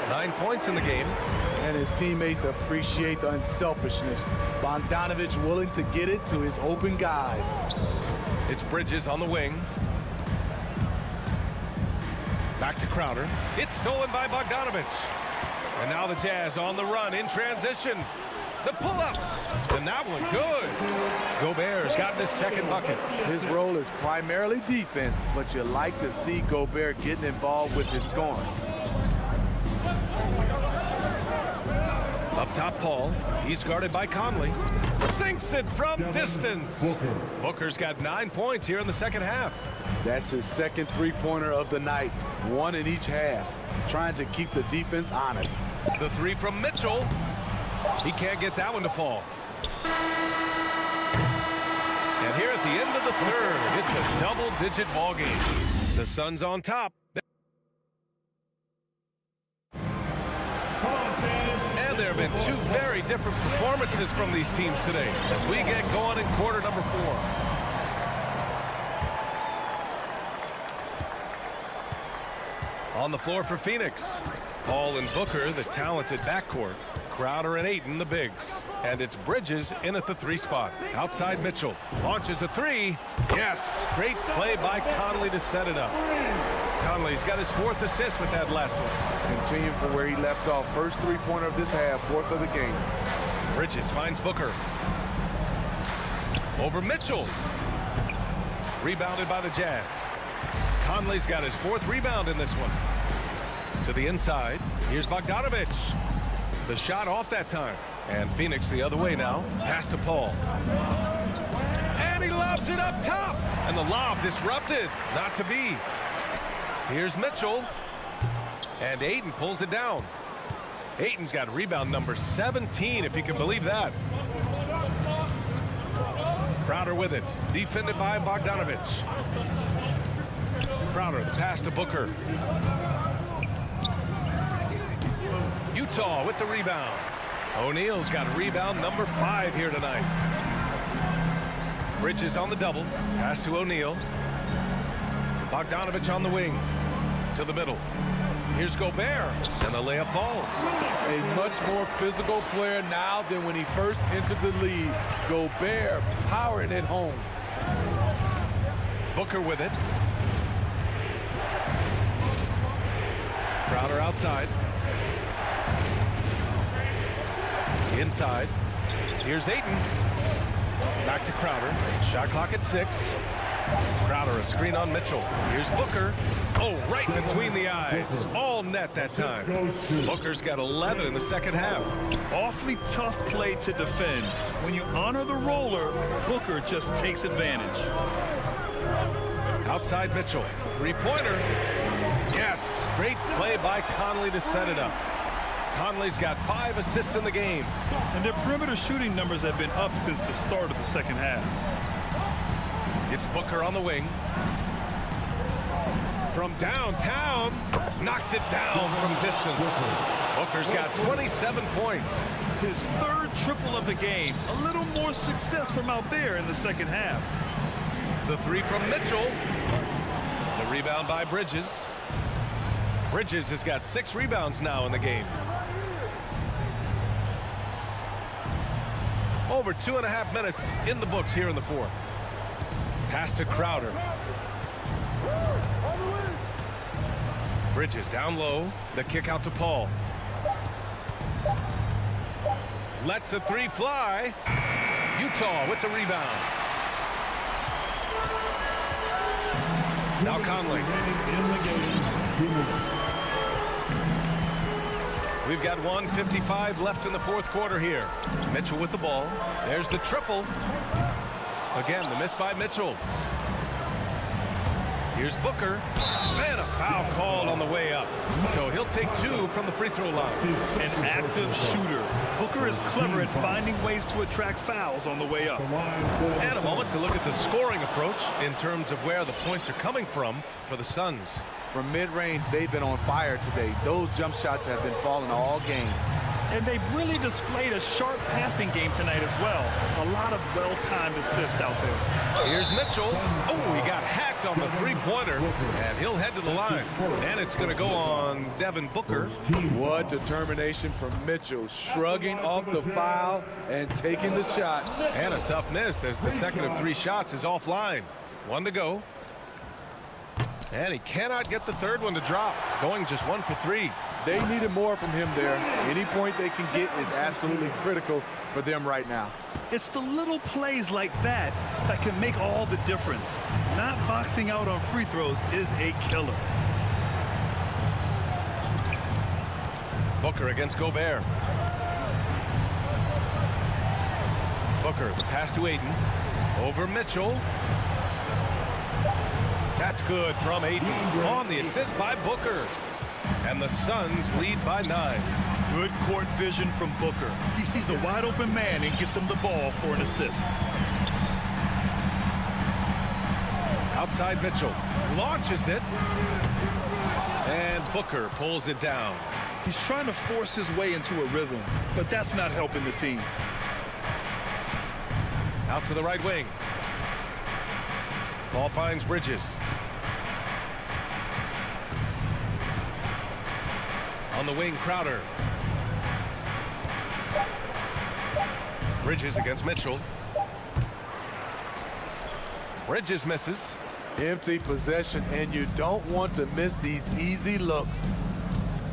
9 points in the game. And his teammates appreciate the unselfishness. Bogdanovich willing to get it to his open guys. It's Bridges on the wing. Back to Crowder. It's stolen by Bogdanovich. And now the Jazz on the run in transition. The pull-up. And that one good. Gobert's gotten his second bucket. His role is primarily defense, but you like to see Gobert getting involved with his scoring. Up top, Paul. He's guarded by Conley. Sinks it from distance. Booker's got 9 points here in the second half. That's his second three-pointer of the night. 1 in each half. Trying to keep the defense honest. The 3 from Mitchell. He can't get that one to fall. And here at the end of the third, it's a double-digit ball game. The Suns on top. And there have been 2 very different performances from these teams today as we get going in quarter number 4. On the floor for Phoenix, Paul and Booker, the talented backcourt. Crowder and Ayton, the bigs. And it's Bridges in at the 3 spot. Outside Mitchell. Launches a 3. Yes. Great play by Conley to set it up. Conley's got his 4th assist with that last one. Continuing from where he left off. First three-pointer of this half, 4th of the game. Bridges finds Booker. Over Mitchell. Rebounded by the Jazz. Conley's got his 4th rebound in this one. To the inside. Here's Bogdanovich. The shot off that time. And Phoenix the other way now. Pass to Paul. And he lobs it up top. And the lob disrupted. Not to be. Here's Mitchell. And Ayton pulls it down. Ayton's got rebound number 17, if you can believe that. Crowder with it. Defended by Bogdanovich. Crowder, the pass to Booker. Utah with the rebound. O'Neal's got rebound number 5 here tonight. Bridges on the double. Pass to O'Neal. Bogdanovich on the wing. To the middle. Here's Gobert. And the layup falls. A much more physical player now than when he first entered the league. Gobert powering it home. Booker with it. Crowder outside. Inside. Here's Ayton. Back to Crowder. Shot clock at 6. Crowder, a screen on Mitchell. Here's Booker. Oh, right between the eyes. All net that time. Booker's got 11 in the second half. Awfully tough play to defend. When you honor the roller, Booker just takes advantage. Outside Mitchell. Three-pointer. Yes. Great play by Conley to set it up. Conley's got 5 assists in the game. And their perimeter shooting numbers have been up since the start of the second half. It's Booker on the wing. From downtown, knocks it down from distance. Booker's got 27 points. His 3rd triple of the game. A little more success from out there in the second half. The 3 from Mitchell. The rebound by Bridges. Bridges has got 6 rebounds now in the game. Over 2.5 minutes in the books here in the 4th. Pass to Crowder. Bridges down low. The kick out to Paul. Lets the 3 fly. Utah with the rebound. Now Conley. We've got 1:55 left in the 4th quarter here. Mitchell with the ball. There's the triple. Again, the miss by Mitchell. Here's Booker. And a foul called on the way up. So he'll take 2 from the free throw line. An active shooter. Booker is clever at finding ways to attract fouls on the way up. And a moment to look at the scoring approach in terms of where the points are coming from for the Suns. From mid-range, they've been on fire today. Those jump shots have been falling all game. And they've really displayed a sharp passing game tonight as well. A lot of well-timed assists out there. Here's Mitchell. Oh, he got hacked on the three-pointer, and he'll head to the line. And it's going to go on Devin Booker. What determination from Mitchell, shrugging off the foul and taking the shot. And a tough miss as the second of 3 shots is offline. 1 to go. And he cannot get the third one to drop, going just 1 for 3. They needed more from him there. Any point they can get is absolutely critical for them right now. It's the little plays like that that can make all the difference. Not boxing out on free throws is a killer. Booker against Gobert. Booker, the pass to Ayton. Over Mitchell. That's good from Ayton. On the assist by Booker. And the Suns lead by 9. Good court vision from Booker. He sees a wide open man and gets him the ball for an assist. Outside Mitchell. Launches it. And Booker pulls it down. He's trying to force his way into a rhythm, but that's not helping the team. Out to the right wing. Ball finds Bridges. On the wing, Crowder. Bridges against Mitchell. Bridges misses. Empty possession, and you don't want to miss these easy looks.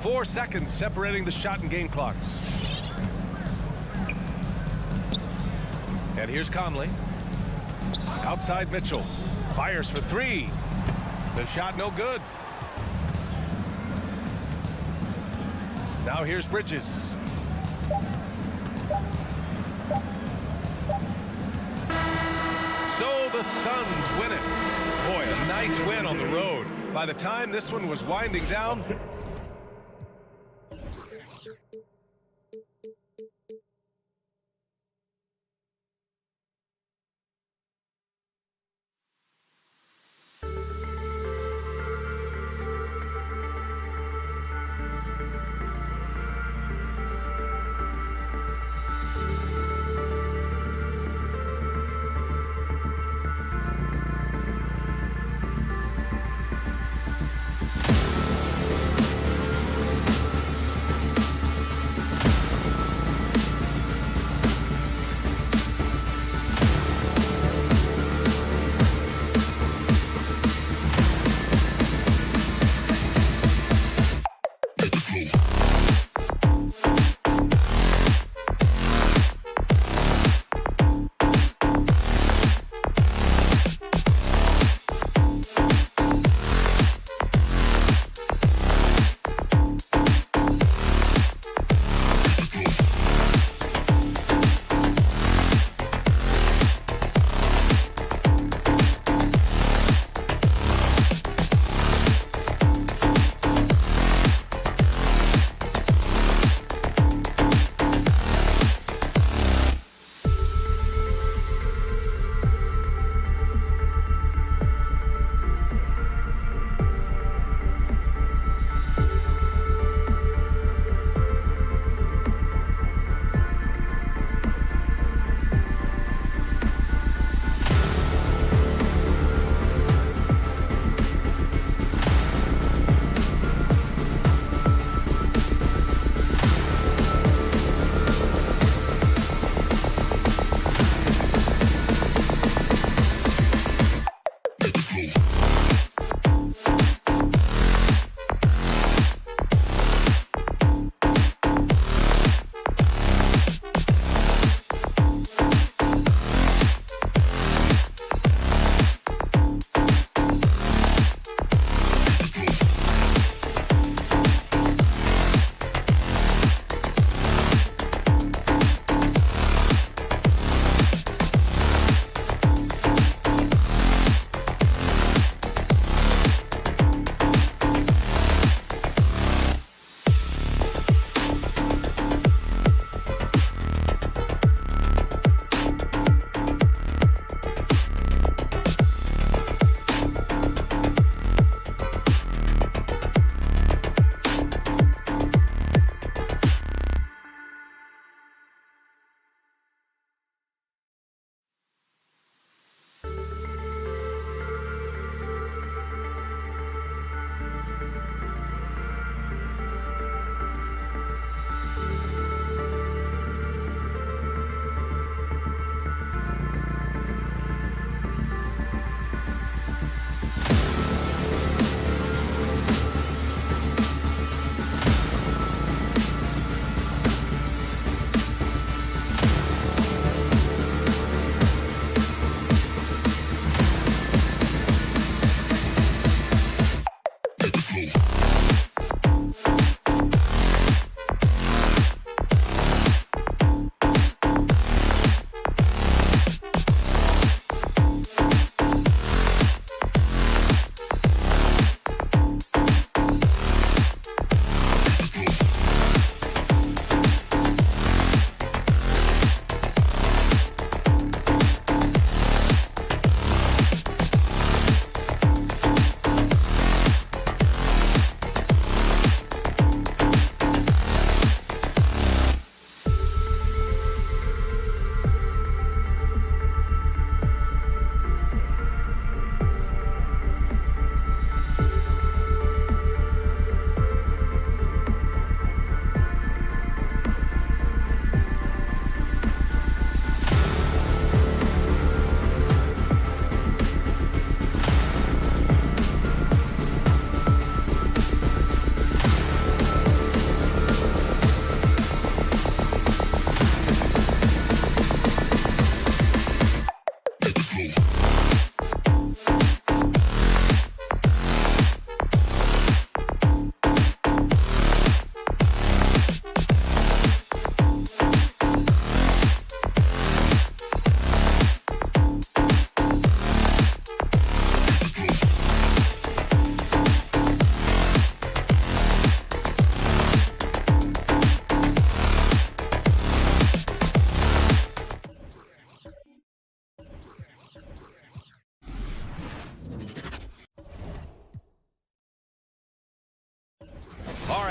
4 seconds separating the shot and game clocks. And here's Conley. Outside Mitchell. Fires for 3. The shot no good. Now here's Bridges. So the Suns win it. Boy, a nice win on the road. By the time this one was winding down,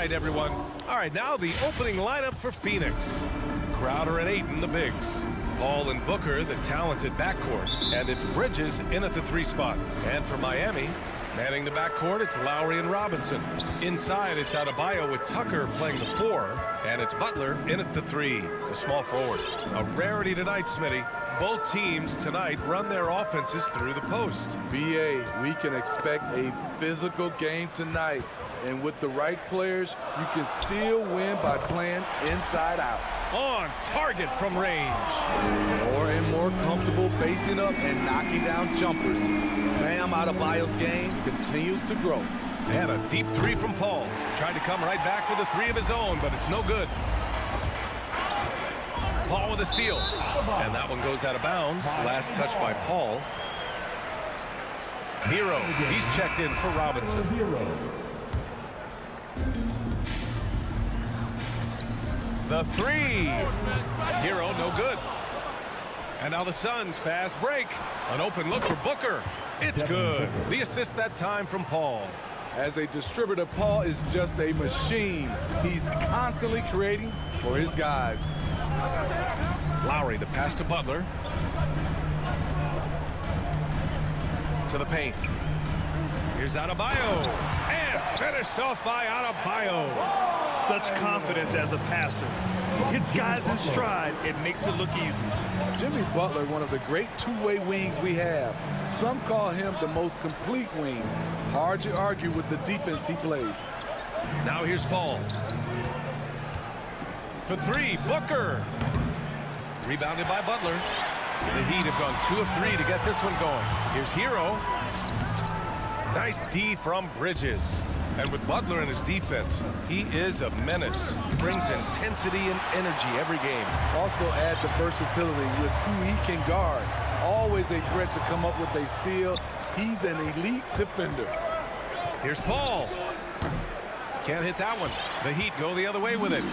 night, everyone. All right, now the opening lineup for Phoenix. Crowder and Ayton, the bigs. Paul and Booker, the talented backcourt. And it's Bridges in at the 3 spot. And for Miami, manning the backcourt, it's Lowry and Robinson. Inside, it's Adebayo with Tucker playing the 4. And it's Butler in at the 3, the small forward. A rarity tonight, Smitty. Both teams tonight run their offenses through the post. BA, we can expect a physical game tonight. And with the right players, you can still win by playing inside out. On target from range. More and more comfortable facing up and knocking down jumpers. Bam Adebayo's game continues to grow. And a deep 3 from Paul. Tried to come right back with a 3 of his own, but it's no good. Paul with a steal. And that one goes out of bounds. Last touch by Paul. Hero, he's checked in for Robinson. The 3. Hero, no good. And now the Suns, fast break. An open look for Booker. It's good. The assist that time from Paul. As a distributor, Paul is just a machine. He's constantly creating for his guys. Lowry, the pass to Butler. To the paint. Here's Adebayo. And finished off by Adebayo. Such confidence as a passer. Hits guys in stride. It makes it look easy. Jimmy Butler, one of the great two-way wings we have. Some call him the most complete wing. Hard to argue with the defense he plays. Now here's Paul. For 3, Booker. Rebounded by Butler. The Heat have gone 2 of 3 to get this one going. Here's Hero. Nice D from Bridges. And with Butler in his defense, he is a menace. Brings intensity and energy every game. Also add the versatility with who he can guard. Always a threat to come up with a steal. He's an elite defender. Here's Paul. Can't hit that one. The Heat go the other way with it.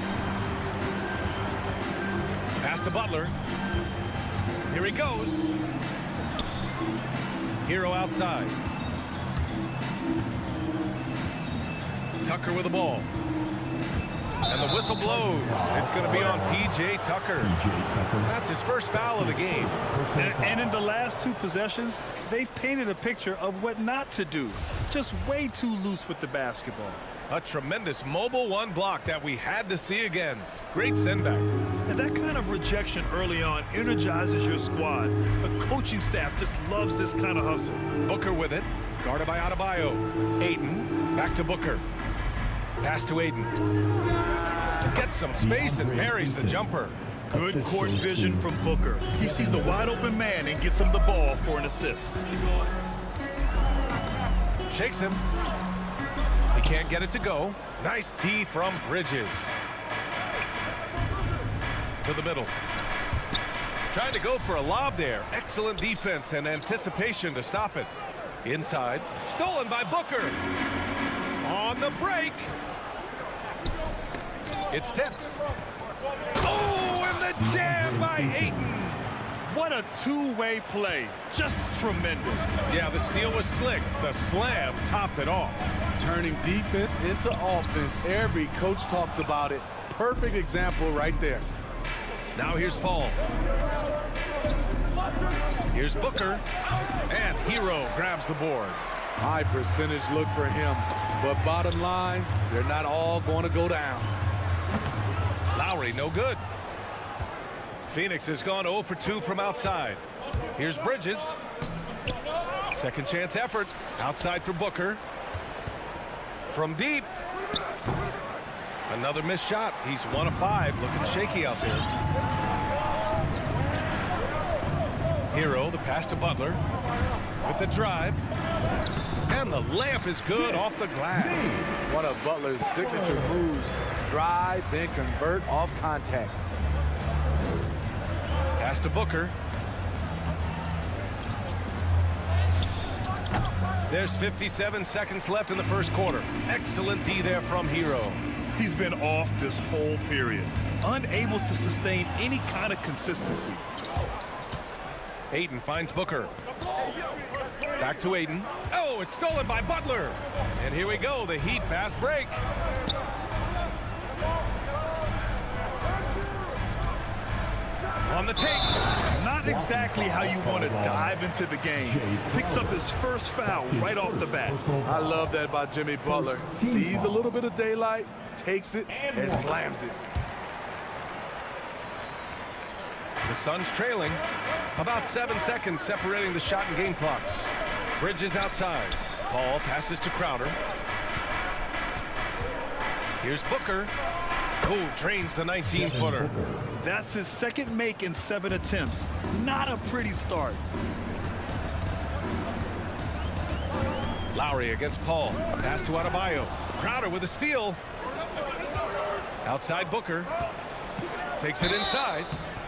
Pass to Butler. Here he goes. Hero outside. Tucker with the ball. And the whistle blows. It's going to be on P.J. Tucker. That's his first foul of the game. And in the last 2 possessions, they've painted a picture of what not to do. Just way too loose with the basketball. A tremendous mobile 1 block that we had to see again. Great send back. And that kind of rejection early on energizes your squad. The coaching staff just loves this kind of hustle. Booker with it. Guarded by Adebayo. Ayton. Back to Booker. Pass to Ayton. Gets some space and buries the jumper. Good court vision from Booker. He sees a wide open man and gets him the ball for an assist. Shakes him. He can't get it to go. Nice D from Bridges. To the middle. Trying to go for a lob there. Excellent defense and anticipation to stop it. Inside. Stolen by Booker. On the break. It's tipped. Oh, and the jam by Ayton. What a two-way play. Just tremendous. Yeah, the steal was slick. The slam topped it off. Turning defense into offense. Every coach talks about it. Perfect example right there. Now here's Paul. Here's Booker. And Hero grabs the board. High percentage look for him. But bottom line, they're not all going to go down. Lowry, no good. Phoenix has gone 0 for 2 from outside. Here's Bridges. Second chance effort. Outside for Booker. From deep. Another missed shot. He's 1 of 5. Looking shaky out there. Hero, the pass to Butler. With the drive. And the layup is good off the glass. One of Butler's signature moves. Drive, then convert off contact. Pass to Booker. There's 57 seconds left in the first quarter. Excellent D there from Hero. He's been off this whole period. Unable to sustain any kind of consistency. Ayton finds Booker. Back to Ayton. Oh, it's stolen by Butler. And here we go, the Heat fast break. on the take. Not exactly how you want to dive into the game. Picks up his first foul right off the bat. I love that about Jimmy Butler. Sees a little bit of daylight, takes it, and slams it. The Suns trailing. About 7 seconds separating the shot and game clocks. Bridges outside. Paul passes to Crowder. Here's Booker. Oh, drains the 19-footer. That's his second make in 7 attempts. Not a pretty start. Lowry against Paul. Pass to Adebayo. Crowder with a steal. Outside Booker. Takes it inside.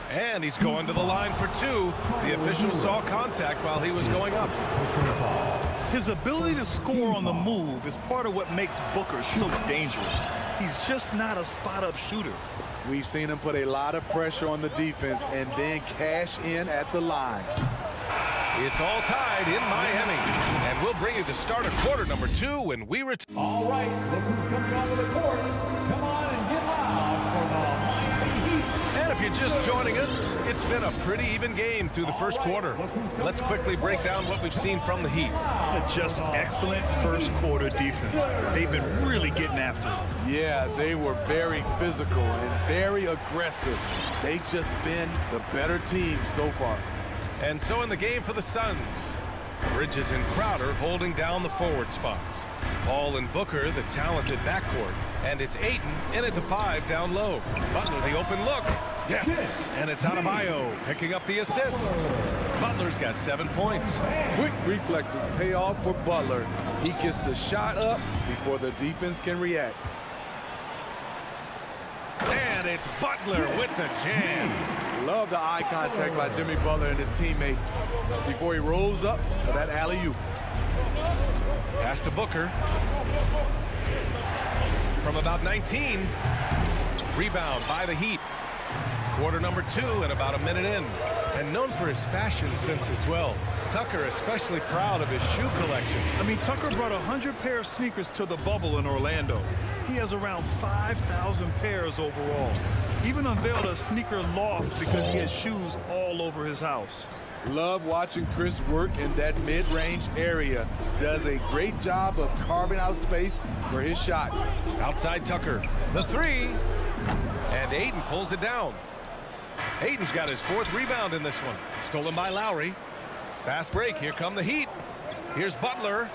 And he's going to the line for two. The official saw contact while he was going up. His ability to score on the move is part of what makes Booker so dangerous. He's just not a spot-up shooter. We've seen him put a lot of pressure on the defense and then cash in at the line. It's all tied in Miami. And we'll bring you to start of quarter number 2 when we return. All right, look who's coming onto the court. Come on and get loud for the Miami Heat. And if you're just joining us, it's been a pretty even game through the first quarter. Let's quickly break down what we've seen from the Heat. Just excellent first quarter defense. They've been really getting after it. Yeah, they were very physical and very aggressive. They've just been the better team so far. And so in the game for the Suns, Bridges and Crowder holding down the forward spots. Paul and Booker, the talented backcourt. And it's Ayton in at the 5 down low. Butler, the open look. Yes. And it's Adebayo picking up the assist. Butler's got 7 points. Quick reflexes pay off for Butler. He gets the shot up before the defense can react. And it's Butler with the jam. Love the eye contact by Jimmy Butler and his teammate before he rolls up for that alley-oop. Pass to Booker. From about 19. Rebound by the Heat. Quarter number 2 and about a minute in. And known for his fashion sense as well. Tucker especially proud of his shoe collection. I mean, Tucker brought 100 pair of sneakers to the bubble in Orlando. He has around 5,000 pairs overall. Even unveiled a sneaker loft because he has shoes all over his house. Love watching Chris work in that mid-range area. Does a great job of carving out space for his shot. Outside Tucker, the 3. And Ayton pulls it down. Ayton's got his 4th rebound in this one. Stolen by Lowry. Fast break, here come the Heat. Here's Butler.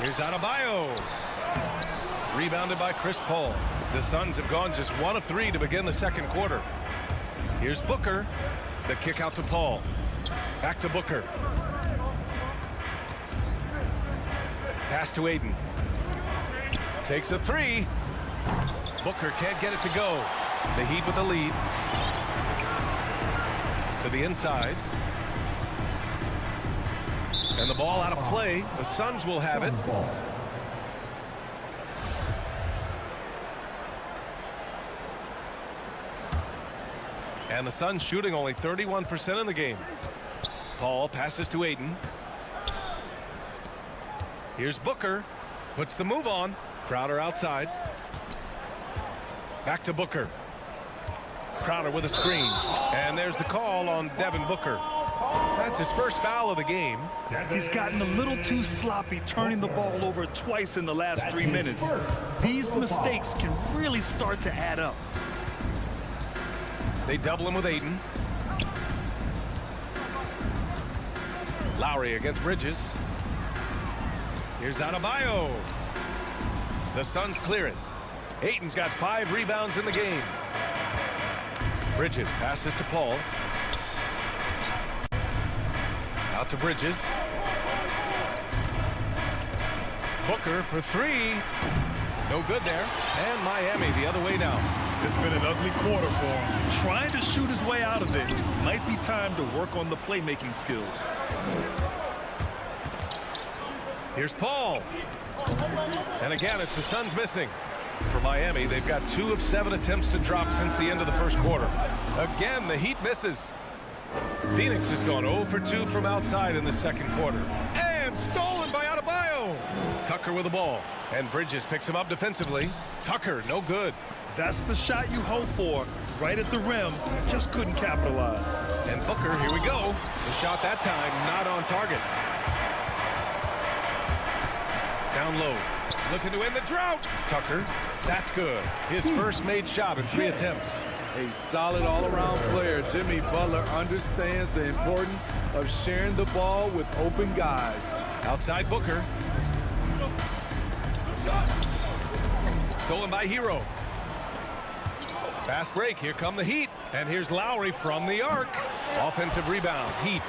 Here's Adebayo. Rebounded by Chris Paul. The Suns have gone just 1 of 3 to begin the second quarter. Here's Booker. The kick out to Paul. Back to Booker. Pass to Ayton. Takes a 3. Booker can't get it to go. The Heat with the lead. To the inside. And the ball out of play. The Suns will have it. And the Suns shooting only 31% in the game. Paul passes to Ayton. Here's Booker. Puts the move on. Crowder outside. Back to Booker. Crowder with a screen. And there's the call on Devin Booker. That's his first foul of the game. He's gotten a little too sloppy, turning the ball over twice in the last 3 minutes. These mistakes can really start to add up. They double him with Ayton. Lowry against Bridges. Here's Adebayo. The Suns clear it. Ayton's got 5 rebounds in the game. Bridges passes to Paul. Out to Bridges. Booker for 3. No good there. And Miami the other way now. It's been an ugly quarter for him. Trying to shoot his way out of it. Might be time to work on the playmaking skills. Here's Paul. And again, it's the Suns missing. For Miami, they've got 2 of 7 attempts to drop since the end of the first quarter. Again, the Heat misses. Phoenix has gone 0 for 2 from outside in the second quarter. And stolen by Adebayo. Tucker with the ball. And Bridges picks him up defensively. Tucker, no good. That's the shot you hope for, right at the rim. Just couldn't capitalize. And Booker, here we go. The shot that time, not on target. Down low. Looking to end the drought. Tucker, that's good. His first made shot in 3 attempts. A solid all-around player. Jimmy Butler understands the importance of sharing the ball with open guys. Outside Booker. Stolen by Hero. Fast break. Here come the Heat. And here's Lowry from the arc. Offensive rebound. Heat.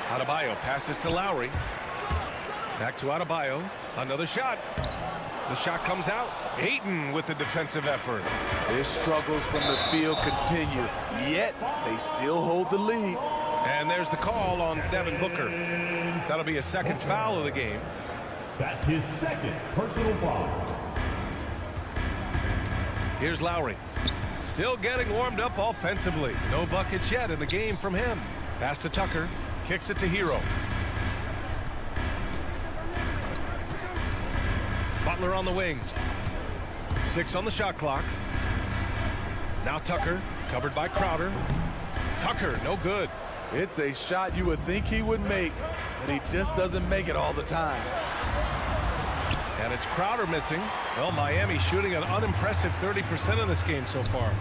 Adebayo passes to Lowry. Back to Adebayo. Another shot. The shot comes out. Ayton with the defensive effort. Their struggles from the field continue, yet they still hold the lead. And there's the call on Devin Booker. That'll be a second foul of the game. That's his second personal foul. Here's Lowry. Still getting warmed up offensively. No buckets yet in the game from him. Pass to Tucker. Kicks it to Hero. Butler on the wing. 6 on the shot clock. Now Tucker, covered by Crowder. Tucker, no good. It's a shot you would think he would make, but he just doesn't make it all the time. And it's Crowder missing. Well, Miami shooting an unimpressive 30% in this game so far.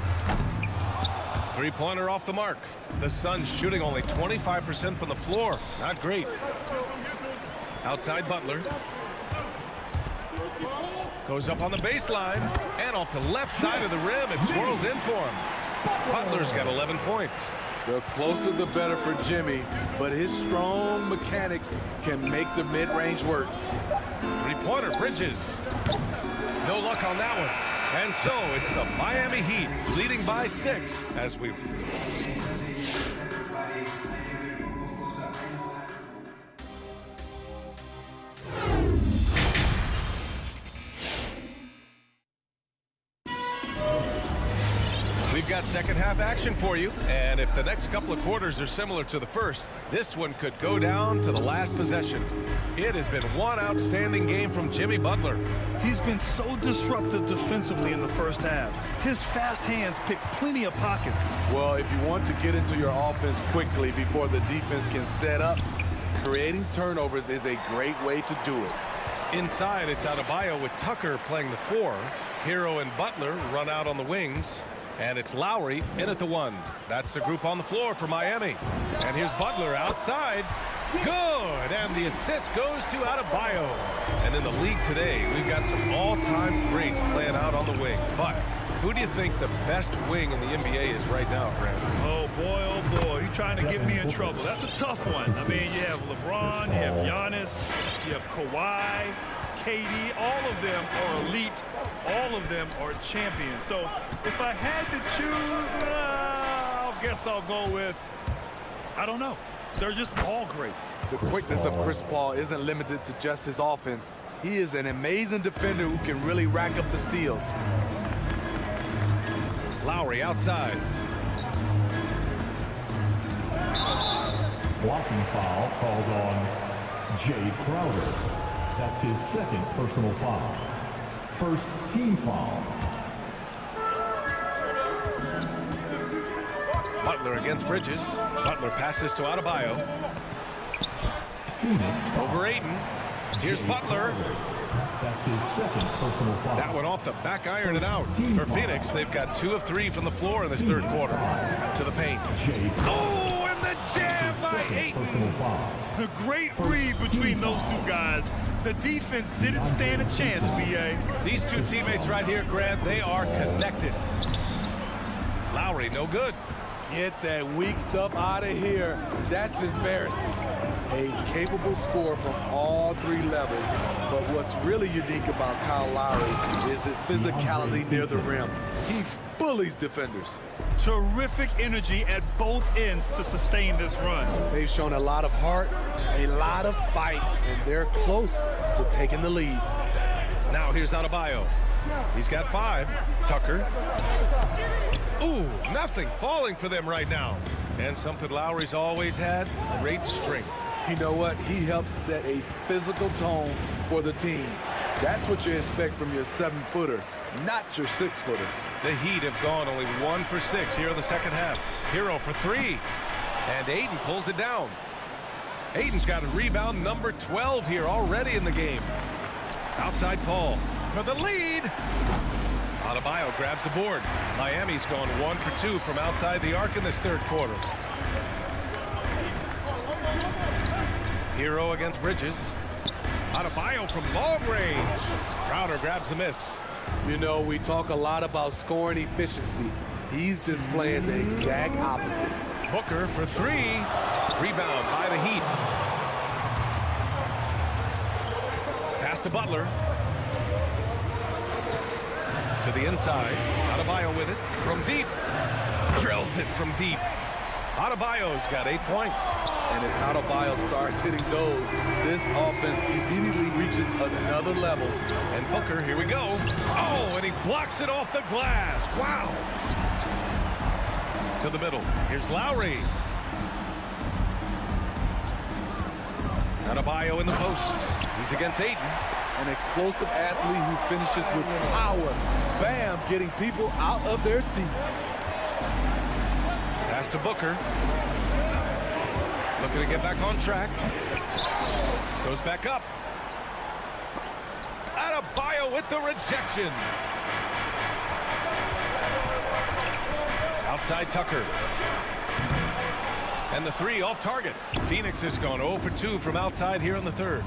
3-pointer off the mark. The Suns shooting only 25% from the floor. Not great. Outside Butler. Goes up on the baseline and off the left side of the rim. It swirls in for him. Butler's got 11 points. The closer the better for Jimmy, but his strong mechanics can make the mid-range work. 3-pointer, Bridges. No luck on that one. And so it's the Miami Heat leading by 6 as we... We've got second half action for you, and if the next couple of quarters are similar to the first, this one could go down to the last possession. It has been one outstanding game from Jimmy Butler. He's been so disruptive defensively in the first half. His fast hands pick plenty of pockets. Well, if you want to get into your offense quickly before the defense can set up, creating turnovers is a great way to do it. Inside, it's Adebayo with Tucker playing the 4. Hero and Butler run out on the wings. And it's Lowry in at the 1. That's the group on the floor for Miami. And here's Butler outside. Good. And the assist goes to Adebayo. And in the league today, we've got some all-time greats playing out on the wing. But who do you think the best wing in the NBA is right now, Grant? Oh, boy, you're trying to get me in trouble. That's a tough one. I mean, you have LeBron, you have Giannis, you have Kawhi, KD. All of them are elite. All of them are champions. So if I had to choose, I guess I'll go with, I don't know. They're just all great. The quickness of Chris Paul isn't limited to just his offense. He is an amazing defender who can really rack up the steals. Lowry outside. Blocking foul called on Jay Crowder. That's his second personal foul. First team foul. Butler against Bridges. Butler passes to Adebayo. Phoenix over Ayton. Here's Butler. That's his second personal foul. That one off the back iron and out. For Phoenix, they've got 2 of 3 from the floor in this third quarter. To the paint. Oh, and the jam by Ayton. A great read between those two guys. The defense didn't stand a chance, B.A. These two teammates right here, Grant, they are connected. Lowry, no good. Get that weak stuff out of here. That's embarrassing. A capable scorer from all 3 levels. But what's really unique about Kyle Lowry is his physicality near the rim. He bullies defenders. Terrific energy at both ends to sustain this run. They've shown a lot of heart, a lot of fight, and they're close to taking the lead. Now here's Adebayo. He's got 5. Tucker. Ooh, nothing falling for them right now. And something Lowry's always had, great strength. You know what? He helps set a physical tone for the team. That's what you expect from your 7-footer, not your 6-footer. The Heat have gone only 1 for 6 here in the second half. Hero for 3. And Ayton pulls it down. Ayton's got a rebound number 12 here already in the game. Outside Paul for the lead. Adebayo grabs the board. Miami's gone 1 for 2 from outside the arc in this third quarter. Hero against Bridges. Adebayo from long range. Crowder grabs the miss. You know, we talk a lot about scoring efficiency. He's displaying the exact opposite. Booker for 3. Rebound by the Heat. Pass to Butler. To the inside. Adebayo with it. From deep. Drills it from deep. Adebayo's got 8 points. And if Adebayo starts hitting those, this offense immediately reaches another level. And Booker, here we go. Oh, and he blocks it off the glass. Wow. To the middle. Here's Lowry. Adebayo in the post. He's against Ayton. An explosive athlete who finishes with power. Bam, getting people out of their seats. Pass to Booker. Looking to get back on track. Goes back up. Adebayo with the rejection. Outside Tucker. And the 3 off target. Phoenix has gone 0 for 2 from outside here in the third.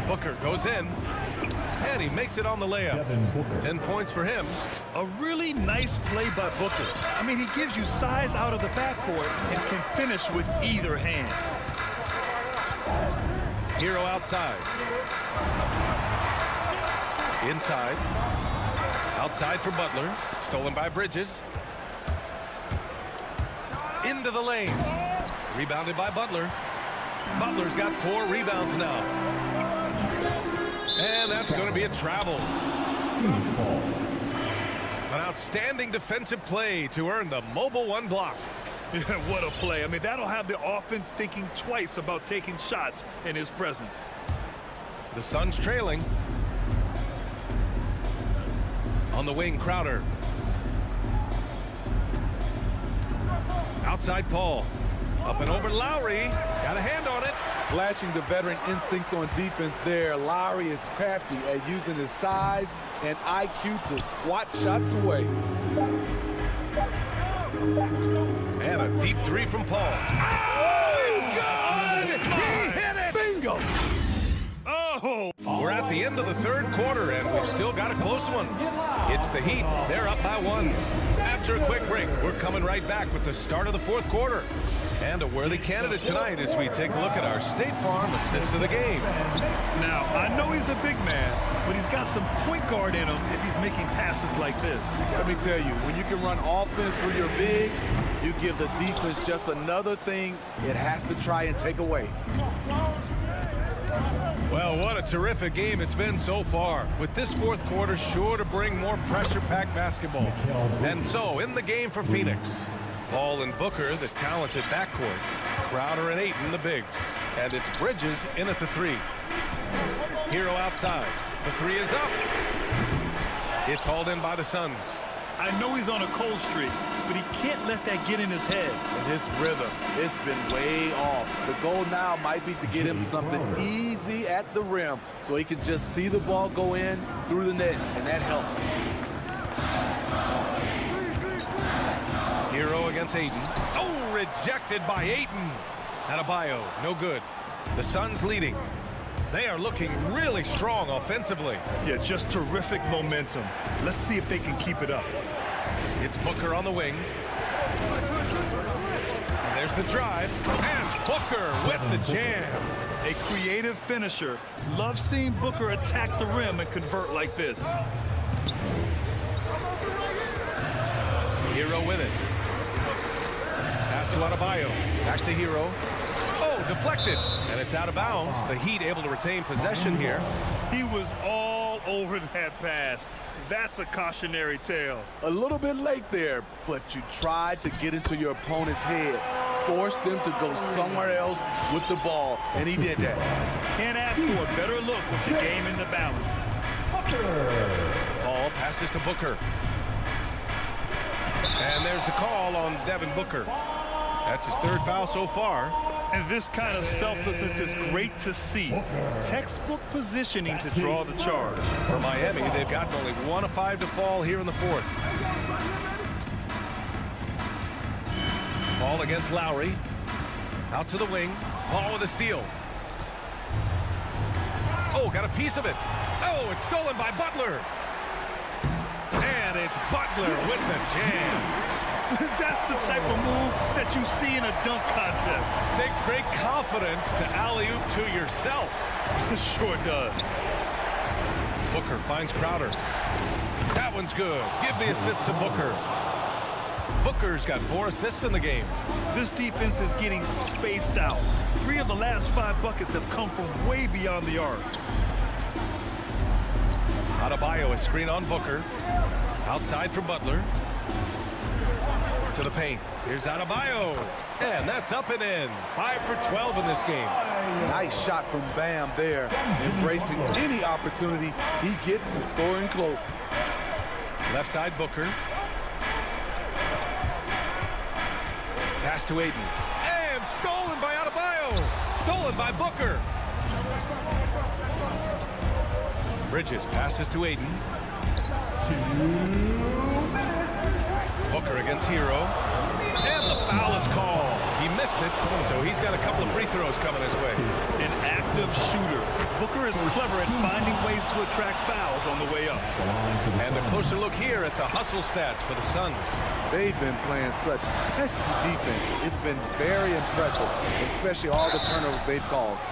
Booker goes in. And he makes it on the layup. 10 points for him. A really nice play by Booker. I mean, he gives you size out of the backcourt and can finish with either hand. Hero outside. Inside. Outside for Butler. Stolen by Bridges. Into the lane. Rebounded by Butler. Butler's got 4 rebounds now. And that's going to be a travel. An outstanding defensive play to earn the mobile 1 block. Yeah, what a play. I mean, that'll have the offense thinking twice about taking shots in his presence. The Suns trailing. On the wing, Crowder. Outside Paul. Up and over Lowry. Got a hand on it. Flashing the veteran instincts on defense there. Lowry is crafty at using his size and IQ to swat shots away. And a deep 3 from Paul. Oh, it's good! He hit it! Bingo! Oh! We're at the end of the third quarter, and we've still got a close one. It's the Heat. They're up by 1. After a quick break, we're coming right back with the start of the fourth quarter. And a worthy candidate tonight as we take a look at our State Farm assist of the game. Now, I know he's a big man, but he's got some point guard in him if he's making passes like this. Let me tell you, when you can run offense through your bigs, you give the defense just another thing it has to try and take away. Well, what a terrific game it's been so far, with this fourth quarter sure to bring more pressure-packed basketball. And so, in the game for Phoenix, Paul and Booker, the talented backcourt. Crowder and Ayton, the bigs. And it's Bridges in at the 3. Hero outside. The 3 is up. It's hauled in by the Suns. I know he's on a cold streak, but he can't let that get in his head. And his rhythm, it's been way off. The goal now might be to get him something easy at the rim so he can just see the ball go in through the net, and that helps. Hero against Ayton. Oh, rejected by Ayton. Adebayo, no good. The Suns leading. They are looking really strong offensively. Yeah, just terrific momentum. Let's see if they can keep it up. It's Booker on the wing. And there's the drive. And Booker with the jam. A creative finisher. Love seeing Booker attack the rim and convert like this. Hero with it. Pass to Adebayo. Back to Hero. Oh, deflected. And it's out of bounds. The Heat able to retain possession here. He was all over that pass. That's a cautionary tale. A little bit late there, but you tried to get into your opponent's head. forced them to go somewhere else with the ball, and he did that. Can't ask for a better look with the game in the balance. Paul passes to Booker. And there's the call on Devin Booker. That's his third foul so far. And this kind of selflessness is great to see. Textbook positioning to draw the charge. For Miami, they've gotten only 1 of 5 to fall here in the fourth. Paul against Lowry. Out to the wing. Paul with a steal. Oh, got a piece of it. Oh, it's stolen by Butler. And it's Butler with the jam. That's the type of move that you see in a dunk contest. Takes great confidence to alley-oop to yourself. It sure does. Booker finds Crowder. That one's good. Give the assist to Booker. Booker's got 4 assists in the game. This defense is getting spaced out. 3 of the last 5 buckets have come from way beyond the arc. Adebayo, a screen on Booker. Outside from Butler. To the paint. Here's Adebayo. And that's up and in. 5 for 12 in this game. Nice shot from Bam there. Embracing any opportunity he gets to scoring close. Left side Booker. Pass to Aiden. And stolen by Adebayo. Stolen by Booker. Bridges passes to Aiden. 2 minutes. Booker against Hero. And the foul is called. He missed it, so he's got a couple of free throws coming his way. An active shooter. Booker is clever at finding ways to attract fouls on the way up. And a closer look here at the hustle stats for the Suns. They've been playing such pesky defense. It's been very impressive, especially all the turnovers they've caused.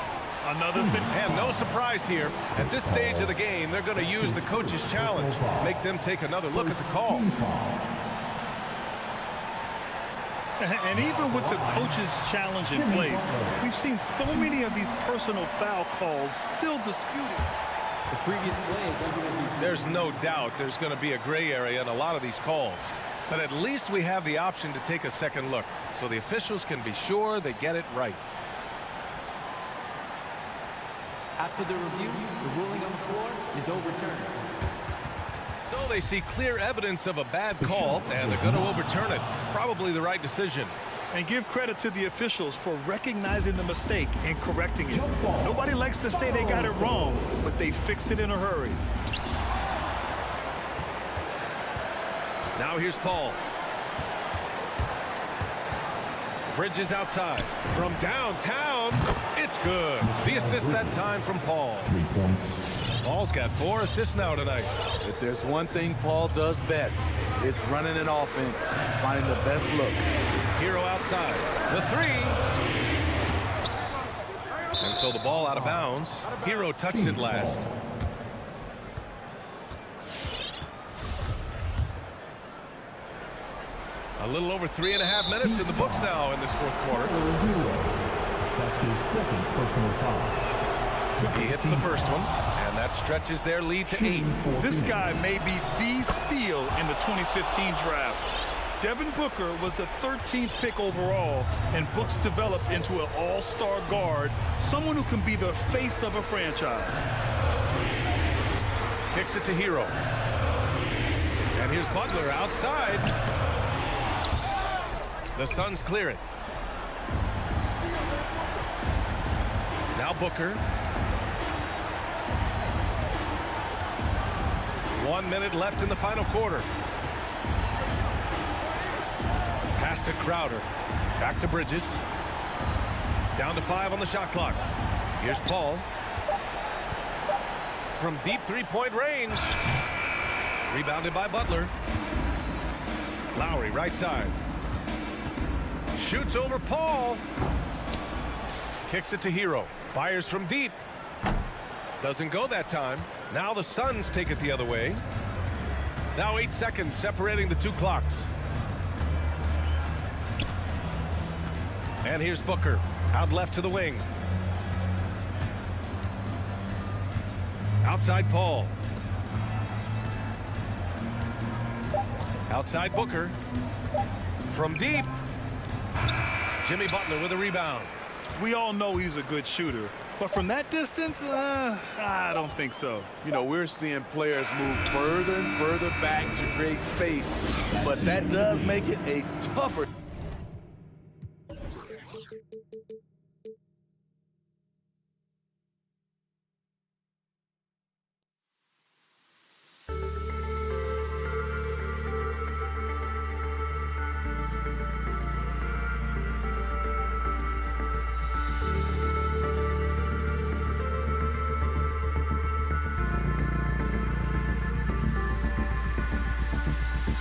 Another thing. And no surprise here. At this stage of the game, they're going to use the coach's challenge. Make them take another look at the call. And even with the coach's challenge in place, we've seen so many of these personal foul calls still disputed. The previous play is under review. There's no doubt there's going to be a gray area in a lot of these calls. But at least we have the option to take a second look, so the officials can be sure they get it right. After the review, the ruling on the floor is overturned. So they see clear evidence of a bad call, and they're going to overturn it. Probably the right decision. And give credit to the officials for recognizing the mistake and correcting it. Nobody likes to say they got it wrong, but they fixed it in a hurry. Now here's Paul. Bridges outside. From downtown, it's good. The assist that time from Paul. 3 points. Paul's got 4 assists now tonight. If there's one thing Paul does best, it's running an offense, finding the best look. Hero outside. The 3. And so the ball out of bounds. Hero touched it last. A little over 3.5 minutes in the books now in this fourth quarter. That's his second personal foul. He hits the first one, and that stretches their lead to 8. This guy may be the steal in the 2015 draft. Devin Booker was the 13th pick overall, and Books developed into an all-star guard, someone who can be the face of a franchise. Kicks it to Hero. And here's Butler outside. The Suns clear it. Now Booker. 1 minute left in the final quarter. Pass to Crowder. Back to Bridges. Down to 5 on the shot clock. Here's Paul. From deep three-point range. Rebounded by Butler. Lowry right side. Shoots over Paul. Kicks it to Hero. Fires from deep. Doesn't go that time. Now the Suns take it the other way. Now 8 seconds separating the 2 clocks. And here's Booker. Out left to the wing. Outside Paul. Outside Booker. From deep. Jimmy Butler with a rebound. We all know he's a good shooter, but from that distance, I don't think so. You know, we're seeing players move further and further back to create space, but that does make it a tougher